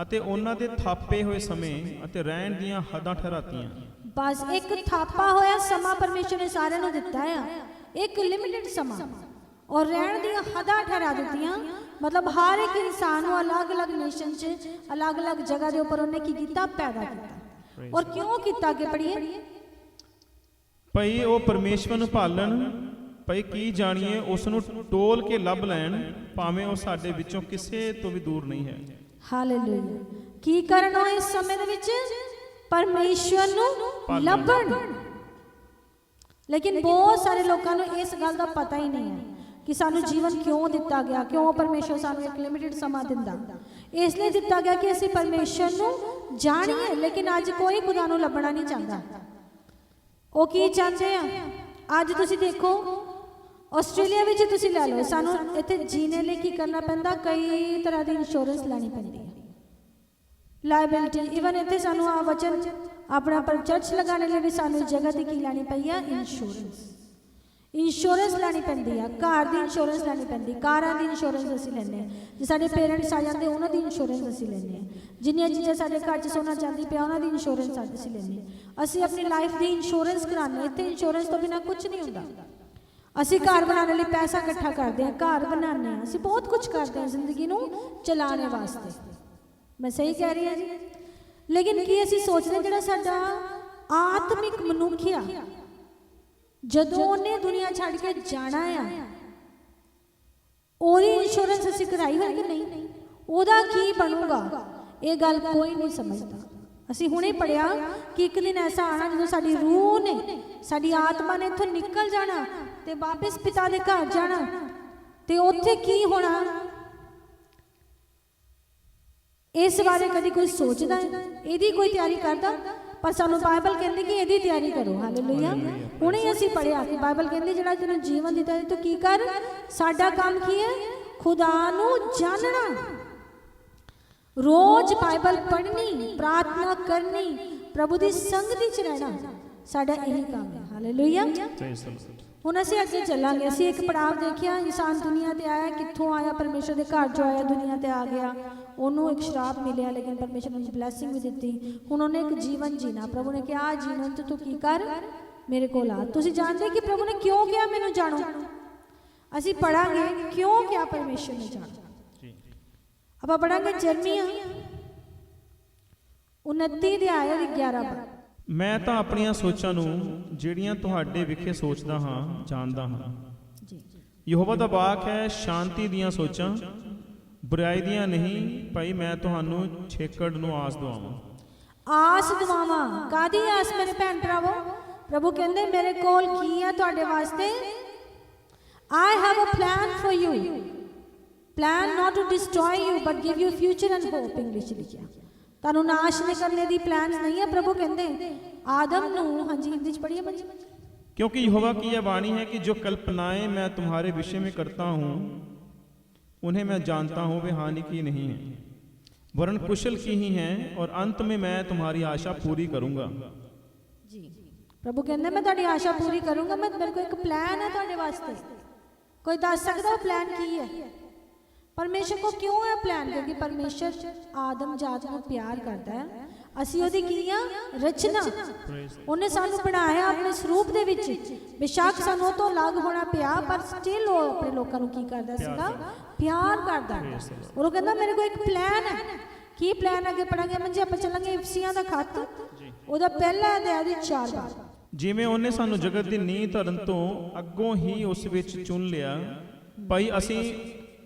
ਅਤੇ ਉਹਨਾਂ ਦੇ ਥਾਪੇ ਹੋਏ ਸਮੇਂ ਅਤੇ ਰਹਿਣ ਦੀਆਂ ਹੱਦਾਂ ਠਹਿਰਾਤੀਆਂ। ਬਸ ਇੱਕ ਥਾਪਾ ਹੋਇਆ ਸਮਾਂ ਪਰਮੇਸ਼ਰ ਨੇ ਸਾਰਿਆਂ ਨੂੰ ਦਿੱਤਾ ਆ, ਇੱਕ ਲਿਮਿਟਡ ਸਮਾਂ, ਔਰ ਰਹਿਣ ਦੀਆਂ ਹੱਦਾਂ ਠਹਿਰਾ ਦਿੱਤੀਆਂ। ਮਤਲਬ ਹਰ ਇੱਕ ਇਨਸਾਨ ਨੂੰ ਅਲੱਗ-ਅਲੱਗ ਨੇਸ਼ਨ 'ਚ, ਅਲੱਗ-ਅਲੱਗ ਜਗ੍ਹਾ ਦੇ ਉੱਪਰ ਉਹਨੇ ਕੀ ਕੀਤਾ? ਪੈਦਾ ਕੀਤਾ। ਔਰ ਕਿਉਂ ਕੀਤਾ? ਅੱਗੇ ਪੜ੍ਹੀਏ। ਭਈ ਉਹ ਪਰਮੇਸ਼ਵਰ ਨੂੰ ਭਾਲਣ, ਭਈ ਕੀ ਜਾਣੀਏ ਉਸ ਨੂੰ ਟੋਲ ਕੇ ਲੱਭ ਲੈਣ, ਭਾਵੇਂ ਉਹ ਸਾਡੇ ਵਿੱਚੋਂ ਕਿਸੇ ਤੋਂ ਵੀ ਦੂਰ ਨਹੀਂ ਹੈ। ਹਾਲੇਲੂਇਆ। ਕੀ ਕਰਨਾ ਇਸ ਸਮੇਂ ਦੇ ਵਿੱਚ? ਪਰਮੇਸ਼ਵਰ ਨੂੰ ਲੱਭਣ। ਲੇਕਿਨ ਬਹੁਤ ਸਾਰੇ ਲੋਕਾਂ ਨੂੰ ਇਸ ਗੱਲ ਦਾ ਪਤਾ ਹੀ ਨਹੀਂ ਹੈ ਕਿ ਸਾਨੂੰ ਜੀਵਨ ਕਿਉਂ ਦਿੱਤਾ ਗਿਆ, ਕਿਉਂ ਪਰਮੇਸ਼ਵਰ ਸਾਨੂੰ ਇੱਕ ਲਿਮਿਟਡ ਸਮਾਂ ਦਿੰਦਾ। ਇਸ ਲਈ ਦਿੱਤਾ ਗਿਆ ਕਿ ਅਸੀਂ ਪਰਮੇਸ਼ਵਰ ਨੂੰ ਜਾਣੀਏ। ਲੇਕਿਨ ਅੱਜ ਕੋਈ ਖੁਦਾ ਨੂੰ ਲੱਭਣਾ ਨਹੀਂ ਚਾਹੁੰਦਾ। ਉਹ ਕੀ ਚਾਹੁੰਦੇ ਆ? ਅੱਜ ਤੁਸੀਂ ਦੇਖੋ, ਆਸਟ੍ਰੇਲੀਆ ਵਿੱਚ ਤੁਸੀਂ ਲੈ ਲਓ, ਸਾਨੂੰ ਇੱਥੇ ਜੀਣੇ ਲਈ ਕੀ ਕਰਨਾ ਪੈਂਦਾ? ਕਈ ਤਰ੍ਹਾਂ ਦੀ ਇੰਸ਼ੋਰੈਂਸ ਲੈਣੀ ਪੈਂਦੀ ਹੈ, ਲਾਇਬਿਲਿਟੀ। ਇਵਨ ਇੱਥੇ ਸਾਨੂੰ ਆ ਵਚਨ ਆਪਣਾ ਪਰ ਚਰਚ ਲਗਾਉਣ ਲਈ ਵੀ ਸਾਨੂੰ ਜਗ੍ਹਾ ਦੀ ਕੀ ਲੈਣੀ ਪਈ ਆ? ਇੰਸ਼ੋਰੈਂਸ। ਇੰਸ਼ੋਰੈਂਸ ਲੈਣੀ ਪੈਂਦੀ ਆ, ਘਰ ਦੀ ਇੰਸ਼ੋਰੈਂਸ ਲੈਣੀ ਪੈਂਦੀ, ਕਾਰਾਂ ਦੀ ਇੰਸ਼ੋਰੈਂਸ ਅਸੀਂ ਲੈਂਦੇ ਹਾਂ। ਜੇ ਸਾਡੇ ਪੇਰੈਂਟਸ ਆ ਜਾਂਦੇ ਉਹਨਾਂ ਦੀ ਇੰਸ਼ੋਰੈਂਸ ਅਸੀਂ ਲੈਂਦੇ ਹਾਂ। ਜਿੰਨੀਆਂ ਚੀਜ਼ਾਂ ਸਾਡੇ ਘਰ 'ਚ ਸੋਨਾ ਚਾਂਦੀ ਪਿਆ ਉਹਨਾਂ ਦੀ ਇੰਸ਼ੋਰੈਂਸ ਅਸੀਂ ਲੈਂਦੇ ਹਾਂ। ਅਸੀਂ ਆਪਣੀ ਲਾਈਫ ਦੀ ਇੰਸ਼ੋਰੈਂਸ ਕਰਾਉਂਦੇ। ਇੱਥੇ ਇੰਸ਼ੋਰੈਂਸ ਤੋਂ ਬਿਨਾਂ ਕੁਝ ਨਹੀਂ ਹੁੰਦਾ। ਅਸੀਂ ਘਰ ਬਣਾਉਣ ਲਈ ਪੈਸਾ ਇਕੱਠਾ ਕਰਦੇ ਹਾਂ, ਘਰ ਬਣਾਉਂਦੇ ਹਾਂ, ਅਸੀਂ ਬਹੁਤ ਕੁਝ ਕਰਦੇ ਹਾਂ ਜ਼ਿੰਦਗੀ ਨੂੰ ਚਲਾਉਣ ਵਾਸਤੇ। ਮੈਂ ਸਹੀ ਕਹਿ ਰਹੀ ਹਾਂ ਜੀ? ਲੇਕਿਨ ਕੀ ਅਸੀਂ ਸੋਚਦੇ ਜਿਹੜਾ ਸਾਡਾ ਆਤਮਿਕ ਮਨੁੱਖ ਆ, ਜਦੋਂ ਉਹਨੇ ਦੁਨੀਆ ਛੱਡ ਕੇ ਜਾਣਾ ਆ, ਉਹਦੀ ਇੰਸ਼ੋਰੈਂਸ ਅਸੀਂ ਕਰਾਈ ਹੋਈ ਕਿ ਨਹੀਂ? ਉਹਦਾ ਕੀ ਬਣੂਗਾ? ਇਹ ਗੱਲ ਕੋਈ ਨਹੀਂ ਸਮਝਦਾ। ਅਸੀਂ ਹੁਣੇ ਪੜਿਆ ਕਿ ਇੱਕ ਦਿਨ ਐਸਾ ਆਣਾ ਜਦੋਂ ਸਾਡੀ ਰੂਹ ਨੇ, ਸਾਡੀ ਆਤਮਾ ਨੇ ਇੱਥੋਂ ਨਿਕਲ ਜਾਣਾ ਤੇ ਵਾਪਸ ਪਿਤਾ ਦੇ ਘਰ ਜਾਣਾ, ਤੇ ਉੱਥੇ ਕੀ ਹੋਣਾ? ਇਸ ਬਾਰੇ ਕਦੀ ਕੋਈ ਸੋਚਦਾ ਹੈ? ਇਹਦੀ ਕੋਈ ਤਿਆਰੀ ਕਰਦਾ? ਪਰ ਸਾਨੂੰ ਬਾਈਬਲ ਕਹਿੰਦੀ ਕਿ ਇਹਦੀ ਤਿਆਰੀ ਕਰੋ। ਹਾਲੇਲੂਇਆ। ਹੁਣੇ ਅਸੀਂ ਪੜਿਆ ਕਿ ਬਾਈਬਲ ਕਹਿੰਦੀ ਜਿਹੜਾ ਤੈਨੂੰ ਜੀਵਨ ਦਿੱਤਾ ਤੂੰ ਕੀ ਕਰ? ਸਾਡਾ ਕੰਮ ਕੀ ਹੈ? ਖੁਦਾ ਨੂੰ ਜਾਣਨਾ, रोज बाइबल पढ़नी, प्रार्थना करनी, प्रभु की संगति च रहना साडा यही काम है। हालेलुया। हुण असीं अगे चलांगे। असीं एक पड़ाव देखिया, इंसान दुनिया ते आया, कित्थों आया, परमेश्वर के घर जो आया दुनिया ते आ गया, ਉਹਨੂੰ एक श्राप मिलिया, लेकिन परमेश्वर ने ब्लैसिंग भी दी। हुण ਉਹਨੇ एक जीवन जीना, प्रभु ने कहा जीवन तो तू की कर, मेरे को आ। तुसीं जानदे कि प्रभु ने क्यों कहा मैनूं जाणो? असीं पढ़ांगे क्यों क्या परमेश्वर ने जाणो। आपां पढ़ांगे यिर्मयाह 29 अध्याय 11 पद। मैं ਤਾਂ ਆਪਣੀਆਂ ਸੋਚਾਂ ਨੂੰ ਜਿਹੜੀਆਂ ਤੁਹਾਡੇ ਵਿਖੇ ਸੋਚਦਾ ਹਾਂ ਜਾਣਦਾ ਹਾਂ। ਯਹੋਵਾ ਦਾ ਵਾਕ ਹੈ, ਸ਼ਾਂਤੀ ਦੀਆਂ ਸੋਚਾਂ, ਬੁਰਾਈ ਦੀਆਂ ਨਹੀਂ। ਭਾਈ ਮੈਂ ਤੁਹਾਨੂੰ ਛੇਕੜ ਨੂੰ ਆਸ ਦਵਾਵਾਂ। ਆਸ ਦਵਾਵਾਂ ਕਾਦੀ ਆਸ ਮੇਰੇ ਭੈਣ ਭਰਾਵੋ? ਪ੍ਰਭੂ ਕਹਿੰਦੇ ਮੇਰੇ ਕੋਲ ਕੀ ਹੈ ਤੁਹਾਡੇ ਵਾਸਤੇ? I have a plan for you. Plan not to destroy you but give you future and hope। English ਲਿਖਿਆ ਤੁਹਾਨੂੰ ਨਾਸ਼ ਨਹੀਂ ਕਰਨੇ ਦੀ ਪਲਾਨ ਨਹੀਂ ਹੈ। ਪ੍ਰਭੂ ਕਹਿੰਦੇ आदम ਨੂੰ, ਹਾਂਜੀ ਹਿੰਦੀ ਚ ਪੜ੍ਹੀਏ ਬੱਚੇ। क्योंकि यहोवा की यह वाणी है कि जो कल्पनाएं मैं तुम्हारे विषय में करता हूँ उन्हें मैं जानता हूँ, वे हानि की नहीं है वरन कुशल की ही हैं, और अंत में मैं तुम्हारी आशा पूरी करूँगा। जी प्रभु कहते मैं तुम्हारी आशा पूरी करूँगा। मैं मेरे को एक प्लान है तुम्हारे वास्ते। कोई दस सकता प्लान की है? परमेश्वर को क्यों है प्लान? क्योंकि परमेश्वर आदम जात को प्यार करता है। ਅਸੀਂ ਉਹਦੀ ਕੀ ਆ? ਰਚਨਾ। ਉਹਨੇ ਸਾਨੂੰ ਬਣਾਇਆ ਆਪਣੇ ਸਰੂਪ ਦੇ ਵਿੱਚ। ਬੇਸ਼ੱਕ ਸਾਨੂੰ ਉਹ ਤੋਂ ਅਲੱਗ ਹੋਣਾ ਪਿਆ, ਪਰ ਸਟਿਲ ਉਹ ਆਪਣੇ ਲੋਕਾਂ ਨੂੰ ਕੀ ਕਰਦਾ ਸੀਗਾ? ਪਿਆਰ ਕਰਦਾ। ਉਹ ਕਹਿੰਦਾ ਮੇਰੇ ਕੋਲ ਇੱਕ ਪਲਾਨ ਹੈ। ਕੀ ਪਲਾਨ? ਅੱਗੇ ਪੜਾਂਗੇ ਮੰਜੀ ਆਪਾਂ ਚੱਲਾਂਗੇ ਇਫਸੀਆਂ ਦਾ ਖੱਤ ਉਹਦਾ ਪਹਿਲਾ ਅਧਿਆਇ ਦੀ 4 ਬਾਰ। ਜਿਵੇਂ ਉਹਨੇ ਸਾਨੂੰ ਜਗਤ ਦੀ ਨੀਂਹ ਧਰਨ ਤੋਂ ਅੱਗੋਂ ਹੀ ਉਸ ਵਿੱਚ ਚੁਣ ਲਿਆ, ਭਾਈ ਅਸੀਂ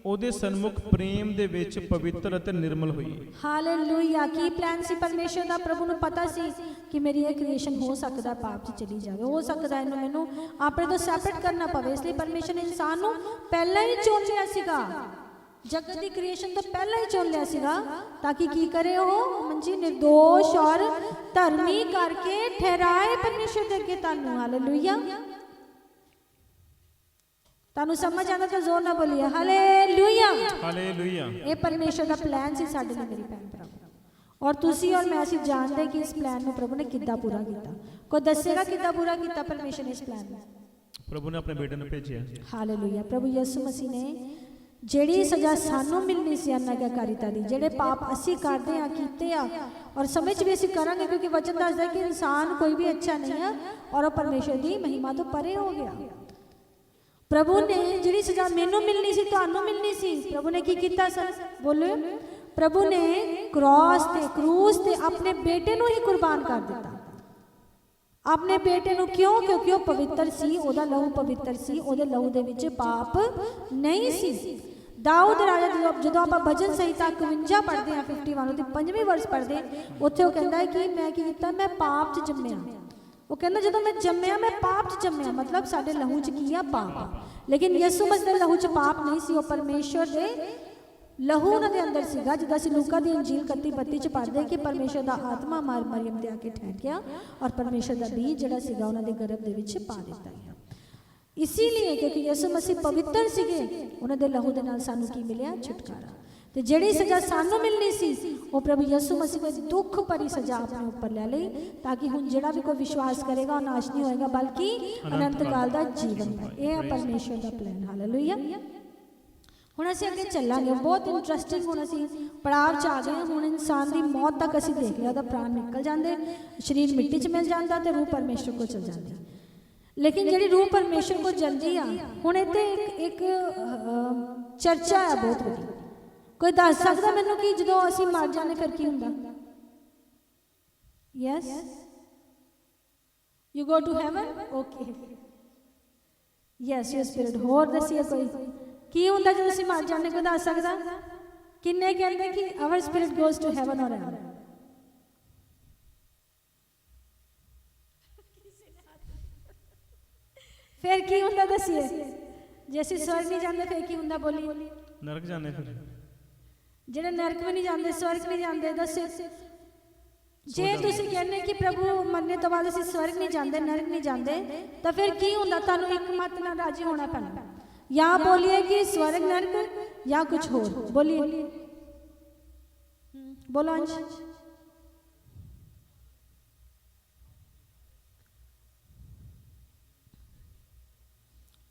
ਉਹਦੇ ਸਨਮੁਖ ਪ੍ਰੇਮ ਦੇ ਵਿੱਚ ਪਵਿੱਤਰ ਅਤੇ ਨਿਰਮਲ ਹੋਈਏ। ਹਾਲੇਲੂਇਆ। ਕੀ ਪਲਾਨ ਸੀ ਪਰਮੇਸ਼ਰ ਦਾ? ਪ੍ਰਭੂ ਨੂੰ ਪਤਾ ਸੀ ਕਿ ਮੇਰੀ ਇਹ ਕ੍ਰੀਏਸ਼ਨ ਹੋ ਸਕਦਾ ਪਾਪ 'ਚ ਚਲੀ ਜਾਵੇ, ਹੋ ਸਕਦਾ ਇਹਨੂੰ ਮੈਨੂੰ ਆਪਣੇ ਤੋਂ ਸੈਪਰੇਟ ਕਰਨਾ ਪਵੇ। ਇਸ ਲਈ ਪਰਮੇਸ਼ਰ ਨੇ ਇਨਸਾਨ ਨੂੰ ਪਹਿਲਾਂ ਹੀ ਚੁਣ ਲਿਆ ਸੀਗਾ, ਜਗਤ ਦੀ ਕ੍ਰੀਏਸ਼ਨ ਤੋਂ ਪਹਿਲਾਂ ਹੀ ਚੁਣ ਲਿਆ ਸੀਗਾ, ਤਾਂ ਕਿ ਕੀ ਕਰੇ ਉਹ ਮੰਜੀ? ਨਿਰਦੋਸ਼ ਔਰ ਧਰਮੀ ਕਰਕੇ ਠਹਿਰਾਏ परमेश्वर ਦੇ ਅੱਗੇ ਤੁਹਾਨੂੰ। ਹਾਲੇਲੂਇਆ। ਤੁਹਾਨੂੰ ਸਮਝ ਆਉਂਦਾ ਤਾਂ ਜ਼ੋਰ ਨਾਲ ਬੋਲੀਏ ਹਾਲੇਲੂਇਆ। ਹਾਲੇਲੂਇਆ। ਇਹ ਪਰਮੇਸ਼ਰ ਦਾ ਪਲਾਨ ਸੀ ਸਾਡੇ ਲਈ ਮੇਰੀ ਭੈਣ ਭਰਾ। ਔਰ ਤੁਸੀਂ ਔਰ ਮੈਂ ਅਸੀਂ ਜਾਣਦੇ ਕਿ ਇਸ ਪਲਾਨ ਨੂੰ ਪ੍ਰਭੂ ਨੇ ਕਿੱਦਾਂ ਪੂਰਾ ਕੀਤਾ। ਕੋਈ ਦੱਸੇਗਾ ਕਿੱਦਾਂ ਪੂਰਾ ਕੀਤਾ ਪਰਮੇਸ਼ਰ ਨੇ ਇਸ ਪਲਾਨ ਨੂੰ? ਪ੍ਰਭੂ ਨੇ ਆਪਣੇ ਬੇਟੇ ਨੂੰ ਭੇਜਿਆ। ਹਾਲੇਲੂਇਆ। ਪ੍ਰਭੂ ਯਿਸੂ ਮਸੀਹ ਨੇ ਜਿਹੜੀ ਸਜ਼ਾ ਸਾਨੂੰ ਮਿਲਣੀ ਸੀ ਅਨਾਗਾਕਾਰੀਤਾ ਦੀ, ਜਿਹੜੇ ਪਾਪ ਅਸੀਂ ਕਰਦੇ ਆ ਕੀਤੇ ਆ ਔਰ ਸਮੇਂ 'ਚ ਵੀ ਅਸੀਂ ਕਰਾਂਗੇ, ਕਿਉਂਕਿ ਵਚਨ ਦੱਸਦਾ ਕਿ ਇਨਸਾਨ ਕੋਈ ਵੀ ਅੱਛਾ ਨਹੀਂ ਹੈ ਔਰ ਉਹ ਪਰਮੇਸ਼ਰ ਦੀ ਮਹਿਮਾ ਤੋਂ ਪਰੇ ਹੋ ਗਿਆ। प्रभु ने जिहड़ी सजा मैनू मिलनी सी तुहानू मिलनी सी, प्रभु ने की कीता सर? बोलो। प्रभु ने क्रूस ते अपने बेटे नू ही कुर्बान कर दिता। अपने बेटे नू क्यों? क्योंकि वह पवित्र सी, ओहदा लहू पवित्र सी, ओहदे लहू दे विच पाप नहीं सी। दाऊद राजा जदों आपां भजन संहिता 51 पढ़दे हां 51 दी 5वीं वर्स पढ़दे, उत्थे ओह कहंदा है कि मैं की कीता? मैं पाप च जम्मिया। वो कहना जो मैं जम्मिया मैं पाप च जम्मिया, मतलब साडे लहू च की है पाप। लेकिन यीशु मसीह दे लहू च पाप नहीं सी, वो परमेश्वर दे लहू उन्हां दे अंदर सीगा। जिद्दां असीं लूका दी इंजील 31-32 च पढ़दे कि परमेश्वर दा आत्मा मरियम दे आके ठहर गया और परमेश्वर दा बीज जिहड़ा सीगा उन्हां दे गर्भ दे विच पा दित्ता गया। इसीलिए क्योंकि यीशु मसीह पवित्र सीगे, उन्हां दे लहू दे नाल सानू की मिलिया? छुटकारा। ते जिहड़ी सज़ा सानू मिलनी सी वो प्रभु यीशु मसीह ने दुख भरी सज़ा अपने ऊपर ले ली, ताकि हुण जिहड़ा भी कोई विश्वास करेगा वो नाश नहीं होएगा बल्कि अनंत काल दा जीवन है। यह है परमेश्वर दा प्लान। हालेलुया। हुण असीं अगे चलांगे। बहुत इंटरस्टिंग हुण असीं पड़ाव च आ गए। हुण इंसान दी मौत तक असीं देख लिया, ओहदा प्राण निकल जांदे, शरीर मिट्टी च मिल जांदा ते रूह परमेश्वर को चल जांदी। लेकिन जिहड़ी रूह परमेश्वर को जल्दी आ, हुण इत्थे एक चर्चा है बहुत वड्डी। कोई दस सकता मैनू कि जो असीं मर जाने फिर की हुंदा? Yes you go to heaven. Okay yes your spirit. होर दसिए कोई की हुंदा जो असीं मर जाने? कोई दस सकदा? किन्ने कहंदे कि our spirit goes to heaven और हैवन? फिर की हुंदा दसिए? जे असीं स्वर्ग नहीं जांदे फिर की हुंदा? बोली। नरक जाने। फिर ਜਿਹੜੇ ਨਰਕ ਵੀ ਨਹੀਂ ਜਾਂਦੇ, ਸਵਰਗ ਨਹੀਂ ਜਾਂਦੇ, ਦੱਸੋ। ਜੇ ਤੁਸੀਂ ਕਹਿੰਦੇ ਕਿ ਪ੍ਰਭੂ ਮੰਨਣੇ ਤੋਂ ਬਾਅਦ ਅਸੀਂ ਸਵਰਗ ਨਹੀਂ ਜਾਂਦੇ, ਨਰਕ ਨਹੀਂ ਜਾਂਦੇ, ਤਾਂ ਫਿਰ ਕੀ ਹੁੰਦਾ? ਤੁਹਾਨੂੰ ਇੱਕ ਮਤ ਨਾਲ ਰਾਜੀ ਹੋਣਾ ਪੈਣਾ। ਜਾਂ ਬੋਲੀਏ ਕਿ ਸਵਰਗ ਨਰਕ ਜਾਂ ਕੁਝ ਹੋਰ। ਬੋਲੀਏ। बोलो अंश।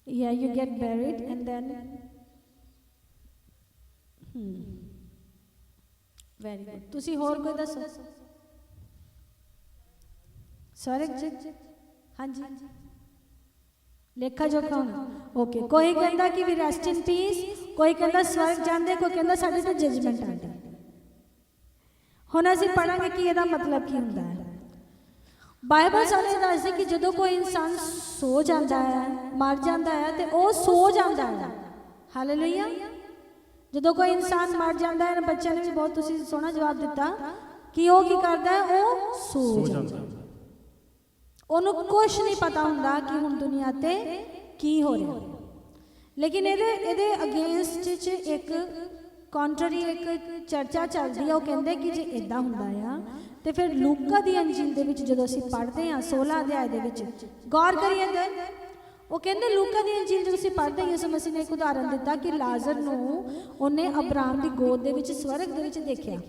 Yeah, you get buried and then very good. ਤੁਸੀਂ ਹੋਰ ਕੋਈ ਦੱਸੋ? ਸਵਰਗ ਚ ਹਾਂਜੀ ਲੇਖਾ ਜੋਖਾ ਹੋਣਾ। ਓਕੇ, ਕੋਈ ਕਹਿੰਦਾ ਕਿ ਵੀ ਰੈਸਟ ਇਨ ਪੀਸ, ਕੋਈ ਕਹਿੰਦਾ ਸਵਰਗ ਜਾਂਦੇ, ਕੋਈ ਕਹਿੰਦਾ ਸਾਡੇ ਤੇ ਜਜਮੈਂਟ ਆਉਂਦਾ। ਹੁਣ ਅਸੀਂ ਪੜਾਂਗੇ ਕਿ ਇਹਦਾ ਮਤਲਬ ਕੀ ਹੁੰਦਾ ਹੈ। ਬਾਈਬਲ ਸਾਨੂੰ ਦੱਸਦੀ ਕਿ ਜਦੋਂ ਕੋਈ ਇਨਸਾਨ ਸੋ ਜਾਂਦਾ ਹੈ, ਮਰ ਜਾਂਦਾ ਹੈ, ਤੇ ਉਹ ਸੋ ਜਾਂਦਾ ਹੈ। ਹਾਲੇਲੂਇਆ। ਜਦੋਂ ਕੋਈ ਇਨਸਾਨ ਮਰ ਜਾਂਦਾ ਹੈ, ਬੱਚਿਆਂ ਨੇ ਵੀ ਬਹੁਤ ਤੁਸੀਂ ਸੋਹਣਾ ਜਵਾਬ ਦਿੱਤਾ ਕਿ ਉਹ ਕੀ ਕਰਦਾ ਹੈ, ਉਹ ਸੋ ਜਾਂਦਾ ਹੈ। ਉਹਨੂੰ ਕੁਛ ਨਹੀਂ ਪਤਾ ਹੁੰਦਾ ਕਿ ਹੁਣ ਦੁਨੀਆ ਤੇ ਕੀ ਹੋ ਰਿਹਾ। ਲੇਕਿਨ ਇਹਦੇ ਅਗੇਂਸਟ ਚ ਇੱਕ ਕੰਟਰੀ ਇੱਕ ਚਰਚਾ ਚੱਲਦੀ ਹੈ। ਉਹ ਕਹਿੰਦੇ ਕਿ ਜੇ ਇਦਾਂ ਹੁੰਦਾ ਆ ਤੇ ਫਿਰ ਲੂਕਾ ਦੀ ਅੰਜੀਲ ਦੇ ਵਿੱਚ ਜਦੋਂ ਅਸੀਂ ਪੜ੍ਹਦੇ ਹਾਂ 16 ਅਧਿਆਇ ਦੇ ਵਿੱਚ ਗੌਰ ਕਰੀਏ ਤਾਂ ਉਹ ਕਹਿੰਦੇ ਲੂਕਾ ਦੀ ਅੰਜੀਲ ਜਦੋਂ ਅਸੀਂ ਪੜ੍ਹਦੇ ਹਾਂ, ਯਿਸੂ ਮਸੀਹ ਨੇ ਇੱਕ ਉਦਾਹਰਨ ਦਿੱਤਾ ਕਿ ਲਾਜ਼ਰ ਨੂੰ ਉਹਨੇ ਅਬਰਾਮ ਦੀ ਗੋਦ ਦੇ ਵਿੱਚ ਸਵਰਗ ਦੇ ਵਿੱਚ ਦੇਖਿਆ,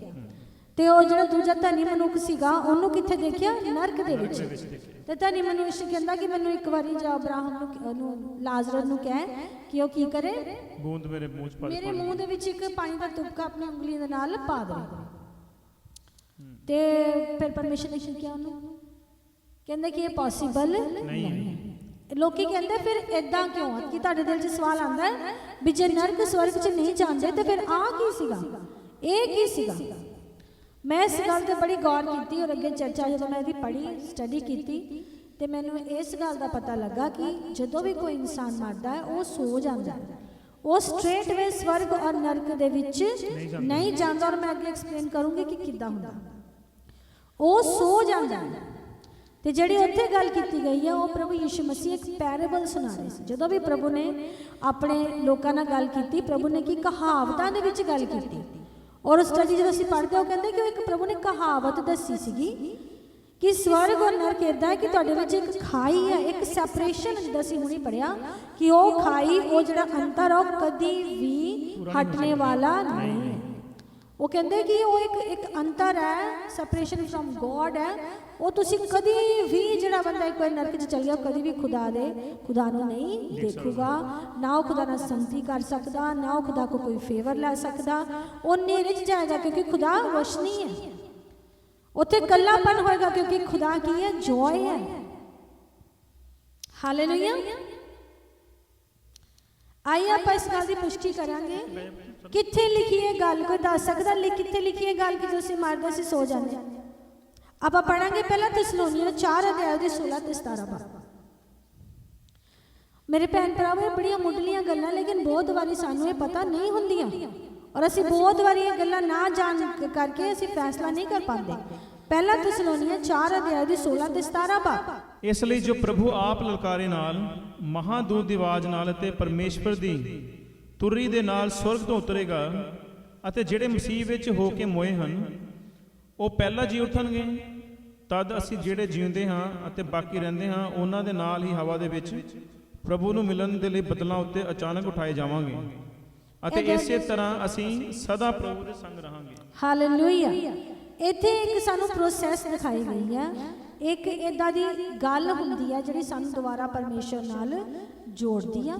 ਤੇ ਉਹ ਜਿਹੜਾ ਦੂਜਾ ਧਨੀ ਮਨੁੱਖ ਸੀਗਾ ਉਹਨੂੰ ਕਿੱਥੇ ਦੇਖਿਆ, ਨਰਕ ਦੇ ਵਿੱਚ। ਤੇ ਧਨੀ ਮਨੁੱਖ ਕਹਿੰਦਾ ਕਿ ਮੈਨੂੰ ਇੱਕ ਵਾਰੀ ਜਾ ਅਬਰਾਹਮ ਨੂੰ ਲਾਜ਼ਰ ਨੂੰ ਕਹਿ ਕਿ ਉਹ ਕੀ ਕਰੇ, ਬੂੰਦ ਮੇਰੇ ਮੂੰਹ 'ਚ ਪਾ ਦੇ, ਮੇਰੇ ਮੂੰਹ ਦੇ ਵਿੱਚ ਇੱਕ ਪਾਣੀ ਦਾ ਤੁਪਕਾ ਆਪਣੀ ਉਂਗਲੀ ਦੇ ਨਾਲ ਪਾ ਦੇ। ਤੇ ਫਿਰ ਪਰਮੇਸ਼ਰ ਨੇ ਕੀ ਕਿਹਾ ਉਹਨੂੰ, ਕਹਿੰਦੇ ਕਿ ਇਹ ਪੋਸੀਬਲ ਨਹੀਂ ਹੈ। ਲੋਕੀ ਕਹਿੰਦੇ ਫਿਰ ਇਦਾਂ ਕਿਉਂ, ਕਿ ਤੁਹਾਡੇ ਦਿਲ 'ਚ ਸਵਾਲ ਆਉਂਦਾ ਹੈ ਵੀ ਜੇ ਨਰਕ ਸਵਰਗ 'ਚ ਨਹੀਂ ਜਾਂਦੇ ਤੇ ਫਿਰ ਆਹ ਕੀ ਸੀਗਾ, ਇਹ ਕੀ ਸੀਗਾ। ਮੈਂ ਇਸ ਗੱਲ ਤੇ ਬੜੀ ਗੌਰ ਕੀਤੀ ਔਰ ਅੱਗੇ ਚਰਚਾ ਜਦੋਂ ਮੈਂ ਇਹਦੀ ਪੜ੍ਹੀ, ਸਟੱਡੀ ਕੀਤੀ, ਤੇ ਮੈਨੂੰ ਇਸ ਗੱਲ ਦਾ ਪਤਾ ਲੱਗਾ ਕਿ ਜਦੋਂ ਵੀ ਕੋਈ ਇਨਸਾਨ ਮਰਦਾ ਹੈ ਉਹ ਸੋ ਜਾਂਦਾ ਹੈ, ਉਹ ਸਟ੍ਰੇਟ ਵੇ ਸਵਰਗ ਔਰ ਨਰਕ ਦੇ ਵਿੱਚ ਨਹੀਂ ਜਾਂਦਾ। ਔਰ ਮੈਂ ਅੱਗੇ ਐਕਸਪਲੇਨ ਕਰੂੰਗੀ ਕਿ ਕਿੱਦਾਂ ਹੁੰਦਾ, ਉਹ ਸੋ ਜਾਂਦਾ ਹੈ। ਤੇ ਜਿਹੜੀ ਉੱਥੇ ਗੱਲ ਕੀਤੀ ਗਈ ਹੈ ਉਹ ਪ੍ਰਭੂ ਯਿਸੂ ਮਸੀਹ ਇੱਕ ਪੈਰਾਬਲ ਸੁਣਾ ਰਹੇ ਸੀ। ਜਦੋਂ ਵੀ ਪ੍ਰਭੂ ਨੇ ਆਪਣੇ ਲੋਕਾਂ ਨਾਲ ਗੱਲ ਕੀਤੀ, ਪ੍ਰਭੂ ਨੇ ਕੀ ਕਹਾਵਤਾਂ ਦੇ ਵਿੱਚ ਗੱਲ ਕੀਤੀ। ਔਰ ਸਟੱਡੀ ਜਦੋਂ ਅਸੀਂ ਪੜ੍ਹਦੇ ਉਹ ਕਹਿੰਦੇ ਕਿ ਉਹ ਇੱਕ ਪ੍ਰਭੂ ਨੇ ਕਹਾਵਤ ਦੱਸੀ ਸੀਗੀ ਕਿ ਸਵਰਗ ਔਰ ਨਰਕ ਇੱਦਾਂ ਹੈ ਕਿ ਤੁਹਾਡੇ ਵਿੱਚ ਇੱਕ ਖਾਈ ਹੈ, ਇੱਕ ਸੈਪਰੇਸ਼ਨ। ਜਿੱਦਾਂ ਅਸੀਂ ਹੁਣੇ ਪੜ੍ਹਿਆ ਕਿ ਉਹ ਖਾਈ, ਉਹ ਜਿਹੜਾ ਅੰਤਰ ਆ ਉਹ ਕਦੀ ਵੀ ਹਟਣੇ ਵਾਲਾ ਨਹੀਂ ਹੈ। ਉਹ ਕਹਿੰਦੇ ਕਿ ਉਹ ਇੱਕ ਅੰਤਰ ਹੈ, ਸੈਪਰੇਸ਼ਨ ਫਰਮ ਗੋਡ ਹੈ। ਉਹ ਤੁਸੀਂ ਕਦੀ ਵੀ ਜਿਹੜਾ ਬੰਦਾ ਇੱਕ ਵਾਰ ਨਰਕ 'ਚ ਚਲ ਗਿਆ ਕਦੀ ਵੀ ਖੁਦਾ ਨੂੰ ਨਹੀਂ ਦੇਖੂਗਾ, ਨਾ ਉਹ ਖੁਦਾ ਨਾਲ ਸੰਗਤੀ ਕਰ ਸਕਦਾ, ਨਾ ਉਹ ਖੁਦਾ ਕੋ ਕੋਈ ਫੇਵਰ ਲੈ ਸਕਦਾ। ਉਹ ਨੇਰੇ 'ਚ ਜਾਏਗਾ ਕਿਉਂਕਿ ਖੁਦਾ ਰੋਸ਼ਨੀ ਹੈ। ਉੱਥੇ ਇਕੱਲਾਪਨ ਹੋਏਗਾ ਕਿਉਂਕਿ ਖੁਦਾ ਕੀ ਹੈ, ਜੋਏ ਹੈ। ਹਾਲੇਲੂਇਆ। ਆइए ਆਪਾਂ ਇਸ ਗੱਲ ਦੀ ਪੁਸ਼ਟੀ ਕਰਾਂਗੇ। ਕਿੱਥੇ ਲਿਖੀ ਹੈ ਗੱਲ, ਕੋਈ ਦੱਸ ਸਕਦਾ ਕਿੱਥੇ ਲਿਖੀ ਹੈ ਗੱਲ ਕਿ ਤੁਸੀਂ ਮਰਦੇ ਸੀ ਸੋ ਜਾਂਦੇ। ਆਪਾਂ ਪੜਾਂਗੇ ਪਹਿਲਾ ਥੈਸਲੋਨੀਅਨ 4 ਅਧਿਆਇ ਦੇ 16 ਤੇ 17 ਪਦ। ਮੇਰੇ ਭੈਣ ਭਰਾਵੋ, ਇਹ ਬੜੀਆਂ ਮੁੱਢਲੀਆਂ ਗੱਲਾਂ, ਲੇਕਿਨ ਬਹੁਤ ਵਾਰੀ ਸਾਨੂੰ ਇਹ ਪਤਾ ਨਹੀਂ ਹੁੰਦੀਆਂ ਔਰ ਅਸੀਂ ਬਹੁਤ ਵਾਰੀ ਇਹ ਗੱਲਾਂ ਨਾ ਜਾਣ ਕਰਕੇ ਅਸੀਂ ਫੈਸਲਾ ਨਹੀਂ ਕਰ ਪਾਉਂਦੇ। ਪਹਿਲਾ ਥੈਸਲੋਨੀਅਨ 4 ਅਧਿਆਇ ਦੇ 16 ਤੇ 17 ਪਦ। ਇਸ ਲਈ ਜੋ ਪ੍ਰਭੂ ਆਪ ਲਲਕਾਰੇ ਨਾਲ, ਮਹਾਦੂਤ ਦੀ ਆਵਾਜ਼ ਨਾਲ ਅਤੇ ਪਰਮੇਸ਼ਵਰ ਦੀ ਤੁਰਰੀ ਦੇ ਨਾਲ ਸਵਰਗ ਤੋਂ ਉਤਰੇਗਾ, ਅਤੇ ਜਿਹੜੇ ਮਸੀਹ ਵਿੱਚ ਹੋ ਕੇ ਮੋਏ ਹਨ ਉਹ ਪਹਿਲਾਂ ਜੀ ਉਠਣਗੇ। ਤਦ ਅਸੀਂ ਜਿਹੜੇ ਜਿਉਂਦੇ ਹਾਂ ਅਤੇ ਬਾਕੀ ਰਹਿੰਦੇ ਹਾਂ ਉਹਨਾਂ ਦੇ ਨਾਲ ਹੀ ਹਵਾ ਦੇ ਵਿੱਚ ਪ੍ਰਭੂ ਨੂੰ ਮਿਲਣ ਦੇ ਲਈ ਬੱਦਲਾਂ ਉੱਤੇ ਅਚਾਨਕ ਉਠਾਏ ਜਾਵਾਂਗੇ, ਅਤੇ ਇਸੇ ਤਰ੍ਹਾਂ ਅਸੀਂ ਸਦਾ ਪ੍ਰਭੂ ਦੇ ਸੰਗ ਰਹਾਂਗੇ। ਹਾਲੇਲੂਇਆ। ਇੱਥੇ ਇੱਕ ਸਾਨੂੰ ਪ੍ਰੋਸੈਸ ਦਿਖਾਈ ਗਈ ਹੈ, ਇੱਕ ਇਦਾਂ ਦੀ ਗੱਲ ਹੁੰਦੀ ਹੈ ਜਿਹੜੀ ਸਾਨੂੰ ਦੁਬਾਰਾ ਪਰਮੇਸ਼ਰ ਨਾਲ ਜੋੜਦੀ ਆ।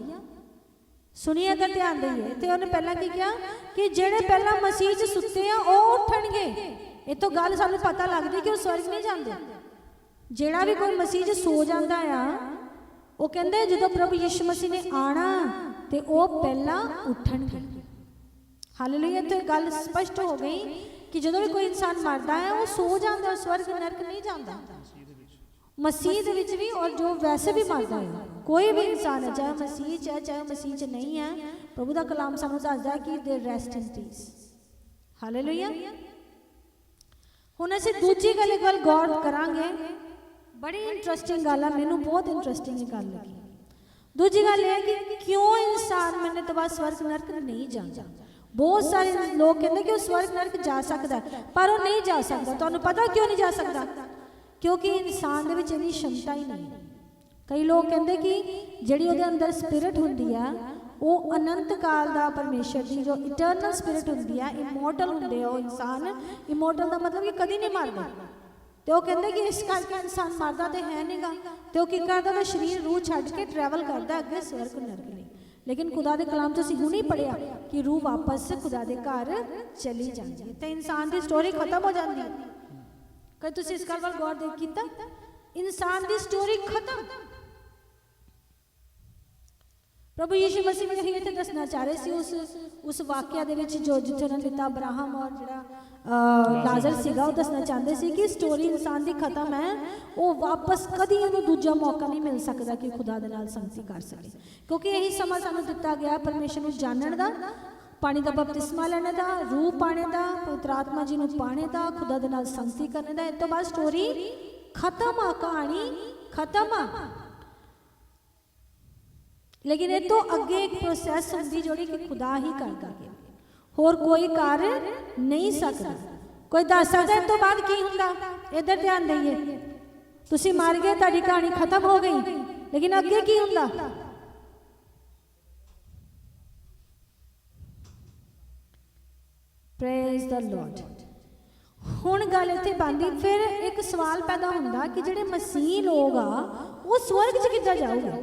ਸੁਣੀਏ ਅਗਰ ਧਿਆਨ ਦੇਈਏ ਤੇ ਉਹਨੇ ਪਹਿਲਾਂ ਕੀ ਕਿਹਾ ਕਿ ਜਿਹੜੇ ਪਹਿਲਾਂ ਮਸੀਹ 'ਚ ਸੁੱਤੇ ਆ ਉਹ ਉੱਠਣਗੇ। ਇਹ ਤੋਂ ਗੱਲ ਸਾਨੂੰ ਪਤਾ ਲੱਗਦੀ ਕਿ ਉਹ ਸਵਰਗ ਨਹੀਂ ਜਾਂਦੇ। ਜਿਹੜਾ ਵੀ ਕੋਈ ਮਸੀਹ 'ਚ ਸੋ ਜਾਂਦਾ ਆ, ਉਹ ਕਹਿੰਦੇ ਜਦੋਂ ਪ੍ਰਭੂ ਯਿਸੂ ਮਸੀਹ ਨੇ ਆਣਾ ਤੇ ਉਹ ਪਹਿਲਾਂ ਉੱਠਣਗੇ। ਹਾਲੇਲੂਇਆ। ਤੇ ਗੱਲ ਸਪਸ਼ਟ ਹੋ ਗਈ ਕਿ ਜਦੋਂ ਵੀ ਕੋਈ ਇਨਸਾਨ ਮਰਦਾ ਹੈ ਉਹ ਸੋ ਜਾਂਦਾ, ਸਵਰਗ ਨਰਕ ਨਹੀਂ ਜਾਂਦਾ। ਮਸੀਹ ਦੇ ਵਿੱਚ ਵੀ ਔਰ ਜੋ ਵੈਸੇ ਵੀ ਮਰਦਾ ਹੈ, ਕੋਈ ਵੀ ਇਨਸਾਨ ਹੈ, ਚਾਹੇ ਮਸੀਹ 'ਚ ਹੈ ਚਾਹੇ ਮਸੀਹ 'ਚ ਨਹੀਂ ਹੈ, ਪ੍ਰਭੂ ਦਾ ਕਲਾਮ ਸਾਨੂੰ ਦੱਸਦਾ ਹੈ ਕਿ ਦੇ ਰੈਸਟ ਇਨ ਪੀਸ। ਹਾਲੇਲੂਇਆ। ਹੁਣ ਅਸੀਂ ਦੂਜੀ ਗੱਲ ਇੱਕ ਵਾਰ ਗੌਰ ਕਰਾਂਗੇ। ਬੜੀ ਇੰਟਰਸਟਿੰਗ ਗੱਲ ਆ, ਮੈਨੂੰ ਬਹੁਤ ਇੰਟਰਸਟਿੰਗ ਇਹ ਗੱਲ ਲੱਗੀ। ਦੂਜੀ ਗੱਲ ਇਹ ਹੈ ਕਿ ਕਿਉਂ ਇਨਸਾਨ ਮਰਨੇ ਤੋਂ ਬਾਅਦ ਸਵਰਗ ਨਰਕ ਨਹੀਂ ਜਾਂਦਾ। ਬਹੁਤ ਸਾਰੇ ਲੋਕ ਕਹਿੰਦੇ ਕਿ ਉਹ ਸਵਰਗ ਨਰਕ ਜਾ ਸਕਦਾ, ਪਰ ਉਹ ਨਹੀਂ ਜਾ ਸਕਦਾ। ਤੁਹਾਨੂੰ ਪਤਾ ਕਿਉਂ ਨਹੀਂ ਜਾ ਸਕਦਾ? ਕਿਉਂਕਿ ਇਨਸਾਨ ਦੇ ਵਿੱਚ ਇੰਨੀ ਸ਼ਮਤਾ ਹੀ ਨਹੀਂ। ਕਈ ਲੋਕ ਕਹਿੰਦੇ ਕਿ ਜਿਹੜੀ ਉਹਦੇ ਅੰਦਰ ਸਪਿਰਿਟ ਹੁੰਦੀ ਆ ਉਹ ਅਨੰਤ ਕਾਲ ਦਾ ਪਰਮੇਸ਼ਰ ਦੀ ਜੋ ਇਟਰਨਲ ਸਪਿਰਿਟ ਹੁੰਦੀ ਆ, ਇਮੋਰਟਲ ਹੁੰਦੇ ਆ ਉਹ ਇਨਸਾਨ। ਇਮੋਰਟਲ ਦਾ ਮਤਲਬ ਕਿ ਕਦੀ ਨਹੀਂ ਮਰਦਾ। ਤੇ ਉਹ ਕਹਿੰਦੇ ਕਿ ਇਸ ਕਰਕੇ ਇਨਸਾਨ ਮਰਦਾ ਤੇ ਹੈ ਨਹੀਂਗਾ, ਤੇ ਉਹ ਕੀ ਕਰਦਾ, ਤਾਂ ਸਰੀਰ ਰੂਹ ਛੱਡ ਕੇ ਟਰੈਵਲ ਕਰਦਾ ਅੱਗੇ ਸਵਰਗ ਨਰਕ ਲਈ। ਲੇਕਿਨ ਖੁਦਾ ਦੇ ਕਲਾਮ 'ਚ ਅਸੀਂ ਹੁਣੇ ਪੜ੍ਹਿਆ ਕਿ ਰੂਹ ਵਾਪਸ ਖੁਦਾ ਦੇ ਘਰ ਚਲੀ ਜਾਂਦੀ ਹੈ ਤੇ ਇਨਸਾਨ ਦੀ ਸਟੋਰੀ ਖਤਮ ਹੋ ਜਾਂਦੀ ਹੈ। ਕਦੇ ਤੁਸੀਂ ਇਸ ਗੱਲ ਵੱਲ ਗੌਰ ਦੇ ਕੀਤਾ? ਇਨਸਾਨ ਦੀ ਸਟੋਰੀ ਖਤਮ। ਪ੍ਰਭੂ ਯੀਸ਼ੂ ਮਸੀਹ ਨੇ ਇਹ ਇੱਥੇ ਦੱਸਣਾ ਚਾਹ ਰਹੇ ਸੀ ਉਸ ਵਾਕਿਆ ਦੇ ਵਿੱਚ ਜੋ ਜਿੱਥੇ ਉਹਨਾਂ ਨੇ ਦਿੱਤਾ ਅਬਰਾਹਮ ਔਰ ਜਿਹੜਾ ਲਾਜ਼ਰ ਸੀਗਾ, ਉਹ ਦੱਸਣਾ ਚਾਹੁੰਦੇ ਸੀ ਕਿ ਸਟੋਰੀ ਇਨਸਾਨ ਦੀ ਖਤਮ ਹੈ। ਉਹ ਵਾਪਸ ਕਦੀ ਉਹਨੂੰ ਦੂਜਾ ਮੌਕਾ ਨਹੀਂ ਮਿਲ ਸਕਦਾ ਕਿ ਖੁਦਾ ਦੇ ਨਾਲ ਸੰਗਤੀ ਕਰ ਸਕੇ, ਕਿਉਂਕਿ ਇਹੀ ਸਮਾਂ ਸਾਨੂੰ ਦਿੱਤਾ ਗਿਆ ਪਰਮੇਸ਼ਰ ਨੂੰ ਜਾਣਨ ਦਾ, ਪਾਣੀ ਦਾ ਬਪਤਿਸਮਾ ਲੈਣ ਦਾ, ਰੂਹ ਪਾਣੇ ਦਾ, ਪਵਿੱਤਰ ਆਤਮਾ ਜੀ ਨੂੰ ਪਾਣੇ ਦਾ, ਖੁਦਾ ਦੇ ਨਾਲ ਸੰਗਤੀ ਕਰਨ ਦਾ। ਇਸ ਤੋਂ ਬਾਅਦ ਸਟੋਰੀ ਖਤਮ ਆ, ਕਹਾਣੀ ਖਤਮ ਆ। ਲੇਕਿਨ ਇਹ ਤੋਂ ਅੱਗੇ ਇੱਕ ਪ੍ਰੋਸੈਸ ਹੁੰਦੀ ਜਿਹੜੀ ਕਿ ਖੁਦਾ ਹੀ ਕਰਦਾ ਹੈ, ਹੋਰ ਕੋਈ ਕਰ ਨਹੀਂ ਸਕਦਾ। ਕੋਈ ਦੱਸ ਸਕਦਾ ਇਸ ਤੋਂ ਬਾਅਦ ਕੀ ਹੁੰਦਾ? ਇੱਧਰ ਧਿਆਨ ਦੇਈਏ। ਤੁਸੀਂ ਮਰ ਗਏ, ਤੁਹਾਡੀ ਕਹਾਣੀ ਖਤਮ ਹੋ ਗਈ, ਲੇਕਿਨ ਅੱਗੇ ਕੀ ਹੁੰਦਾ? Praise the Lord. ਹੁਣ ਗੱਲ ਇੱਥੇ ਬਣਦੀ, ਫਿਰ ਇੱਕ ਸਵਾਲ ਪੈਦਾ ਹੁੰਦਾ ਕਿ ਜਿਹੜੇ ਮਸੀਹ ਲੋਕ ਆ ਉਹ ਸਵਰਗ 'ਚ ਕਿੱਦਾਂ ਜਾਊਗਾ?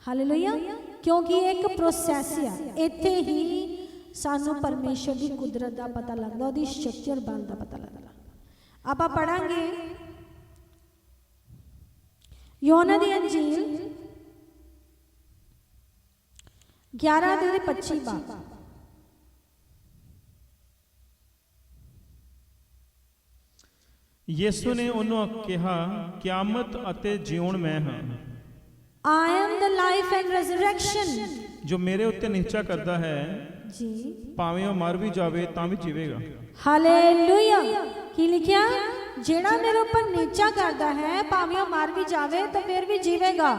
ਹਾਲੇਲੂਇਆ। ਕਿਉਂਕਿ ਇਹ ਇੱਕ ਪ੍ਰੋਸੈਸ ਆ। ਇੱਥੇ ਹੀ ਸਾਨੂੰ ਪਰਮੇਸ਼ਰ ਦੀ ਕੁਦਰਤ ਦਾ ਪਤਾ ਲੱਗਦਾ, ਉਹਦੀ ਸ਼ਕਤੀ ਔਰ ਬਲ ਦਾ ਪਤਾ ਲੱਗਦਾ। ਆਪਾਂ ਪੜਾਂਗੇ ਯੋਹਨਾ ਦੀ ਅੰਜੀਲ 11 ਦੇ 25 ਬਾਬ। ਯਿਸੂ ਨੇ ਉਹਨੂੰ ਕਿਹਾ, ਕਿਆਮਤ ਅਤੇ ਜਿਉਣ ਮੈਂ ਹਾਂ। I am the life and resurrection। ਜੋ ਮੇਰੇ ਉੱਤੇ ਨਿਸ਼ਚਾ ਕਰਦਾ ਹੈ ਜੀ, ਭਾਵੇਂ ਉਹ ਮਰ ਵੀ ਜਾਵੇ ਤਾਂ ਵੀ ਜੀਵੇਗਾ। ਹਾਲੇਲੂਇਆ। ਕੀ ਲਿਖਿਆ? ਜਿਹੜਾ ਮੇਰੇ ਉੱਪਰ ਨਿਸ਼ਚਾ ਕਰਦਾ ਹੈ ਭਾਵੇਂ ਉਹ ਮਰ ਵੀ ਜਾਵੇ ਤਾਂ ਫਿਰ ਵੀ ਜੀਵੇਗਾ।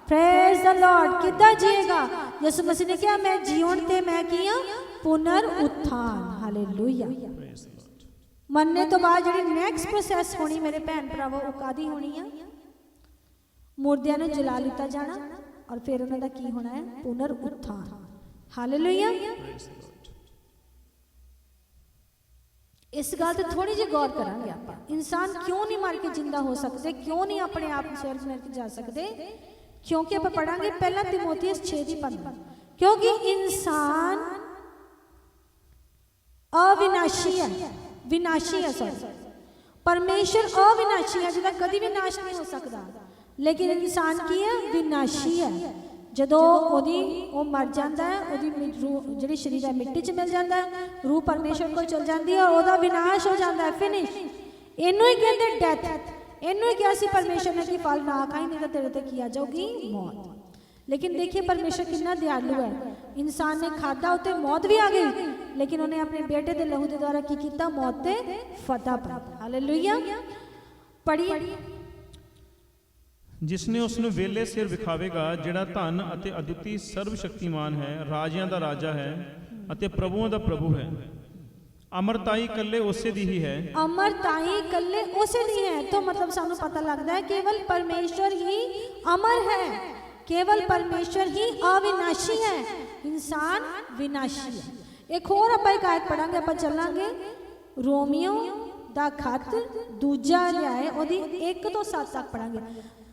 Praise the Lord. ਕਿੱਦਾਂ ਜੀਏਗਾ? ਯਿਸੂ ਮਸੀਹ ਨੇ ਕਿਹਾ ਮੈਂ ਜੀਉਣ ਤੇ ਮੈਂ ਕੀ ਹਾਂ? ਪੁਨਰ ਉਥਾਨ। ਹਾਲੇਲੂਇਆ। ਮੰਨਣੇ ਤੋਂ ਬਾਅਦ ਜਿਹੜੀ ਨੈਕਸਟ ਪ੍ਰੋਸੈਸ ਹੋਣੀ ਮੇਰੇ ਭੈਣ ਭਰਾਵੋ, ਉਹ ਕਾਦੀ ਹੋਣੀ ਆ? ਮੁਰਦਿਆਂ ਨੂੰ ਜਲਾ ਲਿੱਤਾ ਜਾਣਾ ਔਰ ਫਿਰ ਉਹਨਾਂ ਦਾ ਕੀ ਹੋਣਾ ਹੈ? ਪੁਨਰ ਉਥਾਨ। ਹਾਲੇਲੂਇਆ। ਇਸ ਗੱਲ ਤੇ ਥੋੜੀ ਜਿਹੀ ਗੌਰ ਕਰਾਂਗੇ ਆਪਾਂ। ਇਨਸਾਨ ਕਿਉਂ ਨਹੀਂ ਮਰ ਕੇ ਜਿੰਦਾ ਹੋ ਸਕਦੇ? ਕਿਉਂ ਨਹੀਂ ਆਪਣੇ ਆਪ ਨੂੰ ਸਵਰਗ ਨਰਕ ਜਾ ਸਕਦੇ? ਕਿਉਂਕਿ ਆਪਾਂ ਪੜਾਂਗੇ ਪਹਿਲਾ ਤਿਮੋਥੀਅਸ 6:15। ਕਿਉਂਕਿ ਇਨਸਾਨ ਅਵਿਨਾਸ਼ੀ ਹੈ, ਵਿਨਾਸ਼ੀ ਹੈ। ਸੌਰੀ, ਪਰਮੇਸ਼ਰ ਅਵਿਨਾਸ਼ੀ ਹੈ ਜਿਹਦਾ ਕਦੀ ਵੀ ਨਾਸ਼ ਨਹੀਂ ਹੋ ਸਕਦਾ। ਲੇਕਿਨ ਇਨਸਾਨ ਕੀ ਹੈ? ਵਿਨਾਸ਼ੀ ਹੈ। ਜਦੋਂ ਉਹ ਮਰ ਜਾਂਦਾ ਹੈ, ਉਹਦੀ ਰੂਹ ਜਿਹੜੀ ਸਰੀਰ ਹੈ ਮਿੱਟੀ 'ਚ ਮਿਲ ਜਾਂਦਾ ਹੈ, ਰੂਹ ਪਰਮੇਸ਼ਰ ਕੋਲ ਚਲ ਜਾਂਦੀ ਹੈ ਔਰ ਉਹਦਾ ਵਿਨਾਸ਼ ਹੋ ਜਾਂਦਾ ਹੈ, ਫਿਨਿਸ਼। ਇਹਨੂੰ ਹੀ ਕਹਿੰਦੇ ਡੈਥ। ਇਹਨੂੰ ਹੀ ਕਿਹਾ ਸੀ ਪਰਮੇਸ਼ਰ ਨੇ ਕਿ ਫਲ ਨਾ ਖਾਈ ਨਹੀਂ ਤਾਂ ਤੇਰੇ ਤੇ ਕੀ ਆ ਜਾਊਗੀ? ਮੌਤ। ਲੇਕਿਨ ਦੇਖिए ਪਰਮੇਸ਼ਰ ਕਿੰਨਾ ਦਿਆਲੂ ਹੈ। ਇਨਸਾਨ ਨੇ ਖਾਧਾ, ਉੱਤੇ ਮੌਤ ਵੀ ਆ ਗਈ, ਲੇਕਿਨ ਉਹਨੇ ਆਪਣੇ ਬੇਟੇ ਦੇ ਲਹੂ ਦੇ ਦੁਆਰਾ ਕੀ ਕੀਤਾ? ਮੌਤ ਤੇ ਫਤਹ ਪਾਈ। ਹਾਲੇਲੂਇਆ। ਪੜ੍ਹੀਏ। ਜਿਸਨੇ ਉਸ ਨੂੰ ਵੇਲੇ ਸਿਰ ਵਿਖਾਵੇਗਾ, ਜਿਹੜਾ ਧਨ ਅਤੇ ਅਦੁੱਤੀ ਸਰਵ ਸ਼ਕਤੀਮਾਨ ਹੈ, ਰਾਜਿਆਂ ਦਾ ਰਾਜਾ ਹੈ ਅਤੇ ਪ੍ਰਭੂਆਂ ਦਾ ਪ੍ਰਭੂ ਹੈ। ਅਮਰਤਾਈ ਇਕੱਲੇ ਉਸੇ ਦੀ ਹੀ ਹੈ। ਅਮਰਤਾਈ ਇਕੱਲੇ ਉਸੇ ਦੀ ਹੈ। तो मतलब ਸਾਨੂੰ ਪਤਾ ਲੱਗਦਾ ਹੈ ਕੇਵਲ ਪਰਮੇਸ਼ਰ ਹੀ ਅਮਰ ਹੈ, केवल परमेश्वर ही अविनाशी है, इंसान विनाशी है। एक और आप एक आयत पढ़ांगे, आप चलांगे रोमियो दा खत दूजा अध्याय ओदी 1 ਤੋਂ 7 तक पढ़ांगे।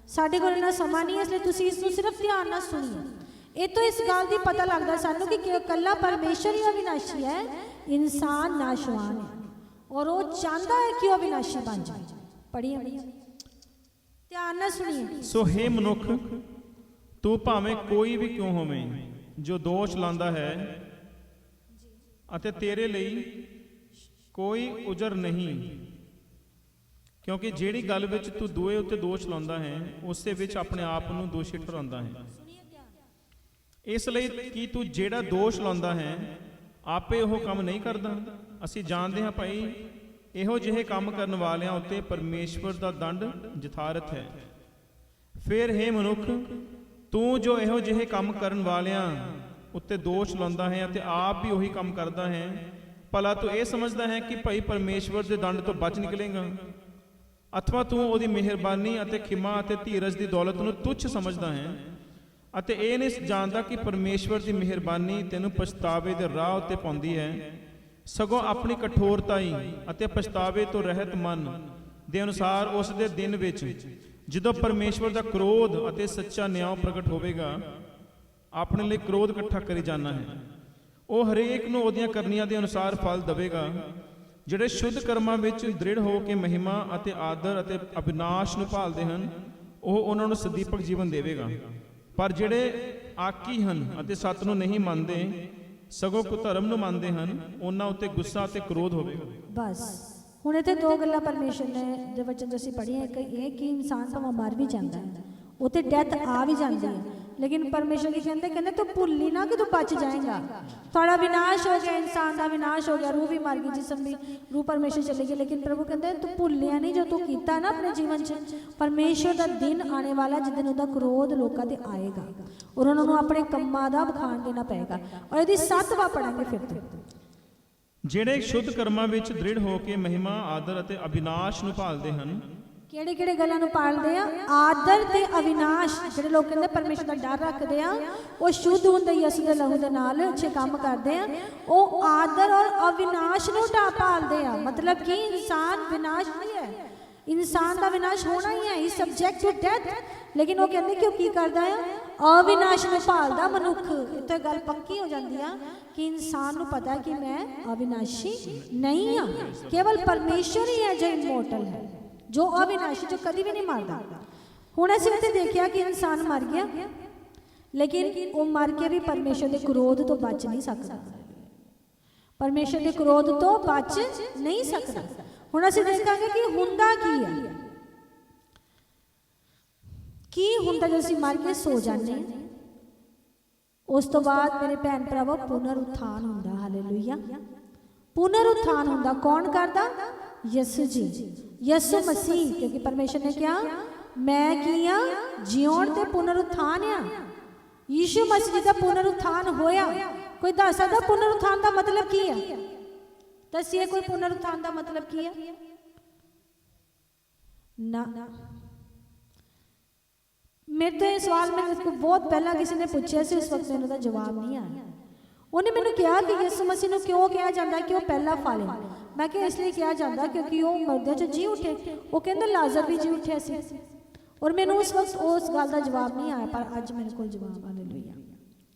साडे कोल इन्ना समा नहीं है, इसलिए तुसीं इस नूं सिर्फ ध्यान नाल सुनिए। ਇਹ ਤੋਂ ਇਸ ਗੱਲ ਦੀ ਪਤਾ ਲੱਗਦਾ ਸਾਨੂੰ ਕਿ ਇਕੱਲਾ ਪਰਮੇਸ਼ਰ ਹੀ ਅਵਿਨਾਸ਼ੀ ਹੈ, ਇਨਸਾਨ ਨਾਸ਼ਵਾਨ ਹੈ ਔਰ ਉਹ ਚਾਹੁੰਦਾ ਹੈ ਕਿ ਉਹ ਅਵਿਨਾਸ਼ੀ ਬਣ ਜਾਏ। ਪੜ੍ਹੀਏ, ਧਿਆਨ ਨਾਲ ਸੁਣੀਏ। ਸੋ ਹੇ ਮਨੁੱਖ, ਤੂੰ ਭਾਵੇਂ ਕੋਈ ਵੀ ਕਿਉਂ ਹੋਵੇਂ ਜੋ ਦੋਸ਼ ਲਾਂਦਾ ਹੈ ਅਤੇ ਤੇਰੇ ਲਈ ਕੋਈ ਉਜਰ ਨਹੀਂ, ਕਿਉਂਕਿ ਜਿਹੜੀ ਗੱਲ ਵਿੱਚ ਤੂੰ ਦੂਏ ਉੱਤੇ ਦੋਸ਼ ਲਾਉਂਦਾ ਹੈ ਉਸੇ ਵਿੱਚ ਆਪਣੇ ਆਪ ਨੂੰ ਦੋਸ਼ੀ ਠਹਿਰਾਉਂਦਾ ਹੈ। ਇਸ ਲਈ ਕਿ ਤੂੰ ਜਿਹੜਾ ਦੋਸ਼ ਲਾਉਂਦਾ ਹੈ ਆਪੇ ਉਹ ਕੰਮ ਨਹੀਂ ਕਰਦਾ। ਅਸੀਂ ਜਾਣਦੇ ਹਾਂ ਭਾਈ, ਇਹੋ ਜਿਹੇ ਕੰਮ ਕਰਨ ਵਾਲਿਆਂ ਉੱਤੇ ਪਰਮੇਸ਼ਵਰ ਦਾ ਦੰਡ ਯਥਾਰਥ ਹੈ। ਫਿਰ ਹੇ ਮਨੁੱਖ, ਤੂੰ ਜੋ ਇਹੋ ਜਿਹੇ ਕੰਮ ਕਰਨ ਵਾਲਿਆਂ ਉੱਤੇ ਦੋਸ਼ ਲਾਉਂਦਾ ਹੈ ਅਤੇ ਆਪ ਵੀ ਉਹੀ ਕੰਮ ਕਰਦਾ ਹੈ, ਭਲਾ ਤੂੰ ਇਹ ਸਮਝਦਾ ਹੈ ਕਿ ਭਾਈ ਪਰਮੇਸ਼ਵਰ ਦੇ ਦੰਡ ਤੋਂ ਬਚ ਨਿਕਲੇਗਾ, ਅਥਵਾ ਤੂੰ ਉਹਦੀ ਮਿਹਰਬਾਨੀ ਅਤੇ ਖਿਮਾ ਅਤੇ ਧੀਰਜ ਦੀ ਦੌਲਤ ਨੂੰ ਤੁੱਛ ਸਮਝਦਾ ਹੈ ਅਤੇ ਇਹ ਨਹੀਂ ਜਾਣਦਾ ਕਿ ਪਰਮੇਸ਼ਵਰ ਦੀ ਮਿਹਰਬਾਨੀ ਤੈਨੂੰ ਪਛਤਾਵੇ ਦੇ ਰਾਹ ਉੱਤੇ ਪਾਉਂਦੀ ਹੈ, ਸਗੋਂ ਆਪਣੀ ਕਠੋਰਤਾਈ ਅਤੇ ਪਛਤਾਵੇ ਤੋਂ ਰਹਿਤ ਮਨ ਦੇ ਅਨੁਸਾਰ ਉਸ ਦੇ ਦਿਨ ਵਿੱਚ ਜਦੋਂ ਪਰਮੇਸ਼ਵਰ ਦਾ ਕ੍ਰੋਧ ਅਤੇ ਸੱਚਾ ਨਿਆਂ ਪ੍ਰਗਟ ਹੋਵੇਗਾ, ਆਪਣੇ ਲਈ ਕ੍ਰੋਧ ਇਕੱਠਾ ਕਰੀ ਜਾਣਾ ਹੈ। ਉਹ ਹਰੇਕ ਨੂੰ ਉਹਦੀਆਂ ਕਰਨੀਆਂ ਦੇ ਅਨੁਸਾਰ ਫਲ ਦੇਵੇਗਾ। ਜਿਹੜੇ ਸ਼ੁੱਧ ਕਰਮਾਂ ਵਿੱਚ ਦ੍ਰਿੜ ਹੋ ਕੇ ਮਹਿਮਾ ਅਤੇ ਆਦਰ ਅਤੇ ਅਵਿਨਾਸ਼ ਨੂੰ ਭਾਲਦੇ ਹਨ, ਉਹ ਉਹਨਾਂ ਨੂੰ ਸਦੀਪਕ ਜੀਵਨ ਦੇਵੇਗਾ। ਪਰ ਜਿਹੜੇ ਆਕੀ ਹਨ ਅਤੇ ਸੱਤ ਨੂੰ ਨਹੀਂ ਮੰਨਦੇ, ਸਗੋਂ ਕੁਧਰਮ ਨੂੰ ਮੰਨਦੇ ਹਨ, ਉਹਨਾਂ ਉੱਤੇ ਗੁੱਸਾ ਅਤੇ ਕ੍ਰੋਧ ਹੋਵੇਗਾ। ਬਸ ਹੁਣ ਇੱਥੇ ਦੋ ਗੱਲਾਂ ਪਰਮੇਸ਼ਰ ਨੇ ਦੇ ਵਚਨ ਅਸੀਂ ਪੜ੍ਹੀਆਂ। ਇੱਕ ਇਹ ਕਿ ਇਨਸਾਨ ਭਾਵੇਂ ਮਰ ਵੀ ਜਾਂਦਾ ਹੈ, ਉਹ ਤੇ ਡੈਥ ਆ ਵੀ ਜਾਂਦੀ ਹੈ, ਲੇਕਿਨ ਪਰਮੇਸ਼ਰ ਕੀ ਕਹਿੰਦੇ ਤੂੰ ਭੁੱਲੀ ਨਾ ਕਿ ਤੂੰ ਬਚ ਜਾਏਗਾ। ਤੁਹਾਡਾ ਵਿਨਾਸ਼ ਹੋ ਗਿਆ, ਇਨਸਾਨ ਦਾ ਵਿਨਾਸ਼ ਹੋ ਗਿਆ, ਰੂਹ ਵੀ ਮਰ ਗਈ, ਜਿਸਮ ਵੀ, ਰੂਹ ਪਰਮੇਸ਼ਰ ਚਲੇ ਗਈ, ਲੇਕਿਨ ਪ੍ਰਭੂ ਕਹਿੰਦੇ ਤੂੰ ਭੁੱਲਿਆ ਨਹੀਂ ਜੋ ਤੂੰ ਕੀਤਾ ਨਾ ਆਪਣੇ ਜੀਵਨ 'ਚ। ਪਰਮੇਸ਼ਰ ਦਾ ਦਿਨ ਆਣੇ ਵਾਲਾ ਜਿਸ ਦਿਨ ਉਹਦਾ ਕ੍ਰੋਧ ਲੋਕਾਂ ਤੇ ਆਏਗਾ ਔਰ ਉਹਨਾਂ ਨੂੰ ਆਪਣੇ ਕੰਮਾਂ ਦਾ ਵਿਖਾਣ ਦੇਣਾ ਪਏਗਾ। ਔਰ ਇਹਦੀ 7 ਵਾਰ ਪੜਾਂਗੇ ਫਿਰ ਤੋਂ। ਜਿਹੜੇ ਸ਼ੁੱਧ ਕਰਮਾਂ ਵਿੱਚ ਦ੍ਰਿੜ ਹੋ ਕੇ ਮਹਿਮਾ, ਆਦਰ ਅਤੇ ਅਵਿਨਾਸ਼ ਨੂੰ ਭਾਲਦੇ ਹਨ। ਕਿਹੜੇ ਕਿਹੜੇ ਗੱਲਾਂ ਨੂੰ ਪਾਲਦੇ ਆ? ਆਦਰ ਤੇ ਅਵਿਨਾਸ਼। ਜਿਹੜੇ ਲੋਕ ਕਹਿੰਦੇ ਪਰਮੇਸ਼ਰ ਦਾ ਡਰ ਰੱਖਦੇ ਆ, ਉਹ ਸ਼ੁੱਧ ਹੁੰਦੇ ਯਿਸੂ ਦੇ ਲਹੂ ਦੇ ਨਾਲ ਅੱਛੇ ਕੰਮ ਕਰਦੇ ਆ, ਉਹ ਆਦਰ ਔਰ ਅਵਿਨਾਸ਼ ਨੂੰ ਭਾਲਦੇ ਆ। ਮਤਲਬ ਕਿ ਇਨਸਾਨ ਵਿਨਾਸ਼ ਨਹੀਂ ਹੈ, ਇਨਸਾਨ ਦਾ ਵਿਨਾਸ਼ ਹੋਣਾ ਹੀ ਹੈ, ਹੀ ਸਬਜੈਕਟ ਟੂ ਡੈਥ। ਲੇਕਿਨ ਉਹ ਕਹਿੰਦੇ ਕਿ ਉਹ ਕੀ ਕਰਦਾ ਆ? ਅਵਿਨਾਸ਼ ਨੂੰ ਭਾਲਦਾ ਮਨੁੱਖ। ਇੱਥੇ ਗੱਲ ਪੱਕੀ ਹੋ ਜਾਂਦੀ ਆ ਕਿ ਇਨਸਾਨ ਨੂੰ ਪਤਾ ਹੈ ਕਿ ਮੈਂ ਅਵਿਨਾਸ਼ੀ ਨਹੀਂ ਹਾਂ, ਕੇਵਲ ਪਰਮੇਸ਼ਰ ਹੀ ਹੈ ਜੋ ਇਮੋਰਟਲ ਹੈ, ਜੋ ਅਵਿਨਾਸ਼ੀ, ਜੋ ਕਦੀ ਵੀ ਨਹੀਂ ਮਰਦਾ। ਹੁਣ ਅਸੀਂ ਇੱਥੇ ਦੇਖਿਆ ਕਿ ਇਨਸਾਨ ਮਰ ਗਿਆ, ਲੇਕਿਨ ਉਹ ਮਰ ਕੇ ਵੀ ਪਰਮੇਸ਼ਰ ਦੇ ਕ੍ਰੋਧ ਤੋਂ ਬਚ ਨਹੀਂ ਸਕਦਾ, ਪਰਮੇਸ਼ਰ ਦੇ ਕ੍ਰੋਧ ਤੋਂ ਬਚ ਨਹੀਂ ਸਕਦਾ। ਹੁਣ ਅਸੀਂ ਦੇਖਾਂਗੇ ਕਿ ਹੁੰਦਾ ਕੀ ਹੈ, ਕੀ ਹੁੰਦਾ ਜਦੋਂ ਅਸੀਂ ਮਰ ਕੇ ਸੋ ਜਾਂਦੇ ਹਾਂ। ਉਸ ਤੋਂ ਬਾਅਦ ਮੇਰੇ ਭੈਣ ਭਰਾਵੋ ਪੁਨਰ ਉਥਾਨ ਹੁੰਦਾ। ਹਾਲੇਲੂਇਆ। ਪੁਨਰ ਉਥਾਨ ਹੁੰਦਾ। ਕੌਣ ਕਰਦਾ? ਯਿਸੂ ਜੀ, ਯਿਸੂ ਮਸੀਹ। ਕਿਉਂਕਿ ਪਰਮੇਸ਼ਰ ਨੇ ਕਿਹਾ ਮੈਂ ਕੀ ਆ? ਜਿਉਣ ਤੇ ਪੁਨਰ ਉਥਾਨ ਆ। ਯਿਸੂ ਮਸੀਹ ਜੀ ਦਾ ਪੁਨਰ ਉਥਾਨ ਹੋਇਆ। ਕੋਈ ਦੱਸ ਸਕਦਾ ਪੁਨਰ ਉਥਾਨ ਦਾ ਮਤਲਬ ਕੀ ਹੈ? ਦੱਸਿਏ ਕੋਈ ਪੁਨਰ ਉਥਾਨ ਦਾ ਮਤਲਬ ਕੀ ਹੈ? ਨਾ, ਮੇਰੇ ਤੋਂ ਇਹ ਸਵਾਲ ਮੈਨੂੰ ਬਹੁਤ ਪਹਿਲਾਂ ਕਿਸੇ ਨੇ ਪੁੱਛਿਆ ਸੀ, ਉਸ ਵਕਤ ਮੈਨੂੰ ਦਾ ਜਵਾਬ ਨਹੀਂ ਆਇਆ। ਉਹਨੇ ਮੈਨੂੰ ਕਿਹਾ ਕਿ ਯਿਸੂ ਮਸੀਹ ਨੂੰ ਕਿਉਂ ਕਿਹਾ ਜਾਂਦਾ ਕਿ ਉਹ ਪਹਿਲਾ ਫਲ ਹੈ? ਮੈਂ ਕਿਹਾ ਇਸ ਲਈ ਕਿਹਾ ਜਾਂਦਾ ਕਿਉਂਕਿ ਉਹ ਮਰਦਿਆਂ 'ਚ ਜੀ ਉੱਠੇ। ਉਹ ਕਹਿੰਦੇ ਲਾਜ਼ਰ ਵੀ ਜੀ ਉੱਠਿਆ ਸੀ, ਔਰ ਮੈਨੂੰ ਉਸ ਵਕਤ ਉਸ ਗੱਲ ਦਾ ਜਵਾਬ ਨਹੀਂ ਆਇਆ, ਪਰ ਅੱਜ ਮੇਰੇ ਕੋਲ ਜਵਾਬ। ਹਾਲੇਲੂਇਆ।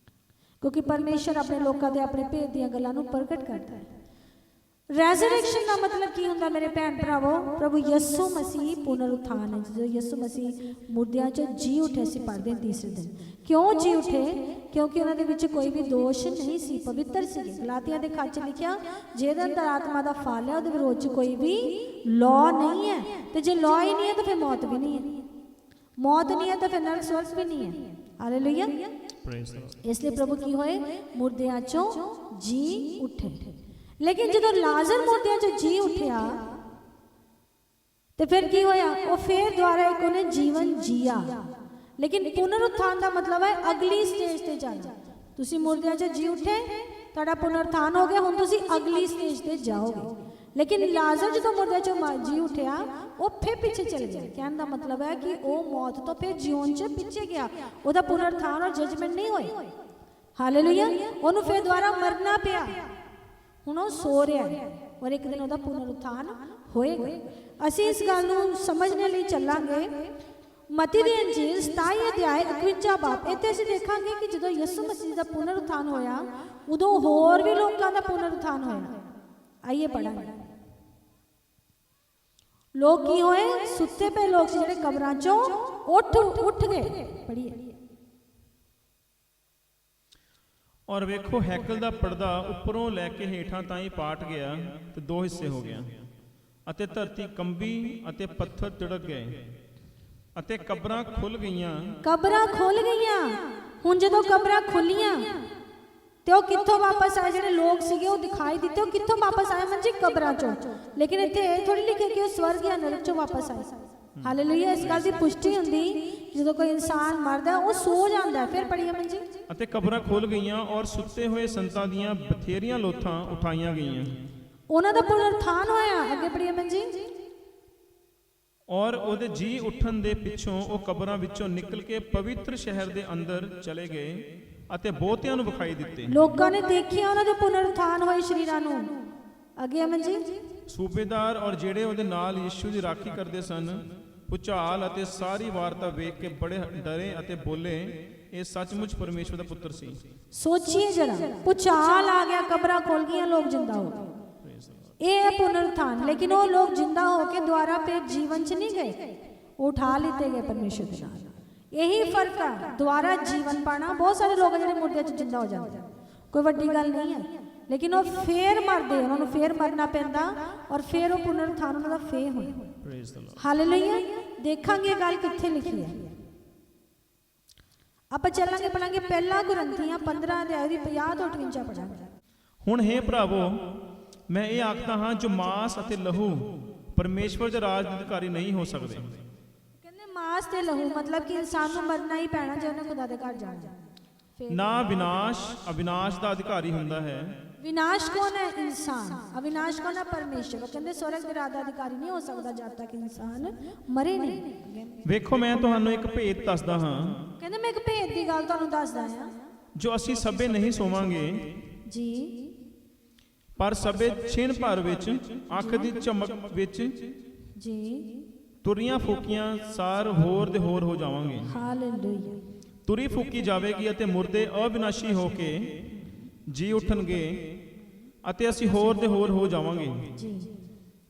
ਕਿਉਂਕਿ ਪਰਮੇਸ਼ਰ ਆਪਣੇ ਲੋਕਾਂ ਦੇ ਆਪਣੇ ਭੇਦ ਦੀਆਂ ਗੱਲਾਂ ਨੂੰ ਪ੍ਰਗਟ ਕਰਦਾ ਹੈ। ਰੈਜ਼ਰੈਕਸ਼ਨ ਦਾ ਮਤਲਬ ਕੀ ਹੁੰਦਾ ਮੇਰੇ ਭੈਣ ਭਰਾਵੋ? ਪ੍ਰਭੂ ਯਿਸੂ ਮਸੀਹ ਪੁਨਰ ਉਥਾਨ ਹੈ। ਜਦੋਂ ਯਿਸੂ ਮਸੀਹ ਮੁਰਦਿਆਂ 'ਚੋਂ ਜੀ ਉੱਠੇ, ਅਸੀਂ ਪੜ੍ਹਦੇ ਹਾਂ ਤੀਸਰੇ ਦਿਨ। ਕਿਉਂ ਜੀ ਉੱਠੇ? ਕਿਉਂਕਿ ਉਹਨਾਂ ਦੇ ਵਿੱਚ ਕੋਈ ਵੀ ਦੋਸ਼ ਨਹੀਂ ਸੀ, ਪਵਿੱਤਰ ਸੀ। ਗਲਾਤੀਆਂ ਦੇ ਖੱਤ 'ਚ ਲਿਖਿਆ ਜਿਹਦੇ ਅੰਦਰ ਆਤਮਾ ਦਾ ਫਲ ਹੈ ਉਹਦੇ ਵਿਰੋਧ 'ਚ ਕੋਈ ਵੀ ਲਾਅ ਨਹੀਂ ਹੈ, ਤੇ ਜੇ ਲਾਅ ਹੀ ਨਹੀਂ ਹੈ ਤਾਂ ਫਿਰ ਮੌਤ ਵੀ ਨਹੀਂ ਹੈ, ਮੌਤ ਨਹੀਂ ਹੈ ਤਾਂ ਫਿਰ ਨਰਕ ਸਵਰਗ ਵੀ ਨਹੀਂ ਹੈ। ਹਾਲੇਲੂਇਆ। ਇਸ ਲਈ ਪ੍ਰਭੂ ਕੀ ਹੋਏ? ਮੁਰਦਿਆਂ 'ਚੋਂ ਜੀ ਉੱਠੇ। ਲੇਕਿਨ ਜਦੋਂ ਲਾਜ਼ਰ ਮੁਰਦਿਆਂ 'ਚੋਂ ਜੀ ਉੱਠਿਆ ਤੇ ਫਿਰ ਕੀ ਹੋਇਆ? ਉਹ ਫਿਰ ਦੁਬਾਰਾ ਇੱਕ ਉਹਨੇ ਜੀਵਨ ਜੀਆ। ਲੇਕਿਨ ਪੁਨਰ ਉਥਾਨ ਦਾ ਮਤਲਬ ਹੈ ਅਗਲੀ ਸਟੇਜ ਤੇ ਜਾਣਾ। ਤੁਸੀਂ ਮੁਰਦਿਆਂ 'ਚੋਂ ਜੀ ਉੱਠੇ, ਤੁਹਾਡਾ ਪੁਨਰ ਉਥਾਨ ਹੋ ਗਿਆ, ਹੁਣ ਤੁਸੀਂ ਅਗਲੀ ਸਟੇਜ ਤੇ ਜਾਓਗੇ। ਲੇਕਿਨ ਲਾਜ਼ਰ ਜਦੋਂ ਮੁਰਦਿਆਂ 'ਚੋਂ ਜੀ ਉੱਠਿਆ, ਉਹ ਫਿਰ ਪਿੱਛੇ ਚਲੇ ਗਿਆ। ਕਹਿਣ ਦਾ ਮਤਲਬ ਹੈ ਕਿ ਉਹ ਮੌਤ ਤੋਂ ਫਿਰ ਜਿਉਣ 'ਚ ਪਿੱਛੇ ਗਿਆ, ਉਹਦਾ ਪੁਨਰ ਉਥਾਨ ਔਰ ਜਜਮੈਂਟ ਨਹੀਂ ਹੋਏ। ਹਾਲੇਲੂਇਆ। ਉਹਨੂੰ ਫਿਰ ਦੁਬਾਰਾ ਮਰਨਾ ਪਿਆ। ਹੁਣ ਉਹ ਸੋ ਰਿਹਾ ਹੈ ਔਰ ਇੱਕ ਦਿਨ ਉਹਦਾ ਪੁਨਰ ਉਥਾਨ ਹੋਏਗਾ। ਅਸੀਂ ਇਸ ਗੱਲ ਨੂੰ ਸਮਝਣ ਲਈ ਚੱਲਾਂਗੇ। ਮਤੀ ਦੀ ਅੰਜੀਲ 27 ਅਧਿਆਇ 51 ਬਾਬ। ਇੱਥੇ ਅਸੀਂ ਦੇਖਾਂਗੇ ਕਿ ਜਦੋਂ ਯਿਸੂ ਮਸੀਹ ਦਾ ਪੁਨਰ ਉਥਾਨ ਹੋਇਆ, ਉਦੋਂ ਹੋਰ ਵੀ ਲੋਕਾਂ ਦਾ ਪੁਨਰ ਉਥਾਨ ਹੋਇਆ। ਆਈਏ ਪੜਾਂਗੇ। ਲੋਕ ਕੀ ਹੋਏ? ਸੁੱਤੇ ਪਏ ਲੋਕ ਸੀ ਜਿਹੜੇ ਕਬਰਾਂ 'ਚੋਂ ਉੱਠ ਗਏ। ਪੜੀਏ। ਔਰ ਵੇਖੋ ਹੈਕਲ ਦਾ ਪਰਦਾ ਉੱਪਰੋਂ ਲੈ ਕੇ ਹੇਠਾਂ ਤਾਈਂ ਪਾਟ ਗਿਆ ਤੇ 2 ਹਿੱਸੇ ਹੋ ਗਿਆ, ਅਤੇ ਧਰਤੀ ਕੰਬੀ ਅਤੇ ਪੱਥਰ ਤਿੜਕ ਗਏ ਅਤੇ ਕਬਰਾਂ ਖੁੱਲ ਗਈਆਂ। ਕਬਰਾਂ ਖੁੱਲ ਗਈਆਂ। ਹੁਣ ਜਦੋਂ ਕਬਰਾਂ ਖੁੱਲੀਆਂ ਤੇ ਉਹ ਕਿੱਥੋਂ ਵਾਪਸ ਆਏ? ਜਿਹੜੇ ਲੋਕ ਸੀਗੇ ਉਹ ਦਿਖਾਈ ਦਿੱਤੇ, ਉਹ ਕਿੱਥੋਂ ਵਾਪਸ ਆਏ? ਮੰਜੀ ਕਬਰਾਂ 'ਚੋਂ। ਲੇਕਿਨ ਇੱਥੇ ਇਹ ਥੋੜੀ ਲਿਖਿਆ ਕਿ ਉਹ ਸਵਰਗ ਜਾਂ ਨਰਕ 'ਚੋਂ ਵਾਪਸ ਆਏ। ਹਾਲੇਲੂਇਆ। ਇਸ ਗੱਲ ਦੀ ਪੁਸ਼ਟੀ ਹੁੰਦੀ ਜਦੋਂ ਕੋਈ ਇਨਸਾਨ ਮਰਦਾ ਉਹ ਸੋ ਜਾਂਦਾ। ਫਿਰ ਪੜੀਏ ਮੰਜੀ। ਅਤੇ ਕਬਰਾਂ ਖੁੱਲ ਗਈਆਂ ਔਰ ਸੁੱਤੇ ਹੋਏ ਸੰਤਾਂ ਦੀਆਂ ਬਥੇਰੀਆਂ ਲੋਥਾਂ ਉਠਾਈਆਂ ਗਈਆਂ। ਉਹਨਾਂ ਦਾ ਪੁਨਰ ਉਥਾਨ ਹੋਇਆ। ਅੱਗੇ ਪੜੀਏ ਮੰਜੀ। ਔਰ ਉਹਦੇ ਜੀ ਉੱਠਣ ਦੇ ਪਿੱਛੋਂ ਉਹ ਕਬਰਾਂ ਵਿੱਚੋਂ ਨਿਕਲ ਕੇ ਪਵਿੱਤਰ ਸ਼ਹਿਰ ਦੇ ਅੰਦਰ ਚਲੇ ਗਏ ਅਤੇ ਬਹੁਤਿਆਂ ਨੂੰ ਵਿਖਾਈ ਦਿੱਤੇ। ਲੋਕਾਂ ਨੇ ਦੇਖਿਆ ਉਹਨਾਂ ਦੇ ਪੁਨਰੁਥਾਨ ਹੋਏ ਸ਼ਰੀਰਾਂ ਨੂੰ। ਅੱਗੇ ਅਮਨ ਜੀ। ਸੂਬੇਦਾਰ ਔਰ ਜਿਹੜੇ ਉਹਦੇ ਨਾਲ ਯਿਸੂ ਦੀ ਰਾਖੀ ਕਰਦੇ ਸਨ ਭੁਚਾਲ ਅਤੇ ਸਾਰੀ ਵਾਰਤਾ ਵੇਖ ਕੇ ਬੜੇ ਡਰੇ ਅਤੇ ਬੋਲੇ, ਇਹ ਸੱਚਮੁੱਚ ਪਰਮੇਸ਼ਵਰ ਦਾ ਪੁੱਤਰ ਸੀ। ਸੋਚੀਏ ਜਰਾ, ਭੁਚਾਲ ਆ ਗਿਆ, ਕਬਰਾਂ ਖੁੱਲ ਗਈਆਂ, ਲੋਕ ਜਿੰਦਾ ਹੋ ਗਏ। ਇਹ ਹੈ ਪੁਨਰੁਥਾਨ। ਲੇਕਿਨ ਉਹ ਲੋਕ ਜਿੰਦਾ ਹੋ ਕੇ ਦੁਆਰਾ ਫਿਰ ਜੀਵਨ ਚ ਨਹੀਂ ਗਏ, ਉਠਾ ਲਿੱਤੇ ਗਏ ਪਰਮੇਸ਼ਵਰ ਦੇ ਨਾਲ। यही फर्क है, दोबारा जीवन पाना। बहुत सारे लोग जो मुर्दे जिंदा हो जाते हैं, कोई वड्डी गल नहीं है, लेकिन वो फिर मरते, उन्होंने फिर मरना पैंदा और फिर वो पुनरुत्थान उन्होंने फिर होना। हालेलुया। देखांगे गल कित्थे लिखी है। आप चलांगे पढ़ांगे पहला कुरिन्थियां 15 अध्याय दी 50 ਤੋਂ 58 पढ़ांगे। ਹੁਣ हे ਭਰਾਵੋ, ਮੈਂ ਇਹ ਆਖਦਾ ਹਾਂ, ਜੋ ਮਾਸ ਅਤੇ ਲਹੂ ਪਰਮੇਸ਼ਵਰ ਦੇ ਰਾਜ ਦੇ ਅਧਿਕਾਰੀ ਨਹੀਂ ਹੋ ਸਕਦੇ। ਕਹਿੰਦੇ ਮਾਸ ਤੇ ਲਹੂ ਮਤਲਬ ਕਿ ਇਨਸਾਨ ਨੂੰ ਮਰਨਾ ਹੀ ਪੈਣਾ ਜੇ ਉਹਨੇ ਖੁਦਾ ਦੇ ਘਰ ਜਾਣਾ। ਨਾ ਵਿਨਾਸ਼ ਅਵਿਨਾਸ਼ ਦਾ ਅਧਿਕਾਰੀ ਹੁੰਦਾ ਹੈ। विनाश कौन है? इंसान। अविनाश कौन है? परमेश्वर। कहते स्वर्ग ਦੇ ਰਾਜ ਦਾ ਅਧਿਕਾਰੀ ਨਹੀਂ ਹੋ ਸਕਦਾ ਜਦ ਤੱਕ ਇਨਸਾਨ ਮਰੇ ਨਹੀਂ। ਵੇਖੋ, ਮੈਂ ਤੁਹਾਨੂੰ ਇੱਕ ਭੇਤ ਦੱਸਦਾ ਹਾਂ। ਕਹਿੰਦੇ ਮੈਂ ਇੱਕ ਭੇਤ ਦੀ ਗੱਲ ਤੁਹਾਨੂੰ ਦੱਸਦਾ ਹਾਂ। ਜੋ ਅਸੀਂ ਸਭੇ ਨਹੀਂ ਸੋਵਾਂਗੇ ਜੀ, ਪਰ ਸਭੇ ਛਿਣ ਭਰ ਵਿੱਚ ਅੱਖ ਦੀ ਚਮਕ ਵਿੱਚ ਜੀ ਤੁਰੀਆਂ ਫੂਕੀਆਂ ਸਾਰ ਹੋਰ ਦੇ ਹੋਰ ਹੋ ਜਾਵਾਂਗੇ। ਹਾਲੇਲੂਇਆ। ਤੁਰੀ ਫੂਕੀ ਜਾਵੇਗੀ ਅਤੇ ਮੁਰਦੇ ਅਵਿਨਾਸ਼ੀ ਹੋ ਕੇ ਜੀ ਉਠਣਗੇ ਅਤੇ ਅਸੀਂ ਹੋਰ ਦੇ ਹੋਰ ਹੋ ਜਾਵਾਂਗੇ। ਜੀ,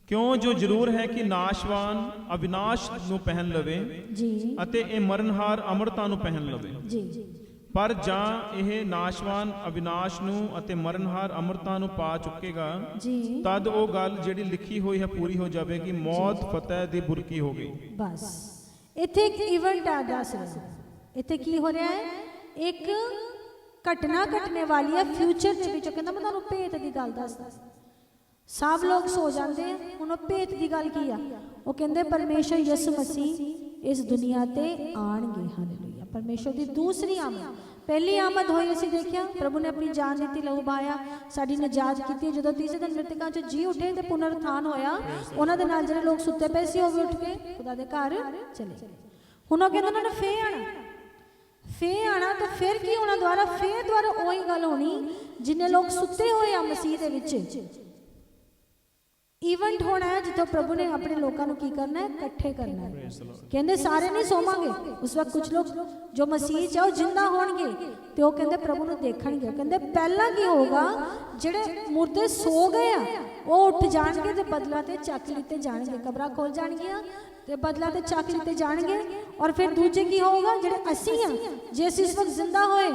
ਕਿਉਂ ਜੋ ਜ਼ਰੂਰ ਹੈ ਕਿ ਨਾਸ਼ਵਾਨ ਅਵਿਨਾਸ਼ ਨੂੰ ਪਹਿਨ ਲਵੇ ਜੀ ਅਤੇ ਇਹ ਮਰਨਹਾਰ ਅਮਰਤਾ ਨੂੰ ਪਹਿਨ ਲਵੇ। ਜੀ ਪਰ ਜਾਂ ਇਹ ਨਾਸ਼ਵਾਨ ਅਵਿਨਾਸ਼ ਨੂੰ ਅਤੇ ਮਰਨਹਾਰ ਅਮਰਤਾ ਨੂੰ ਪਾ ਚੁੱਕੇਗਾ, ਜੀ ਤਦ ਉਹ ਗੱਲ ਜਿਹੜੀ ਲਿਖੀ ਹੋਈ ਹੈ ਪੂਰੀ ਹੋ ਜਾਵੇਗੀ, ਮੌਤ ਫਤਿਹ ਦੀ ਬੁਰਕੀ ਹੋ ਗਈ। ਬਸ ਇੱਥੇ ਇੱਕ ਇਵੈਂਟ ਆ ਦੱਸ ਰਿਹਾ। ਇੱਥੇ ਕੀ ਹੋ ਰਿਹਾ ਹੈ? ਇੱਕ ਘਟਨਾ ਘਟਨੇ ਵਾਲੀ ਹੈ ਫਿਊਚਰ ਦੇ ਵਿੱਚ। ਕਹਿੰਦਾ ਮੈਂ ਤੁਹਾਨੂੰ ਭੇਤ ਦੀ ਗੱਲ ਦੱਸਦਾ। ਸਭ ਲੋਕ ਸੋ ਜਾਂਦੇ ਆ, ਹੁਣ ਉਹ ਭੇਤ ਦੀ ਗੱਲ ਕੀ ਆ? ਉਹ ਕਹਿੰਦੇ ਪਰਮੇਸ਼ਰ ਯਿਸੂ ਮਸੀਹ ਇਸ ਦੁਨੀਆ ਤੇ ਆਣਗੇ। ਹਾਲੇਲੂਇਆ। ਪਰਮੇਸ਼ਰ ਦੀ ਦੂਸਰੀ ਆਮਦ। ਪਹਿਲੀ ਆਮਦ ਹੋਈ ਅਸੀਂ ਦੇਖਿਆ, ਪ੍ਰਭੂ ਨੇ ਆਪਣੀ ਜਾਨ ਦਿੱਤੀ, ਲਹੂ ਬਹਾਇਆ, ਸਾਡੀ ਨਿਜਾਤ ਕੀਤੀ। ਜਦੋਂ ਤੀਸਰੇ ਦਿਨ ਮ੍ਰਿਤਕਾਂ ਚੋਂ ਜੀ ਉੱਠੇ ਤੇ ਪੁਨਰੁੱਥਾਨ ਹੋਇਆ, ਉਹਨਾਂ ਦੇ ਨਾਲ ਜਿਹੜੇ ਲੋਕ ਸੁੱਤੇ ਪਏ ਸੀ ਉਹ ਵੀ ਉੱਠ ਕੇ ਖੁਦਾ ਦੇ ਘਰ ਚਲੇ ਗਏ। ਹੁਣ ਉਹ ਕਹਿੰਦੇ ਉਹਨਾਂ ਨੇ ਫੇਰ ਆਣਾ, ਫੇਰ ਆਣਾ। ਤੇ ਫਿਰ ਕੀ ਹੋਣਾ? ਦੁਆਰਾ ਫੇਰ ਦੁਆਰਾ ਉਹੀ ਗੱਲ ਹੋਣੀ, ਜਿੰਨੇ ਲੋਕ ਸੁੱਤੇ ਹੋਏ ਆ ਮਸੀਹ ਦੇ ਵਿੱਚ। ਇਵੈਂਟ ਹੋਣਾ ਹੈ ਜਿੱਥੇ ਪ੍ਰਭੂ ਨੇ ਆਪਣੇ ਲੋਕਾਂ ਨੂੰ ਕੀ ਕਰਨਾ ਹੈ? ਇਕੱਠੇ ਕਰਨਾ ਹੈ। ਕਹਿੰਦੇ ਸਾਰੇ ਨਹੀਂ ਸੋਵਾਂਗੇ ਉਸ ਵਕਤ। ਕੁਝ ਲੋਕ ਜੋ ਮਸੀਹ ਚ ਉਹ ਜਿੰਦਾ ਹੋਣਗੇ ਤੇ ਉਹ ਕਹਿੰਦੇ ਪ੍ਰਭੂ ਨੂੰ ਦੇਖਣਗੇ। ਕਹਿੰਦੇ ਪਹਿਲਾਂ ਕੀ ਹੋਊਗਾ? ਜਿਹੜੇ ਮੁਰਦੇ ਸੋ ਗਏ ਆ ਉਹ ਉੱਠ ਜਾਣਗੇ ਤੇ ਬਦਲਾ ਤੇ ਚੱਕ ਲਿੱਤੇ ਜਾਣਗੇ। ਕਬਰਾਂ ਖੋਲ ਜਾਣਗੀਆਂ ਤੇ ਬਦਲਾ ਤੇ ਚੱਕ ਲਿੱਤੇ ਜਾਣਗੇ। ਔਰ ਫਿਰ ਦੂਜੇ ਕੀ ਹੋਊਗਾ? ਜਿਹੜੇ ਅਸੀਂ ਆ, ਜੇ ਅਸੀਂ ਇਸ ਵਕਤ ਜ਼ਿੰਦਾ ਹੋਏ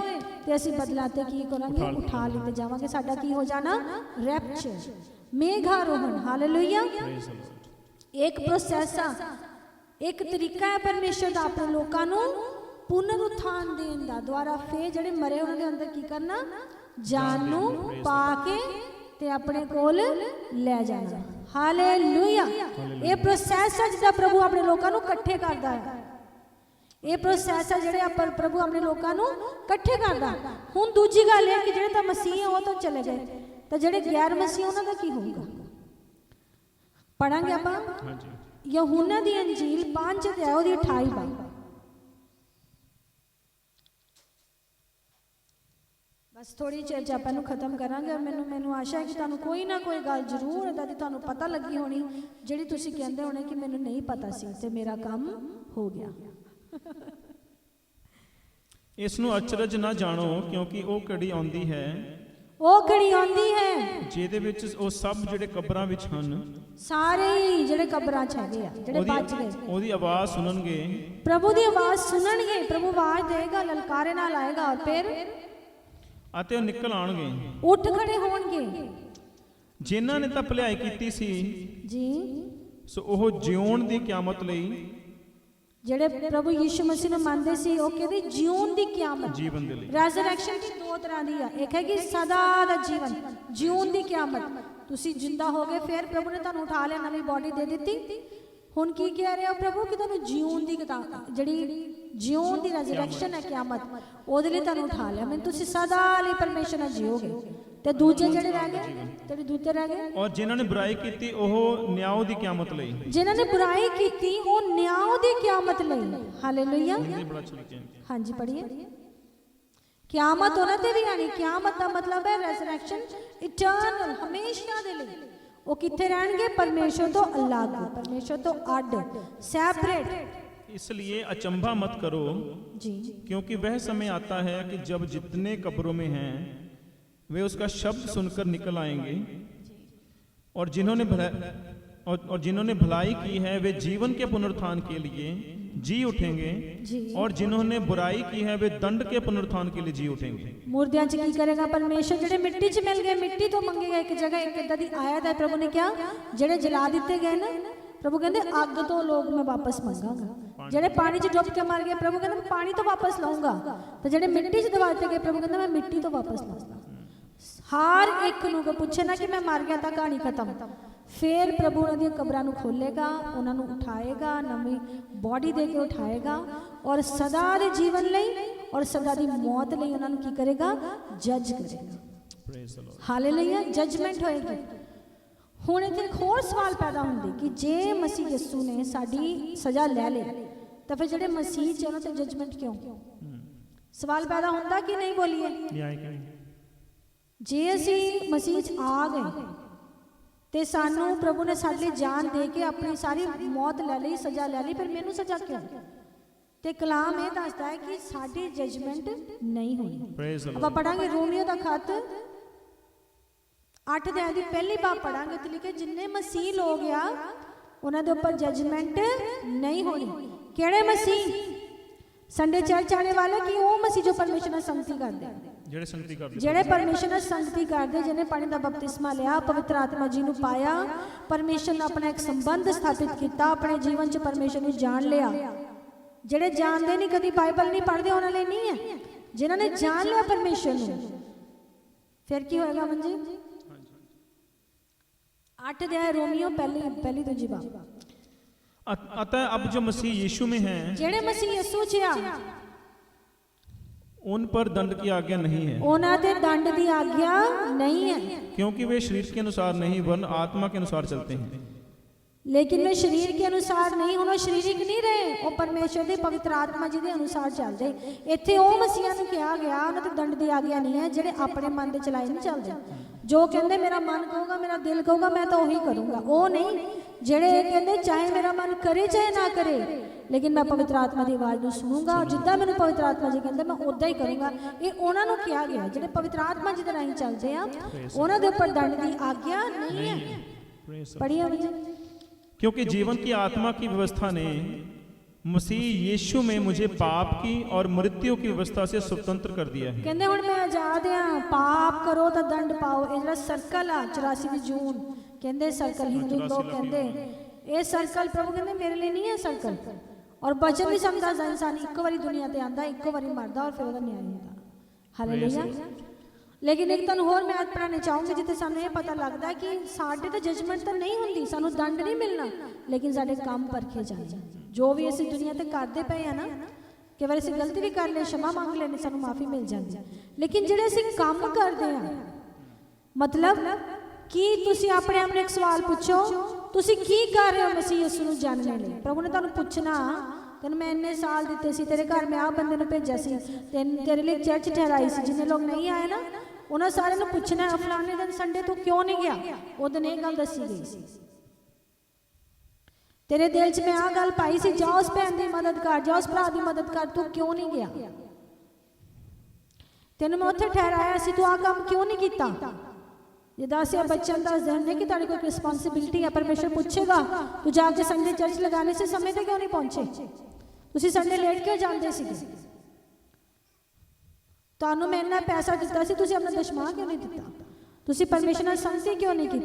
ਤੇ ਅਸੀਂ ਬਦਲਾ ਤੇ ਕੀ ਕਰਾਂਗੇ? ਉਠਾ ਲਿੱਤੇ ਜਾਵਾਂਗੇ। ਸਾਡਾ ਕੀ ਹੋ ਜਾਣਾ? ਰੈਪਚਰ, ਮੇਘਾਰੋਹਣ। ਹਾਲੇਲੂਇਆ। ਇੱਕ ਪ੍ਰੋਸੈਸ ਆ, ਇੱਕ ਤਰੀਕਾ ਹੈ ਪਰਮੇਸ਼ਰ ਦਾ ਆਪਣੇ ਲੋਕਾਂ ਨੂੰ ਪੁਨਰੁੱਥਾਨ ਦੇਣ ਦਾ। ਦੁਆਰਾ ਫੇਰ ਜਿਹੜੇ ਮਰੇ ਉਹਨਾਂ ਦੇ ਅੰਦਰ ਕੀ ਕਰਨਾ? ਜਾਨ ਨੂੰ ਪਾ ਕੇ ਤੇ ਆਪਣੇ ਕੋਲ ਲੈ ਜਾਣਾ। ਹਾਲੇਲੂਇਆ। ਇਹ ਪ੍ਰੋਸੈਸ ਹੈ ਜਿਹਦਾ ਪ੍ਰਭੂ ਆਪਣੇ ਲੋਕਾਂ ਨੂੰ ਇਕੱਠੇ ਕਰਦਾ ਹੈ। ਇਹ ਪ੍ਰੋਸੈਸ ਹੈ ਜਿਹੜੇ ਪ੍ਰਭੂ ਆਪਣੇ ਲੋਕਾਂ ਨੂੰ ਇਕੱਠੇ ਕਰਦਾ। ਹੁਣ ਦੂਜੀ ਗੱਲ ਇਹ ਕਿ ਜਿਹੜੇ ਤਾਂ ਮਸੀਹ ਆ ਉਹ ਤਾਂ ਚਲੇ ਗਏ, ਤਾਂ ਜਿਹੜੇ ਗੈਰ ਮਸੀਹ ਉਹਨਾਂ ਦਾ ਕੀ ਹੋਊਗਾ? ਪੜਾਂਗੇ ਆਪਾਂ ਯਹੂਨਾ ਦੀ ਅੰਜੀਲ 5 ਅਧਿਆਇ ਉਹਦੀ 28 ਬਾਈ। ਬਸ ਥੋੜੀ ਚਿਰ ਚ ਆਪਾਂ ਨੂੰ ਖਤਮ ਕਰਾਂਗੇ। ਮੈਨੂੰ ਆਸ਼ਾ ਹੈ ਕਿ ਤੁਹਾਨੂੰ ਕੋਈ ਨਾ ਕੋਈ ਗੱਲ ਜ਼ਰੂਰ ਇਦਾਂ ਦੀ ਤੁਹਾਨੂੰ ਪਤਾ ਲੱਗੀ ਹੋਣੀ, ਜਿਹੜੀ ਤੁਸੀਂ ਕਹਿੰਦੇ ਹੋਣੇ ਕਿ ਮੈਨੂੰ ਨਹੀਂ ਪਤਾ ਸੀ ਤੇ ਮੇਰਾ ਕੰਮ ਹੋ ਗਿਆ। ਇਸ ਨੂੰ ਅਚਰਜ ਨਾ ਜਾਣੋ, ਕਿਉਂਕਿ ਉਹ ਘੜੀ ਆਉਂਦੀ ਹੈ, ਉਹ ਘੜੀ ਆਉਂਦੀ ਹੈ ਜਿਹਦੇ ਵਿੱਚ ਉਹ ਸਭ ਜਿਹੜੇ ਕਬਰਾਂ ਵਿੱਚ ਹਨ, ਸਾਰੇ ਹੀ ਜਿਹੜੇ ਕਬਰਾਂ 'ਚ ਹੈਗੇ ਆ, ਜਿਹੜੇ ਬਚ ਗਏ, ਉਹਦੀ ਆਵਾਜ਼ ਸੁਣਨਗੇ। ਪ੍ਰਭੂ ਦੀ ਆਵਾਜ਼ ਸੁਣਨਗੇ। ਪ੍ਰਭੂ ਆਵਾਜ਼ ਦੇਗਾ, ਲਲਕਾਰੇ ਨਾਲ ਆਏਗਾ ਔਰ ਫਿਰ ਅਤੇ ਉਹ ਨਿਕਲ ਆਣਗੇ, ਉੱਠ ਖੜੇ ਹੋਣਗੇ। ਜਿਨ੍ਹਾਂ ਨੇ ਤਾਂ ਭਲਾਈ ਕੀਤੀ ਸੀ ਜੀ, ਸੋ ਉਹ ਜਿਉਣ ਦੀ ਕਿਆਮਤ ਲਈ, ਜਿਹੜੇ ਪ੍ਰਭੂ ਯਿਸੂ ਮਸੀਹ ਨੂੰ ਮੰਨਦੇ ਸੀ ਉਹ ਕਹਿੰਦੇ ਜਿਉਣ ਦੀ ਕਿਆਮਤ, ਜੀਵਨ ਦੇ ਲਈ। ਰੈਜ਼ਰੈਕਸ਼ਨ ਦੀ ਦੋ ਤਰ੍ਹਾਂ ਦੀ ਆ। ਇੱਕ ਹੈ ਕਿ ਸਦਾ ਦਾ ਜੀਵਨ, ਜਿਉਣ ਦੀ ਕਿਆਮਤ। ਤੁਸੀਂ ਜਿੰਦਾ ਹੋ ਗਏ, ਫਿਰ ਪ੍ਰਭੂ ਨੇ ਤੁਹਾਨੂੰ ਉਠਾ ਲਿਆ, ਨਵੀਂ ਬਾਡੀ ਦੇ ਦਿੱਤੀ। ਹੁਣ ਕੀ ਕਹਿ ਰਹੇ ਹੋ ਪ੍ਰਭੂ? ਕਿ ਤੁਹਾਨੂੰ ਜਿਉਣ ਦੀ ਜਿਹੜੀ ਜਿਉਣ ਦੀ ਰੈਜ਼ਰੈਕਸ਼ਨ ਹੈ, ਕਿਆਮਤ, ਉਹਦੇ ਲਈ ਤੁਹਾਨੂੰ ਉਠਾ ਲਿਆ। ਮੈਨੂੰ ਤੁਸੀਂ ਸਦਾ ਲਈ ਪਰਮੇਸ਼ਰ ਨਾਲ ਜਿਓਗੇ ਤੇ ਦੂਜੇ ਜਿਹੜੇ ਰਹਿ ਗਏ, ਜਿਹੜੇ ਦੂਜੇ ਰਹਿ ਗਏ, ਔਰ ਜਿਨ੍ਹਾਂ ਨੇ ਬੁਰਾਈ ਕੀਤੀ ਉਹ ਨਿਆਂ ਦੀ ਕਿਆਮਤ ਲਈ। ਜਿਨ੍ਹਾਂ ਨੇ ਬੁਰਾਈ ਕੀਤੀ ਉਹ ਨਿਆਂ ਦੀ ਕਿਆਮਤ ਲਈ। ਹਾਲੇਲੂਇਆ। ਇਹ ਬੜਾ ਅੱਛਾ ਲਿਖਿਆ। ਹਾਂਜੀ ਪੜ੍ਹੀਏ। ਕਿਆਮਤ ਉਹਨਾਂ ਤੇ ਵੀ ਆਣੀ। ਕਿਆਮਤ ਦਾ ਮਤਲਬ ਹੈ ਰੈਜ਼ਰੈਕਸ਼ਨ, ਇਟਰਨਲ, ਹਮੇਸ਼ਾ ਦੇ ਲਈ। ਉਹ ਕਿੱਥੇ ਰਹਿਣਗੇ? ਪਰਮੇਸ਼ਰ ਤੋਂ ਅਲੱਗ, ਪਰਮੇਸ਼ਰ ਤੋਂ ਅੱਡ, ਸੈਪਰੇਟ। इसलिए अचंभा मत करो जी, क्योंकि वह समय आता है कि जब जितने कब्रों में हैं वे उसका शब्द सुनकर निकल आएंगे और जिन्होंने भलाई की है वे जीवन के पुनरुत्थान के लिए जी उठेंगे जी। और जिन्होंने बुराई की है वे दंड के पुनरुत्थान के लिए जी उठेंगे। ਮੁਰਦਿਆਂ 'ਚ ਕੀ ਕਰੇਗਾ ਪਰਮੇਸ਼ਰ? ਜਿਹੜੇ ਮਿੱਟੀ 'ਚ ਮਿਲ ਗਏ ਮਿੱਟੀ ਤੋਂ ਮੰਗੇਗਾ। ਇੱਕ ਜਗ੍ਹਾ ਇੱਕ ਇਦਾਂ ਦੀ ਆਇਤ ਹੈ, ਪ੍ਰਭੂ ਨੇ ਕਿਹਾ ਜਿਹੜੇ ਜਲਾ ਦਿੱਤੇ ਗਏ ਨਾ, ਪ੍ਰਭੂ ਕਹਿੰਦੇ ਅੱਗ ਤੋਂ ਲੋਕ ਮੈਂ ਵਾਪਸ ਮੰਗਾਂਗਾ। ਜਿਹੜੇ ਪਾਣੀ 'ਚ ਡੁੱਬ ਕੇ ਮਰ ਗਏ, ਪ੍ਰਭੂ ਕਹਿੰਦਾ ਮੈਂ ਪਾਣੀ ਤੋਂ ਵਾਪਸ ਲਾਉਂਗਾ। ਤੇ ਜਿਹੜੇ ਮਿੱਟੀ 'ਚ ਦਬਾ ਦਿੱਤੇ ਗਏ, ਪ੍ਰਭੂ ਕਹਿੰਦਾ ਮੈਂ ਮਿੱਟੀ ਤੋਂ ਵਾਪਸ ਲਾਉਂਗਾ। ਹਰ ਇੱਕ ਨੂੰ ਕੋ ਪੁੱਛੇ ਨਾ ਕਿ ਮੈਂ ਮਰ ਗਿਆ ਤਾਂ ਕਹਾਣੀ ਖਤਮ। ਫਿਰ ਪ੍ਰਭੂ ਉਹਨਾਂ ਦੀਆਂ ਕਬਰਾਂ ਨੂੰ ਖੋਲੇਗਾ, ਉਹਨਾਂ ਨੂੰ ਉਠਾਏਗਾ, ਨਵੀਂ ਬੋਡੀ ਦੇ ਕੇ ਉਠਾਏਗਾ ਔਰ ਸਦਾ ਦੇ ਜੀਵਨ ਲਈ ਔਰ ਸਦਾ ਦੀ ਮੌਤ ਲਈ ਉਹਨਾਂ ਨੂੰ ਕੀ ਕਰੇਗਾ? ਜੱਜ ਕਰੇਗਾ। ਹਾਲੇਲੂਇਆ। ਜੱਜਮੈਂਟ ਹੋਏਗੀ। ਹੁਣ ਇੱਥੇ ਇੱਕ ਹੋਰ ਸਵਾਲ ਪੈਦਾ ਹੁੰਦੇ ਕਿ ਜੇ ਮਸੀਹ ਯਿਸੂ ਨੇ ਸਾਡੀ ਸਜ਼ਾ ਲੈ ਲਈ ਤਾਂ ਫਿਰ ਜਿਹੜੇ ਮਸੀਹ ਚ ਉਹਨਾਂ ਤੇ ਜੱਜਮੈਂਟ ਕਿਉਂ? ਸਵਾਲ ਪੈਦਾ ਹੁੰਦਾ ਕਿ ਨਹੀਂ? ਬੋਲੀਏ। ਜੇ ਅਸੀਂ ਮਸੀਹ ਚ ਆ ਗਏ ਤੇ ਸਾਨੂੰ ਪ੍ਰਭੂ ਨੇ ਸਾਡੇ ਲਈ ਜਾਨ ਦੇ ਕੇ ਆਪਣੀ ਸਾਰੀ ਮੌਤ ਲੈ ਲਈ, ਸਜ਼ਾ ਲੈ ਲਈ, ਫਿਰ ਮੈਨੂੰ ਸਜ਼ਾ ਕਿਉਂ? ਤੇ ਕਲਾਮ ਇਹ ਦੱਸਦਾ ਹੈ ਕਿ ਸਾਡੀ ਜੱਜਮੈਂਟ ਨਹੀਂ ਹੋਣੀ। ਆਪਾਂ ਪੜਾਂਗੇ ਰੋਮੀਓ ਦਾ ਖੱਤ 8 ਅਧਿਆਇ ਦੀ ਪਹਿਲੀ ਬਾਤ ਪੜਾਂਗੇ ਤੇ ਲਿਖਿਆ ਜਿੰਨੇ ਮਸੀਹ ਲੋਕ ਆ ਉਹਨਾਂ ਦੇ ਉੱਪਰ ਜੱਜਮੈਂਟ ਨਹੀਂ ਹੋਣੀ। ਕਿਹੜੇ ਮਸੀਹ? ਸੰਡੇ ਚਰਚ ਆਣੇ ਵਾਲੇ ਕਿ ਉਹ ਮਸੀਹ ਜੋ ਪਰਮੇਸ਼ਰ ਨਾਲ ਸੰਗਤੀ ਕਰਦੇ, ਜਿਹੜੇ ਪਰਮੇਸ਼ਰ ਨਾਲ ਸੰਗਤੀ ਕਰਦੇ, ਜਿਹਨੇ ਪਾਣੀ ਦਾ ਬਪਤਿਸਮਾ ਲਿਆ, ਪਵਿੱਤਰ ਆਤਮਾ ਜੀ ਨੂੰ ਪਾਇਆ, ਪਰਮੇਸ਼ਰ ਨਾਲ ਆਪਣਾ ਇੱਕ ਸੰਬੰਧ ਸਥਾਪਿਤ ਕੀਤਾ, ਆਪਣੇ ਜੀਵਨ 'ਚ ਪਰਮੇਸ਼ਰ ਨੂੰ ਜਾਣ ਲਿਆ। ਜਿਹੜੇ ਜਾਣਦੇ ਨਹੀਂ, ਕਦੀ ਬਾਈਬਲ ਨਹੀਂ ਪੜ੍ਹਦੇ, ਉਹਨਾਂ ਲਈ ਨਹੀਂ ਹੈ। ਜਿਨ੍ਹਾਂ ਨੇ ਜਾਣ ਲਿਆ ਪਰਮੇਸ਼ਰ ਨੂੰ, ਫਿਰ ਕੀ ਹੋਏਗਾ ਮੰਜੀ? 8 अध्याय रोमियो पहली दूजी बात। अतः अब जो मसीह यीशु में हैं, जेड़े मसीह यीशु च आ, उन पर दंड की आज्ञा नहीं है। उन्हां ते दंड दी आज्ञा नहीं है, क्योंकि वे शरीर के अनुसार नहीं वरन आत्मा के अनुसार चलते हैं। लेकिन वे शरीर के अनुसार नहीं, हुण शरीरिक नहीं रहे, वो परमेश्वर दे पवित्र आत्मा जी दे अनुसार चलदे। इत्थे ओ मसीहां नूं कहा गया उन्हां ते दंड दी आज्ञा नहीं है जेड़े अपने मन दे चलाए नहीं चलदे। जो कहंदे मेरा मन कहूगा, मेरा दिल कहूगा, मैं तो वही करूंगा, वो नहीं। जेड़े कहंदे चाहे मेरा मन करे चाहे ना करे, लेकिन मैं पवित्र आत्मा की आवाज़ नूं सुनूंगा और जिद्दां मैनूं पवित्र आत्मा जी कहंदे मैं उद्दां ही करूंगा। ये उन्हां नूं कहा गया जेड़े पवित्र आत्मा जी दे राहीं चलदे आ, उन्हां दे उपर दंड दी आज्ञा नहीं है। पढ़िए मुझे। क्योंकि जीवन की आत्मा की व्यवस्था ने मसीह यीशु में मुझे पाप की और मृत्यु की व्यवस्था से स्वतंत्र कर दिया है। कहंदे हुण मैं आजाद हां, पाप करो तो दंड पाओ। ये जिहड़ा सर्कल आ 84 दी जून कहंदे सर्कल, हिंदू लोग कहंदे ये सर्कल, प्रभु कहंदे मेरे लिए नहीं है सर्कल। और बचन भी समझदा इंसान एक बारी दुनिया ते आंदा, एक बारी मरदा और फिर ओहदा न्याय हुंदा। हालेलुया। लेकिन एक तुहानूं होर मैं पढ़ाने चाहूँगी जिथे सानूं ये पता लगदा कि साडे ते जजमेंट तो नहीं हुंदी, सानूं दंड नहीं मिलना, लेकिन साडे काम परखे जाने। जो भी असीं दुनिया ते करदे पए आ ना, कई बार असीं गलती भी कर ले, क्षमा मंग लेने, सानूं माफ़ी मिल जाती। लेकिन जिहड़े असीं काम करदे आ, मतलब कि तुसीं अपने आप नूं एक सवाल पुछो, तुसीं की कर रहे हो मसीह यीशु नूं जानने लई? प्रभु ने तुहानूं पुछना, तेन मैं इन्ने साल दिते सी, तेरे घर मैं आ बंदे नूं भेजा सी, तेरे लिए चर्च ठहराई सी, जिन्ने लोग नहीं आए ना उन्होंने सारे नूं पुछना फलाने दिन संडे तू क्यों नहीं गया? उस दिन यह गल दसी गई सी, तेरे दिल च मैं आ गल पाई सी, जा उस भैन की मदद कर, जा उस भरा की मदद कर, तू क्यों नहीं गया? तेन मैं उत्थे ठहराया सी, तू आ काम क्यों नहीं किया? जे दस या बच्चों दस देने कि तेरी कोई रिस्पॉन्सिबिलिटी है, परमेश्वर पूछेगा तू जाके संडे चर्च लगाने से समय ते क्यों नहीं पहुंचे? तुसीं संडे लेट क्यों जाते सी? तुहानूं मैं इन्ना पैसा दिता सी, तुसीं अपना दशमाह क्यों नहीं दिता? तुसीं परमेश्वर नाल संगति क्यों नहीं की?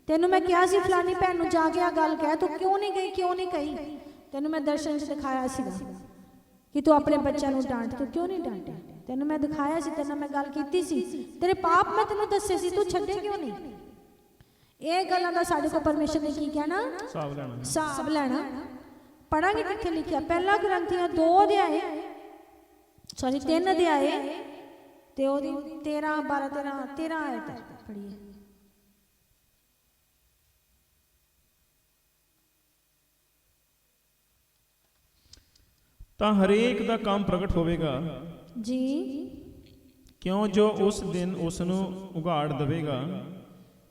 तेनू मैं कहा सी फलानी भैन नूं जाके आ गल कह, तू क्यों नहीं गई, क्यों नहीं कही? तेनू मैं दर्शन च दिखाया सी कि तू अपने बच्चों नूं डांट, तू क्यों नहीं डांटे? तेनू मैं दिखाया सी, तेरे नाल मैं गल कीती सी, तेरे पाप मैं तेनू दस्से सी, तू छड्डे क्यों नहीं? ये गल्लां दा साडे को परमेश्वर ने की कहना? हिसाब लैना। पढ़ांगे कित्थे लिखिया? पहला कुरिन्थियां 2 अध्याय 3 अध्याय ਤੇ ਉਹਦੀ 13 12 13 ਆਇਤ ਪੜ੍ਹੀਏ। ਤਾਂ ਹਰੇਕ ਦਾ ਕੰਮ ਪ੍ਰਗਟ ਹੋਵੇਗਾ ਜੀ, ਕਿਉਂ ਜੋ ਉਸ ਦਿਨ ਉਸ ਨੂੰ ਉਘਾੜ ਦੇਵੇਗਾ,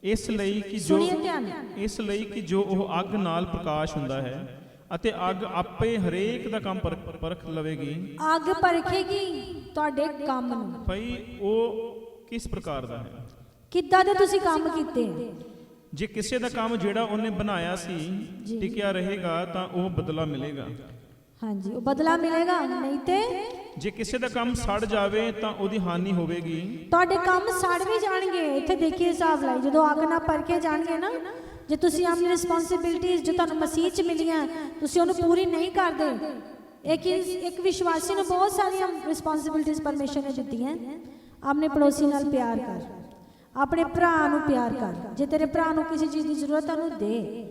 ਇਸ ਲਈ ਕਿ ਜੋ ਸੁਣੀਏ ਧਿਆਨ। ਇਸ ਲਈ ਕਿ ਜੋ ਉਹ ਅੱਗ ਨਾਲ ਪ੍ਰਕਾਸ਼ ਹੁੰਦਾ ਹੈ ਅਤੇ ਅੱਗ ਆਪੇ ਹਰੇਕ ਦਾ ਕੰਮ ਪਰਖ ਲਵੇਗੀ। ਅੱਗ ਪਰਖੇਗੀ ਤੁਹਾਡੇ ਕੰਮ ਨੂੰ, ਭਈ ਉਹ ਕਿਸ ਪ੍ਰਕਾਰ ਦਾ ਹੈ, ਕਿੱਦਾਂ ਦੇ ਤੁਸੀਂ ਕੰਮ ਕੀਤੇ। ਜੇ ਕਿਸੇ ਦਾ ਕੰਮ ਜਿਹੜਾ ਉਹਨੇ ਬਣਾਇਆ ਸੀ ਜੀ। ਟਿਕਿਆ ਰਹੇਗਾ ਤਾਂ ਉਹ ਬਦਲਾ ਮਿਲੇਗਾ। ਹਾਂਜੀ, ਉਹ ਬਦਲਾ ਮਿਲੇਗਾ, ਨਹੀਂ ਤੇ ਜੇ ਕਿਸੇ ਦਾ ਕੰਮ ਸੜ ਜਾਵੇ ਤਾਂ ਉਹਦੀ ਹਾਨੀ ਹੋਵੇਗੀ। ਤੁਹਾਡੇ ਕੰਮ ਸੜ ਵੀ ਜਾਣਗੇ। ਇੱਥੇ ਦੇਖੀਏ ਹਿਸਾਬ ਲਾਈ, ਜਦੋਂ ਅੱਗ ਨਾਲ ਪਰਖੇ ਜਾਣਗੇ ਨਾ, ਜੇ ਤੁਸੀਂ ਆਪਣੀ ਰਿਸਪੌਂਸਿਬਿਲਟੀਜ਼ ਜੋ ਤੁਹਾਨੂੰ ਮਸੀਹ 'ਚ ਮਿਲੀਆਂ ਤੁਸੀਂ ਉਹਨੂੰ ਪੂਰੀ ਨਹੀਂ ਕਰਦੇ। ਇੱਕ ਵਿਸ਼ਵਾਸੀ ਨੂੰ ਬਹੁਤ ਸਾਰੀਆਂ ਰਿਸਪੌਂਸਿਬਿਲਟੀਜ਼ ਪਰਮੇਸ਼ਰ ਨੇ ਦਿੱਤੀਆਂ। ਆਪਣੇ ਪੜੋਸੀ ਨਾਲ ਪਿਆਰ ਕਰ, ਆਪਣੇ ਭਰਾ ਨੂੰ ਪਿਆਰ ਕਰ, ਜੇ ਤੇਰੇ ਭਰਾ ਨੂੰ ਕਿਸੇ ਚੀਜ਼ ਦੀ ਜ਼ਰੂਰਤ ਹੈ ਉਹਨੂੰ ਦੇ।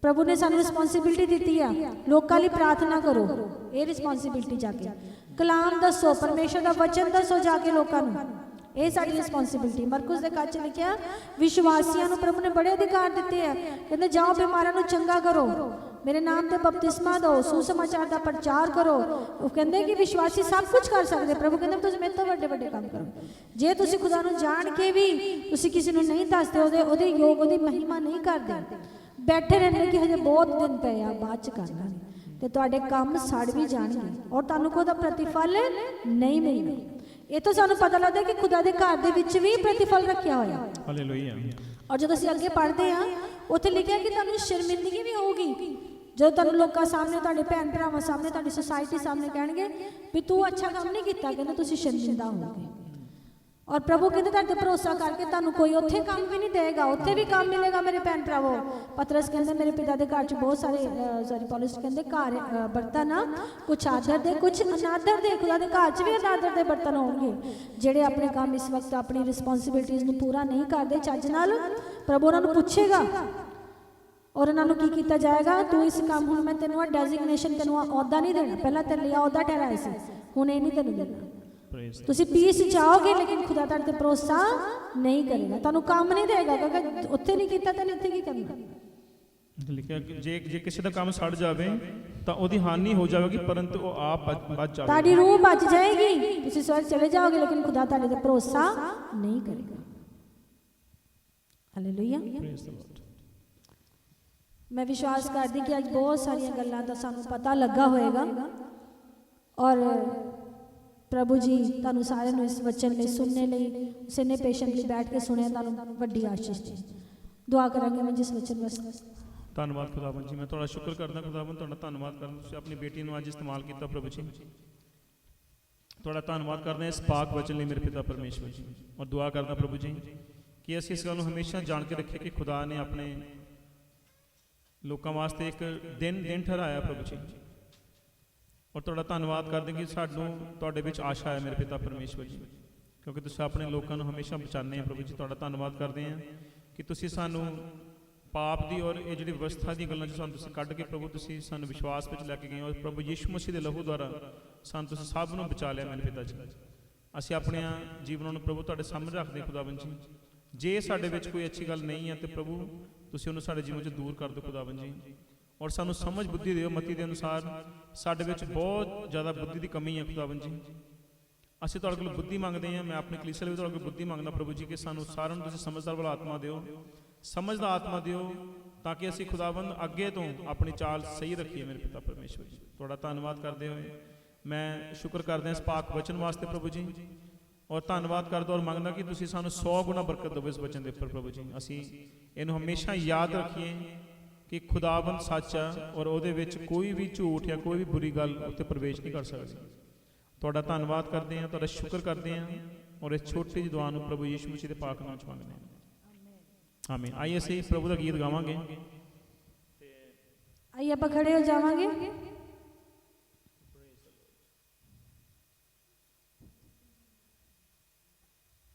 ਪ੍ਰਭੂ ਨੇ ਸਾਨੂੰ ਰਿਸਪੌਂਸਿਬਿਲਟੀ ਦਿੱਤੀ ਆ, ਲੋਕਾਂ ਲਈ ਪ੍ਰਾਰਥਨਾ ਕਰੋ, ਇਹ ਰਿਸਪੌਂਸਿਬਿਲਟੀ ਜਾ ਕੇ ਕਲਾਮ ਦੱਸੋ, ਪਰਮੇਸ਼ਰ ਦਾ ਵਚਨ ਦੱਸੋ ਜਾ ਕੇ ਲੋਕਾਂ ਨੂੰ, ਇਹ ਸਾਡੀ ਰਿਸਪੌਂਸਿਬਿਲਟੀ। ਮਰਕੁਸ ਦੇ ਘਰ 'ਚ ਲਿਖਿਆ ਵਿਸ਼ਵਾਸੀਆਂ ਨੂੰ ਪ੍ਰਭੂ ਨੇ ਬੜੇ ਅਧਿਕਾਰ ਦਿੱਤੇ ਆ। ਕਹਿੰਦੇ ਜਾਓ ਬਿਮਾਰਾਂ ਨੂੰ ਚੰਗਾ ਕਰੋ, ਮੇਰੇ ਨਾਮ ਤੇ ਬਪਤਿਸਮਾ ਦਿਓ, ਸੁਸਮਾਚਾਰ ਦਾ ਪ੍ਰਚਾਰ ਕਰੋ। ਉਹ ਕਹਿੰਦੇ ਕਿ ਵਿਸ਼ਵਾਸੀ ਸਭ ਕੁਝ ਕਰ ਸਕਦੇ। ਪ੍ਰਭੂ ਕਹਿੰਦੇ ਤੁਸੀਂ ਮੇਰੇ ਤੋਂ ਵੱਡੇ ਵੱਡੇ ਕੰਮ ਕਰੋ। ਜੇ ਤੁਸੀਂ ਖੁਦਾ ਨੂੰ ਜਾਣ ਕੇ ਵੀ ਤੁਸੀਂ ਕਿਸੇ ਨੂੰ ਨਹੀਂ ਦੱਸਦੇ, ਉਹਦੇ ਯੋਗ, ਉਹਦੀ ਮਹਿਮਾ ਨਹੀਂ ਕਰਦੇ, ਬੈਠੇ ਰਹਿੰਦੇ ਕਿ ਹਜੇ ਬਹੁਤ ਦਿਨ ਪਏ ਆ, ਬਾਅਦ 'ਚ ਕਰ ਲਾਂਗੇ, ਤੇ ਤੁਹਾਡੇ ਕੰਮ ਸੜ ਵੀ ਜਾਣਗੇ ਔਰ ਤੁਹਾਨੂੰ ਕੋਈ ਉਹਦਾ ਪ੍ਰਤੀਫਲ ਨਹੀਂ ਮਿਲੇਗਾ। ਇਹ ਤਾਂ ਸਾਨੂੰ ਪਤਾ ਲੱਗਦਾ ਕਿ ਖੁਦਾ ਦੇ ਘਰ ਦੇ ਵਿੱਚ ਵੀ ਪ੍ਰਤੀਫਲ ਰੱਖਿਆ ਹੋਇਆ। ਹਾਲੇਲੂਇਆ। ਔਰ ਜਦੋਂ ਅਸੀਂ ਅੱਗੇ ਪੜ੍ਹਦੇ ਹਾਂ ਉੱਥੇ ਲਿਖਿਆ ਕਿ ਤੁਹਾਨੂੰ ਸ਼ਰਮਿੰਦਗੀ ਵੀ ਹੋਊਗੀ ਜਦੋਂ ਤੁਹਾਨੂੰ ਲੋਕਾਂ ਸਾਹਮਣੇ, ਤੁਹਾਡੇ ਭੈਣ ਭਰਾਵਾਂ ਸਾਹਮਣੇ, ਤੁਹਾਡੀ ਸੁਸਾਇਟੀ ਸਾਹਮਣੇ ਕਹਿਣਗੇ ਵੀ ਤੂੰ ਅੱਛਾ ਕੰਮ ਨਹੀਂ ਕੀਤਾ, ਕਹਿੰਦੇ ਤੁਸੀਂ ਸ਼ਰਮਿੰਦਾ ਹੋਵੋਗੇ। ਔਰ ਪ੍ਰਭੂ ਕਹਿੰਦੇ ਤੁਹਾਡੇ ਭਰੋਸਾ ਕਰਕੇ ਤੁਹਾਨੂੰ ਕੋਈ ਉੱਥੇ ਕੰਮ ਵੀ ਨਹੀਂ ਦੇਗਾ, ਉੱਥੇ ਵੀ ਕੰਮ ਮਿਲੇਗਾ। ਮੇਰੇ ਭੈਣ ਭਰਾਵੋ, ਪਤਰਸ ਕਹਿੰਦੇ ਮੇਰੇ ਪਿਤਾ ਦੇ ਘਰ 'ਚ ਬਹੁਤ ਸਾਰੇ ਪੌਲਸ ਕਹਿੰਦੇ ਘਰ ਬਰਤਨ ਆ, ਕੁਛ ਆਦਰ ਦੇ ਕੁਛ ਅਨਾਦਰ ਦੇ। ਖੁਦਾ ਦੇ ਘਰ 'ਚ ਵੀ ਅਨਾਦਰ ਦੇ ਬਰਤਨ ਹੋਣਗੇ ਜਿਹੜੇ ਆਪਣੇ ਕੰਮ ਇਸ ਵਕਤ ਆਪਣੀ ਰਿਸਪੌਂਸਿਬਿਲਟੀਜ਼ ਨੂੰ ਪੂਰਾ ਨਹੀਂ ਕਰਦੇ ਚੱਜ ਨਾਲ। ਪ੍ਰਭੂ ਉਹਨਾਂ ਨੂੰ ਪੁੱਛੇਗਾ ਔਰ ਉਹਨਾਂ ਨੂੰ ਕੀ ਕੀਤਾ ਜਾਏਗਾ, ਤੂੰ ਇਸ ਕੰਮ, ਹੁਣ ਮੈਂ ਤੈਨੂੰ ਆ ਡੈਜ਼ਿਗਨੇਸ਼ਨ, ਤੈਨੂੰ ਆ ਅਹੁਦਾ ਨਹੀਂ ਦੇਣਾ, ਪਹਿਲਾਂ ਤੇਰੇ ਲਈ ਅਹੁਦਾ ਠਹਿਰਾਇਆ ਸੀ, ਹੁਣ ਇਹ ਨਹੀਂ ਤੈਨੂੰ ਦੇਣਾ। ਤੁਸੀਂ ਪੀਸ ਚਾਹੋਗੇ ਲੇਕਿਨ ਖੁਦਾ ਤੁਹਾਡੇ ਤੇ ਭਰੋਸਾ ਨਹੀਂ ਕਰੇਗਾ, ਤੁਹਾਨੂੰ ਕੰਮ ਨਹੀਂ ਦੇਗਾ, ਕਿਉਂਕਿ ਉੱਥੇ ਨਹੀਂ ਕੀਤਾ ਤਾਂ ਇੱਥੇ ਕੀ ਕਰਨਾ। ਲਿਖਿਆ ਕਿ ਜੇ ਕਿਸੇ ਦਾ ਕੰਮ ਸੜ ਜਾਵੇ ਤਾਂ ਉਹਦੀ ਹਾਨੀ ਹੋ ਜਾਵੇਗੀ, ਪਰੰਤੂ ਉਹ ਆਪ ਬਚ ਜਾਵੇਗਾ। ਤੁਹਾਡੀ ਰੂਹ ਬਚ ਜਾਏਗੀ, ਤੁਸੀਂ ਸਵਰਗ ਚਲੇ ਜਾਓਗੇ ਲੇਕਿਨ ਖੁਦਾ ਤੁਹਾਡੇ ਤੇ ਭਰੋਸਾ ਨਹੀਂ ਕਰੇਗਾ। ਹਾਲੇਲੂਇਆ। ਮੈਂ ਵਿਸ਼ਵਾਸ ਕਰਦੀ ਕਿ ਅੱਜ ਬਹੁਤ ਸਾਰੀਆਂ ਗੱਲਾਂ ਦਾ ਸਾਨੂੰ ਪਤਾ ਲੱਗਾ ਹੋਏਗਾ ਔਰ ਪ੍ਰਭੂ ਜੀ ਤੁਹਾਨੂੰ ਸਾਰਿਆਂ ਨੂੰ ਇਸ ਵਚਨ ਲਈ ਸੁਣਨੇ ਲਈ, ਉਸੇ ਨੇ ਪੇਸ਼ੈਂਟਲੀ ਬੈਠ ਕੇ ਸੁਣਿਆ, ਤੁਹਾਨੂੰ ਵੱਡੀ ਆਸ਼ੀਸ਼ ਦੀ ਦੁਆ ਕਰਾਂਗੇ। ਮੈਂ ਜਿਸ ਵਚਨ ਵਾਸਤੇ ਧੰਨਵਾਦ ਖੁਦਾਵੰਦ ਜੀ, ਮੈਂ ਤੁਹਾਡਾ ਸ਼ੁਕਰ ਕਰਦਾ ਖੁਦਾਵੰਦ, ਤੁਹਾਡਾ ਧੰਨਵਾਦ ਕਰਦਾ ਤੁਸੀਂ ਆਪਣੀ ਬੇਟੀ ਨੂੰ ਅੱਜ ਇਸਤੇਮਾਲ ਕੀਤਾ। ਪ੍ਰਭੂ ਜੀ ਤੁਹਾਡਾ ਧੰਨਵਾਦ ਕਰਦੇ ਹਾਂ ਇਸ ਪਾਕ ਵਚਨ ਲਈ ਮੇਰੇ ਪਿਤਾ ਪਰਮੇਸ਼ਵਰ ਜੀ, ਔਰ ਦੁਆ ਕਰਦਾ ਪ੍ਰਭੂ ਜੀ ਕਿ ਅਸੀਂ ਇਸ ਗੱਲ ਨੂੰ ਹਮੇਸ਼ਾ ਜਾਣ ਕੇ ਰੱਖੀਏ ਕਿ ਖੁਦਾ ਨੇ ਆਪਣੇ ਲੋਕਾਂ ਵਾਸਤੇ ਇੱਕ ਦਿਨ ਠਹਿਰਾਇਆ ਪ੍ਰਭੂ ਜੀ। ਔਰ ਤੁਹਾਡਾ ਧੰਨਵਾਦ ਕਰਦੇ ਕਿ ਸਾਨੂੰ ਤੁਹਾਡੇ ਵਿੱਚ ਆਸ਼ਾ ਹੈ ਮੇਰੇ ਪਿਤਾ ਪਰਮੇਸ਼ਵਰ ਜੀ, ਕਿਉਂਕਿ ਤੁਸੀਂ ਆਪਣੇ ਲੋਕਾਂ ਨੂੰ ਹਮੇਸ਼ਾ ਬਚਾਉਂਦੇ ਆ ਪ੍ਰਭੂ ਜੀ। ਤੁਹਾਡਾ ਧੰਨਵਾਦ ਕਰਦੇ ਹਾਂ ਕਿ ਤੁਸੀਂ ਸਾਨੂੰ ਪਾਪ ਦੀ ਔਰ ਇਹ ਜਿਹੜੀ ਵਿਵਸਥਾ ਦੀ ਗੱਲਾਂ 'ਚ ਸਾਨੂੰ ਤੁਸੀਂ ਕੱਢ ਕੇ ਪ੍ਰਭੂ ਤੁਸੀਂ ਸਾਨੂੰ ਵਿਸ਼ਵਾਸ ਵਿੱਚ ਲੈ ਕੇ ਗਏ ਔਰ ਪ੍ਰਭੂ ਯਿਸੂ ਮਸੀਹ ਦੇ ਲਹੂ ਦੁਆਰਾ ਸਾਨੂੰ ਤੁਸੀਂ ਸਭ ਨੂੰ ਬਚਾ ਲਿਆ ਮੇਰੇ ਪਿਤਾ ਜੀ। ਅਸੀਂ ਆਪਣੇ ਜੀਵਨਾਂ ਨੂੰ ਪ੍ਰਭੂ ਤੁਹਾਡੇ ਸਾਹਮਣੇ ਰੱਖਦੇ ਖੁਦਾਵੰਦ ਜੀ। ਜੇ ਸਾਡੇ ਵਿੱਚ ਕੋਈ ਅੱਛੀ ਗੱਲ ਨਹੀਂ ਹੈ ਤੇ ਪ੍ਰਭੂ ਤੁਸੀਂ ਉਹਨੂੰ ਸਾਡੇ ਜੀਵਨ 'ਚ ਦੂਰ ਕਰ ਦਿਓ ਖੁਦਾਵੰਦ ਜੀ, ਔਰ ਸਾਨੂੰ ਸਮਝ ਬੁੱਧੀ ਦਿਓ ਮਤੀ ਦੇ ਅਨੁਸਾਰ। ਸਾਡੇ ਵਿੱਚ ਬਹੁਤ ਜ਼ਿਆਦਾ ਬੁੱਧੀ ਦੀ ਕਮੀ ਹੈ ਖੁਦਾਵੰਦ ਜੀ। ਅਸੀਂ ਤੁਹਾਡੇ ਕੋਲ ਬੁੱਧੀ ਮੰਗਦੇ ਹਾਂ। ਮੈਂ ਆਪਣੇ ਕਲੀਸਿਆ ਲਈ ਤੁਹਾਡੇ ਕੋਲ ਬੁੱਧੀ ਮੰਗਦਾ ਪ੍ਰਭੂ ਜੀ ਕਿ ਸਾਨੂੰ ਸਾਰਿਆਂ ਨੂੰ ਤੁਸੀਂ ਸਮਝਦਾਰ ਵਾਲਾ ਆਤਮਾ ਦਿਓ, ਸਮਝ ਦਾ ਆਤਮਾ ਦਿਓ, ਤਾਂ ਕਿ ਅਸੀਂ ਖੁਦਾਵੰਦ ਅੱਗੇ ਤੋਂ ਆਪਣੀ ਚਾਲ ਸਹੀ ਰੱਖੀਏ ਮੇਰੇ ਪਿਤਾ ਪਰਮੇਸ਼ਵਰ ਜੀ। ਤੁਹਾਡਾ ਧੰਨਵਾਦ ਕਰਦੇ ਹੋਏ ਮੈਂ ਸ਼ੁਕਰ ਕਰਦਾ ਇਸ ਪਾਕ ਵਚਨ ਵਾਸਤੇ ਪ੍ਰਭੂ ਜੀ, ਔਰ ਧੰਨਵਾਦ ਕਰਦਾ ਔਰ ਮੰਗਦਾ ਕਿ ਤੁਸੀਂ ਸਾਨੂੰ 100 ਗੁਣਾ ਬਰਕਤ ਦਿਓ ਇਸ ਵਚਨ ਦੇ ਉੱਪਰ ਪ੍ਰਭੂ ਜੀ। ਅਸੀਂ ਇਹਨੂੰ ਹਮੇਸ਼ਾ ਯਾਦ ਰੱਖੀਏ ਕਿ ਖੁਦਾਵੰਦ ਸੱਚ ਆ ਔਰ ਉਹਦੇ ਵਿੱਚ ਕੋਈ ਵੀ ਝੂਠ ਜਾਂ ਕੋਈ ਵੀ ਬੁਰੀ ਗੱਲ ਉੱਤੇ ਪ੍ਰਵੇਸ਼ ਨਹੀਂ ਕਰ ਸਕਦੀ। ਤੁਹਾਡਾ ਧੰਨਵਾਦ ਕਰਦੇ ਹਾਂ, ਤੁਹਾਡਾ ਸ਼ੁਕਰ ਕਰਦੇ ਹਾਂ ਔਰ ਇਸ ਛੋਟੀ ਜਿਹੀ ਦੁਆ ਨੂੰ ਪ੍ਰਭੂ ਯਿਸੂ ਮਸੀਹ ਦੇ ਪਾਕ ਨਾਮ 'ਚ ਮੰਗਦੇ ਹਾਂ, ਆਮੀਨ। ਆਈਏ ਅਸੀਂ ਪ੍ਰਭੂ ਦਾ ਗੀਤ ਗਾਵਾਂਗੇ। ਆਈਏ ਆਪਾਂ ਖੜੇ ਹੋ ਜਾਵਾਂਗੇ।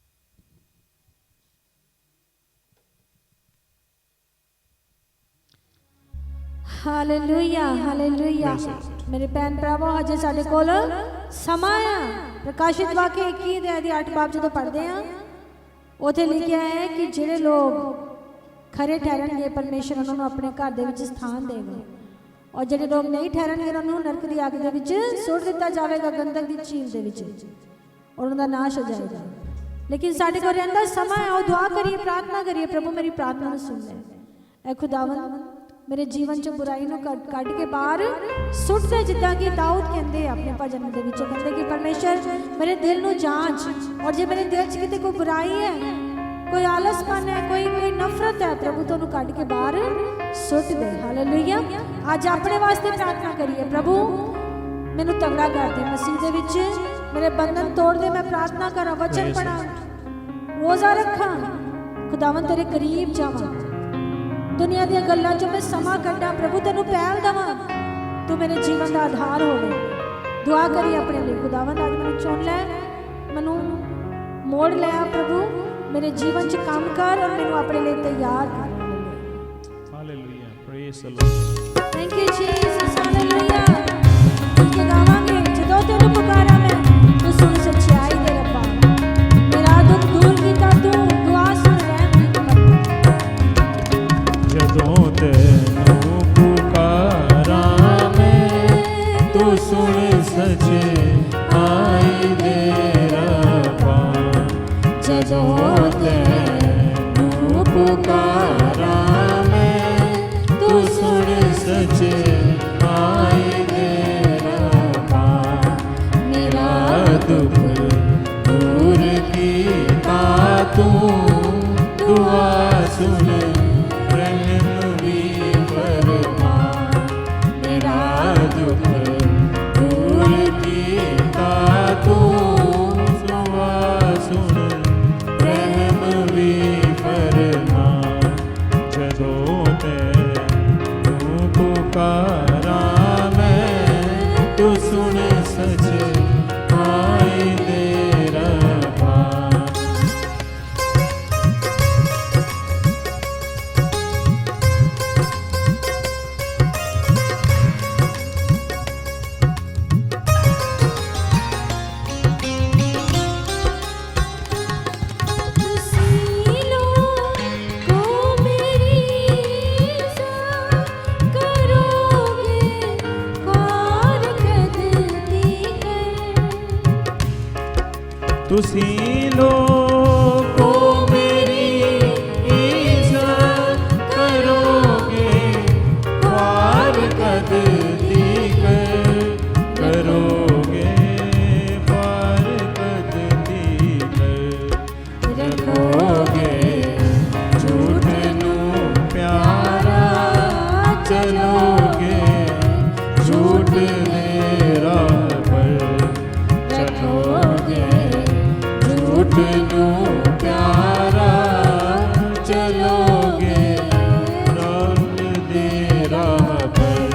Hallelujah hallelujah. ਮੇਰੇ ਭੈਣ ਭਰਾਵੋ, ਅਜੇ ਸਾਡੇ ਕੋਲ ਸਮਾਂ ਆ। ਪ੍ਰਕਾਸ਼ਿਤ ਵਾਕਿਆ 21 ਅਧਿਆਇ ਦੀ 8 ਬਾਬ ਜਦੋਂ ਪੜ੍ਹਦੇ ਆ, ਉੱਥੇ ਲਿਖਿਆ ਹੈ ਕਿ ਜਿਹੜੇ ਲੋਕ ਖਰੇ ਠਹਿਰਨਗੇ ਪਰਮੇਸ਼ਰ ਉਹਨਾਂ ਨੂੰ ਆਪਣੇ ਘਰ ਦੇ ਵਿੱਚ ਸਥਾਨ ਦੇਗਾ, ਔਰ ਜਿਹੜੇ ਲੋਕ ਨਹੀਂ ਠਹਿਰਨਗੇ ਉਹਨਾਂ ਨੂੰ ਨਰਕ ਦੀ ਅੱਗ ਦੇ ਵਿੱਚ ਸੁੱਟ ਦਿੱਤਾ ਜਾਵੇਗਾ, ਗੰਧਕ ਦੀ ਝੀਲ ਦੇ ਵਿੱਚ, ਔਰ ਉਹਨਾਂ ਦਾ ਨਾਸ਼ ਹੋ ਜਾਏਗਾ। ਲੇਕਿਨ ਸਾਡੇ ਕੋਲ ਰਹਿੰਦਾ ਸਮਾਂ ਹੈ, ਉਹ ਦੁਆ ਕਰੀਏ, ਪ੍ਰਾਰਥਨਾ ਕਰੀਏ, ਪ੍ਰਭੂ ਮੇਰੀ ਪ੍ਰਾਰਥਨਾ ਨੂੰ ਸੁਣ ਲੈ। ਐ ਖੁਦਾਵੰਦ ਮੇਰੇ ਜੀਵਨ 'ਚ ਬੁਰਾਈ ਨੂੰ ਕੱਢ ਕੇ ਬਾਹਰ ਸੁੱਟ ਦੇ, ਜਿੱਦਾਂ ਕਿ ਦਾਊਦ ਕਹਿੰਦੇ ਆਪਣੇ ਭਜਨ ਦੇ ਵਿੱਚ, ਕਹਿੰਦੇ ਕਿ ਪਰਮੇਸ਼ਰ ਮੇਰੇ ਦਿਲ ਨੂੰ ਜਾਂਚ, ਔਰ ਜੇ ਮੇਰੇ ਦਿਲ 'ਚ ਕਿਤੇ ਕੋਈ ਬੁਰਾਈ ਹੈ, ਕੋਈ ਆਲਸਪਨ ਹੈ, ਕੋਈ ਨਫ਼ਰਤ ਹੈ, ਪ੍ਰਭੂ ਤੋਂ ਉਹਨੂੰ ਕੱਢ ਕੇ ਬਾਹਰ ਸੁੱਟ ਦੇ। ਹਾਲੇਲੂਇਆ। ਅੱਜ ਆਪਣੇ ਵਾਸਤੇ ਪ੍ਰਾਰਥਨਾ ਕਰੀਏ, ਪ੍ਰਭੂ ਮੈਨੂੰ ਤਗੜਾ ਕਰ ਦੇ ਮਸੀਹ ਦੇ ਵਿੱਚ, ਮੇਰੇ ਬੰਧਨ ਤੋੜ ਦੇ। ਮੈਂ ਪ੍ਰਾਰਥਨਾ ਕਰਾਂ, ਵਚਨ ਪੜਾਂ, ਰੋਜ਼ਾ ਰੱਖਾਂ, ਖੁਦਾਵੰਦ ਤੇਰੇ ਕਰੀਬ ਜਾਵਾਂ, ਦੁਨੀਆ ਦੀਆਂ ਗੱਲਾਂ 'ਚੋਂ ਮੈਂ ਸਮਾਂ ਕੱਢਾਂ, ਪ੍ਰਭੂ ਤੈਨੂੰ ਪਹਿਲ ਦੇਵਾਂ, ਤੂੰ ਮੇਰੇ ਜੀਵਨ ਦਾ ਆਧਾਰ ਹੋਵੇ। ਦੁਆ ਕਰੀ ਆਪਣੇ ਲਈ, ਖੁਦਾਵੰਦ ਅੱਜ ਮੈਨੂੰ ਚੁਣ ਲੈ, ਮੈਨੂੰ ਮੋੜ ਲੈ ਪ੍ਰਭੂ, ਮੇਰੇ ਜੀਵਨ 'ਚ ਕੰਮ ਕਰ ਔਰ ਮੈਨੂੰ ਆਪਣੇ ਲਈ ਤਿਆਰ ਕਰ। Hallelujah, praise the Lord. Thank you Jesus, hallelujah. ਕਿ ਗਾਵਾਂਗੇ, ਜਦੋਂ ਤੈਨੂੰ ਪੁਕਾਰਾਂ ਮੈਂ, ਤੂੰ ਸੁਣ ਸੱਚਾਈ ਦੇ ਰੱਬਾ, ਮੇਰਾ ਦੁੱਖ ਦੂਰ ਕੀਤਾ ਤੂੰ, ਦੁਆ ਸੁਣ ਰਹਿਮ ਦੀ ਕਰ। ਜਦੋਂ ਤੈਨੂੰ ਪੁਕਾਰਾਂ ਮੈਂ, ਤੂੰ ਸੁਣ ਸੱਚਾਈ ਦੇ ਰੱਬਾ, ਜਦੋਂ ਤੈਨੂੰ ਪੁਕਾਰਾਂ ਮੈਂ, ਤੂੰ ਸੁਣ ਸੱਚਾਈ ਦੇ ਰੱਬਾ, ਮੇਰਾ ਦੁੱਖ ਦੂਰ ਕੀਤਾ ਤੂੰ, ਦੁਆ ਸੁਣ ਰਹਿਮ ਵੀ ਫਰਮਾ, ਮੇਰਾ ਦੁੱਖ ਦੂਰ ਕੀਤਾ ਤੂੰ, ਦੁਆ ਸੁਣ ਰਹਿਮ ਵੀ ਫਰਮਾ, ਜਦੋਂ ਤੈਨੂੰ ਪੁਕਾਰਾਂ ਮੈਂ, ਤੂੰ ਸੁਣ ਸੱਚਾਈ ਦੇ ਰੱਬਾ। ਤੁਸੀਂ ਲੋਗੋ ਮੇਰੀ ਇੱਜ਼ਤ ਕਰੋਗੇ, ख्वार कद दीकर करोगे, ख्वार कद दीकर रखोगे, झूठ नू प्यारा चलोगे, झूठ दे राह पर चलोगे, झूठ नू प्यारा चलोगे, रब दे राह पर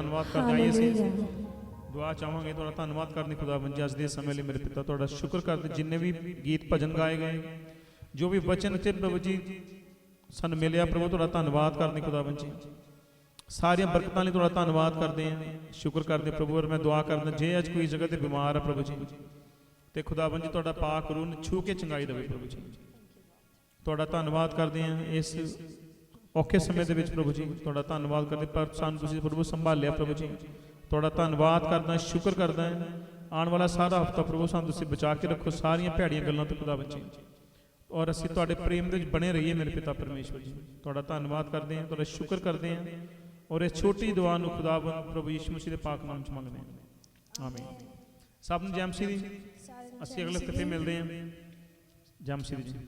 ਧੰਨਵਾਦ ਕਰਦੇ ਹਾਂ। ਆਈਏ ਅਸੀਂ ਹਾਲੇਲੂਇਆ। ਦੁਆ ਚਾਹਾਂਗੇ, ਤੁਹਾਡਾ ਧੰਨਵਾਦ ਕਰਦੇ ਖੁਦਾਵੰਦ ਜੀ ਅੱਜ ਦੇ ਸਮੇਂ ਲਈ ਮੇਰੇ ਪਿਤਾ, ਤੁਹਾਡਾ ਸ਼ੁਕਰ ਕਰਦੇ ਜਿੰਨੇ ਵੀ ਗੀਤ ਭਜਨ ਗਾਏ ਗਏ, ਜੋ ਵੀ ਵਚਨ ਤੇ ਪ੍ਰਭੂ ਜੀ ਸਾਨੂੰ ਮਿਲਿਆ ਪ੍ਰਭੂ, ਤੁਹਾਡਾ ਧੰਨਵਾਦ ਕਰਦੇ ਖੁਦਾਵੰਦ ਜੀ। ਸਾਰੀਆਂ ਬਰਕਤਾਂ ਲਈ ਤੁਹਾਡਾ ਧੰਨਵਾਦ ਕਰਦੇ ਹਾਂ, ਸ਼ੁਕਰ ਕਰਦੇ ਪ੍ਰਭੂ। ਔਰ ਮੈਂ ਦੁਆ ਕਰਦਾ ਜੇ ਅੱਜ ਕੋਈ ਜਗ੍ਹਾ ਤੇ ਬਿਮਾਰ ਹੈ ਪ੍ਰਭੂ ਜੀ, ਤੇ ਖੁਦਾਵੰਦ ਜੀ ਤੁਹਾਡਾ ਪਾਕ ਰੂਹ ਨੂੰ ਛੂ ਕੇ ਚੰਗਾਈ ਦੇਵੇ ਪ੍ਰਭੂ ਜੀ। ਤੁਹਾਡਾ ਧੰਨਵਾਦ ਕਰਦੇ ਹਾਂ ਇਸ ਔਖੇ ਸਮੇਂ ਦੇ ਵਿੱਚ ਪ੍ਰਭੂ ਜੀ, ਤੁਹਾਡਾ ਧੰਨਵਾਦ ਕਰਦੇ ਪਰ ਸਾਨੂੰ ਤੁਸੀਂ ਪ੍ਰਭੂ ਸੰਭਾਲਿਆ ਪ੍ਰਭੂ ਜੀ। ਤੁਹਾਡਾ ਧੰਨਵਾਦ ਕਰਦਾ, ਸ਼ੁਕਰ ਕਰਦਾ ਹੈ। ਆਉਣ ਵਾਲਾ ਸਾਰਾ ਹਫਤਾ ਪ੍ਰਭੂ ਸਾਨੂੰ ਤੁਸੀਂ ਬਚਾ ਕੇ ਰੱਖੋ ਸਾਰੀਆਂ ਭੈੜੀਆਂ ਗੱਲਾਂ ਤੋਂ ਖੁਦਾਵੰਦ ਜੀ, ਔਰ ਅਸੀਂ ਤੁਹਾਡੇ ਪ੍ਰੇਮ ਦੇ ਵਿੱਚ ਬਣੇ ਰਹੀਏ ਮੇਰੇ ਪਿਤਾ ਪਰਮੇਸ਼ਵਰ ਜੀ। ਤੁਹਾਡਾ ਧੰਨਵਾਦ ਕਰਦੇ ਹਾਂ, ਤੁਹਾਡਾ ਸ਼ੁਕਰ ਕਰਦੇ ਹਾਂ, ਔਰ ਇਸ ਛੋਟੀ ਦੁਆ ਨੂੰ ਖੁਦਾਵੰਦ ਪ੍ਰਭੂ ਯਿਸੂ ਮਸੀਹ ਦੇ ਪਾਕ ਨਾਮ ਚ ਮੰਗਦੇ ਹਾਂ, ਆਮੀਨ। ਸਭ ਨੂੰ ਜੈ ਮਸੀਹ ਦੀ। ਅਸੀਂ ਅਗਲੇ ਹਫ਼ਤੇ ਫਿਰ ਮਿਲਦੇ ਹਾਂ। ਜੈ ਮਸੀਹ ਦੀ ਜੀ।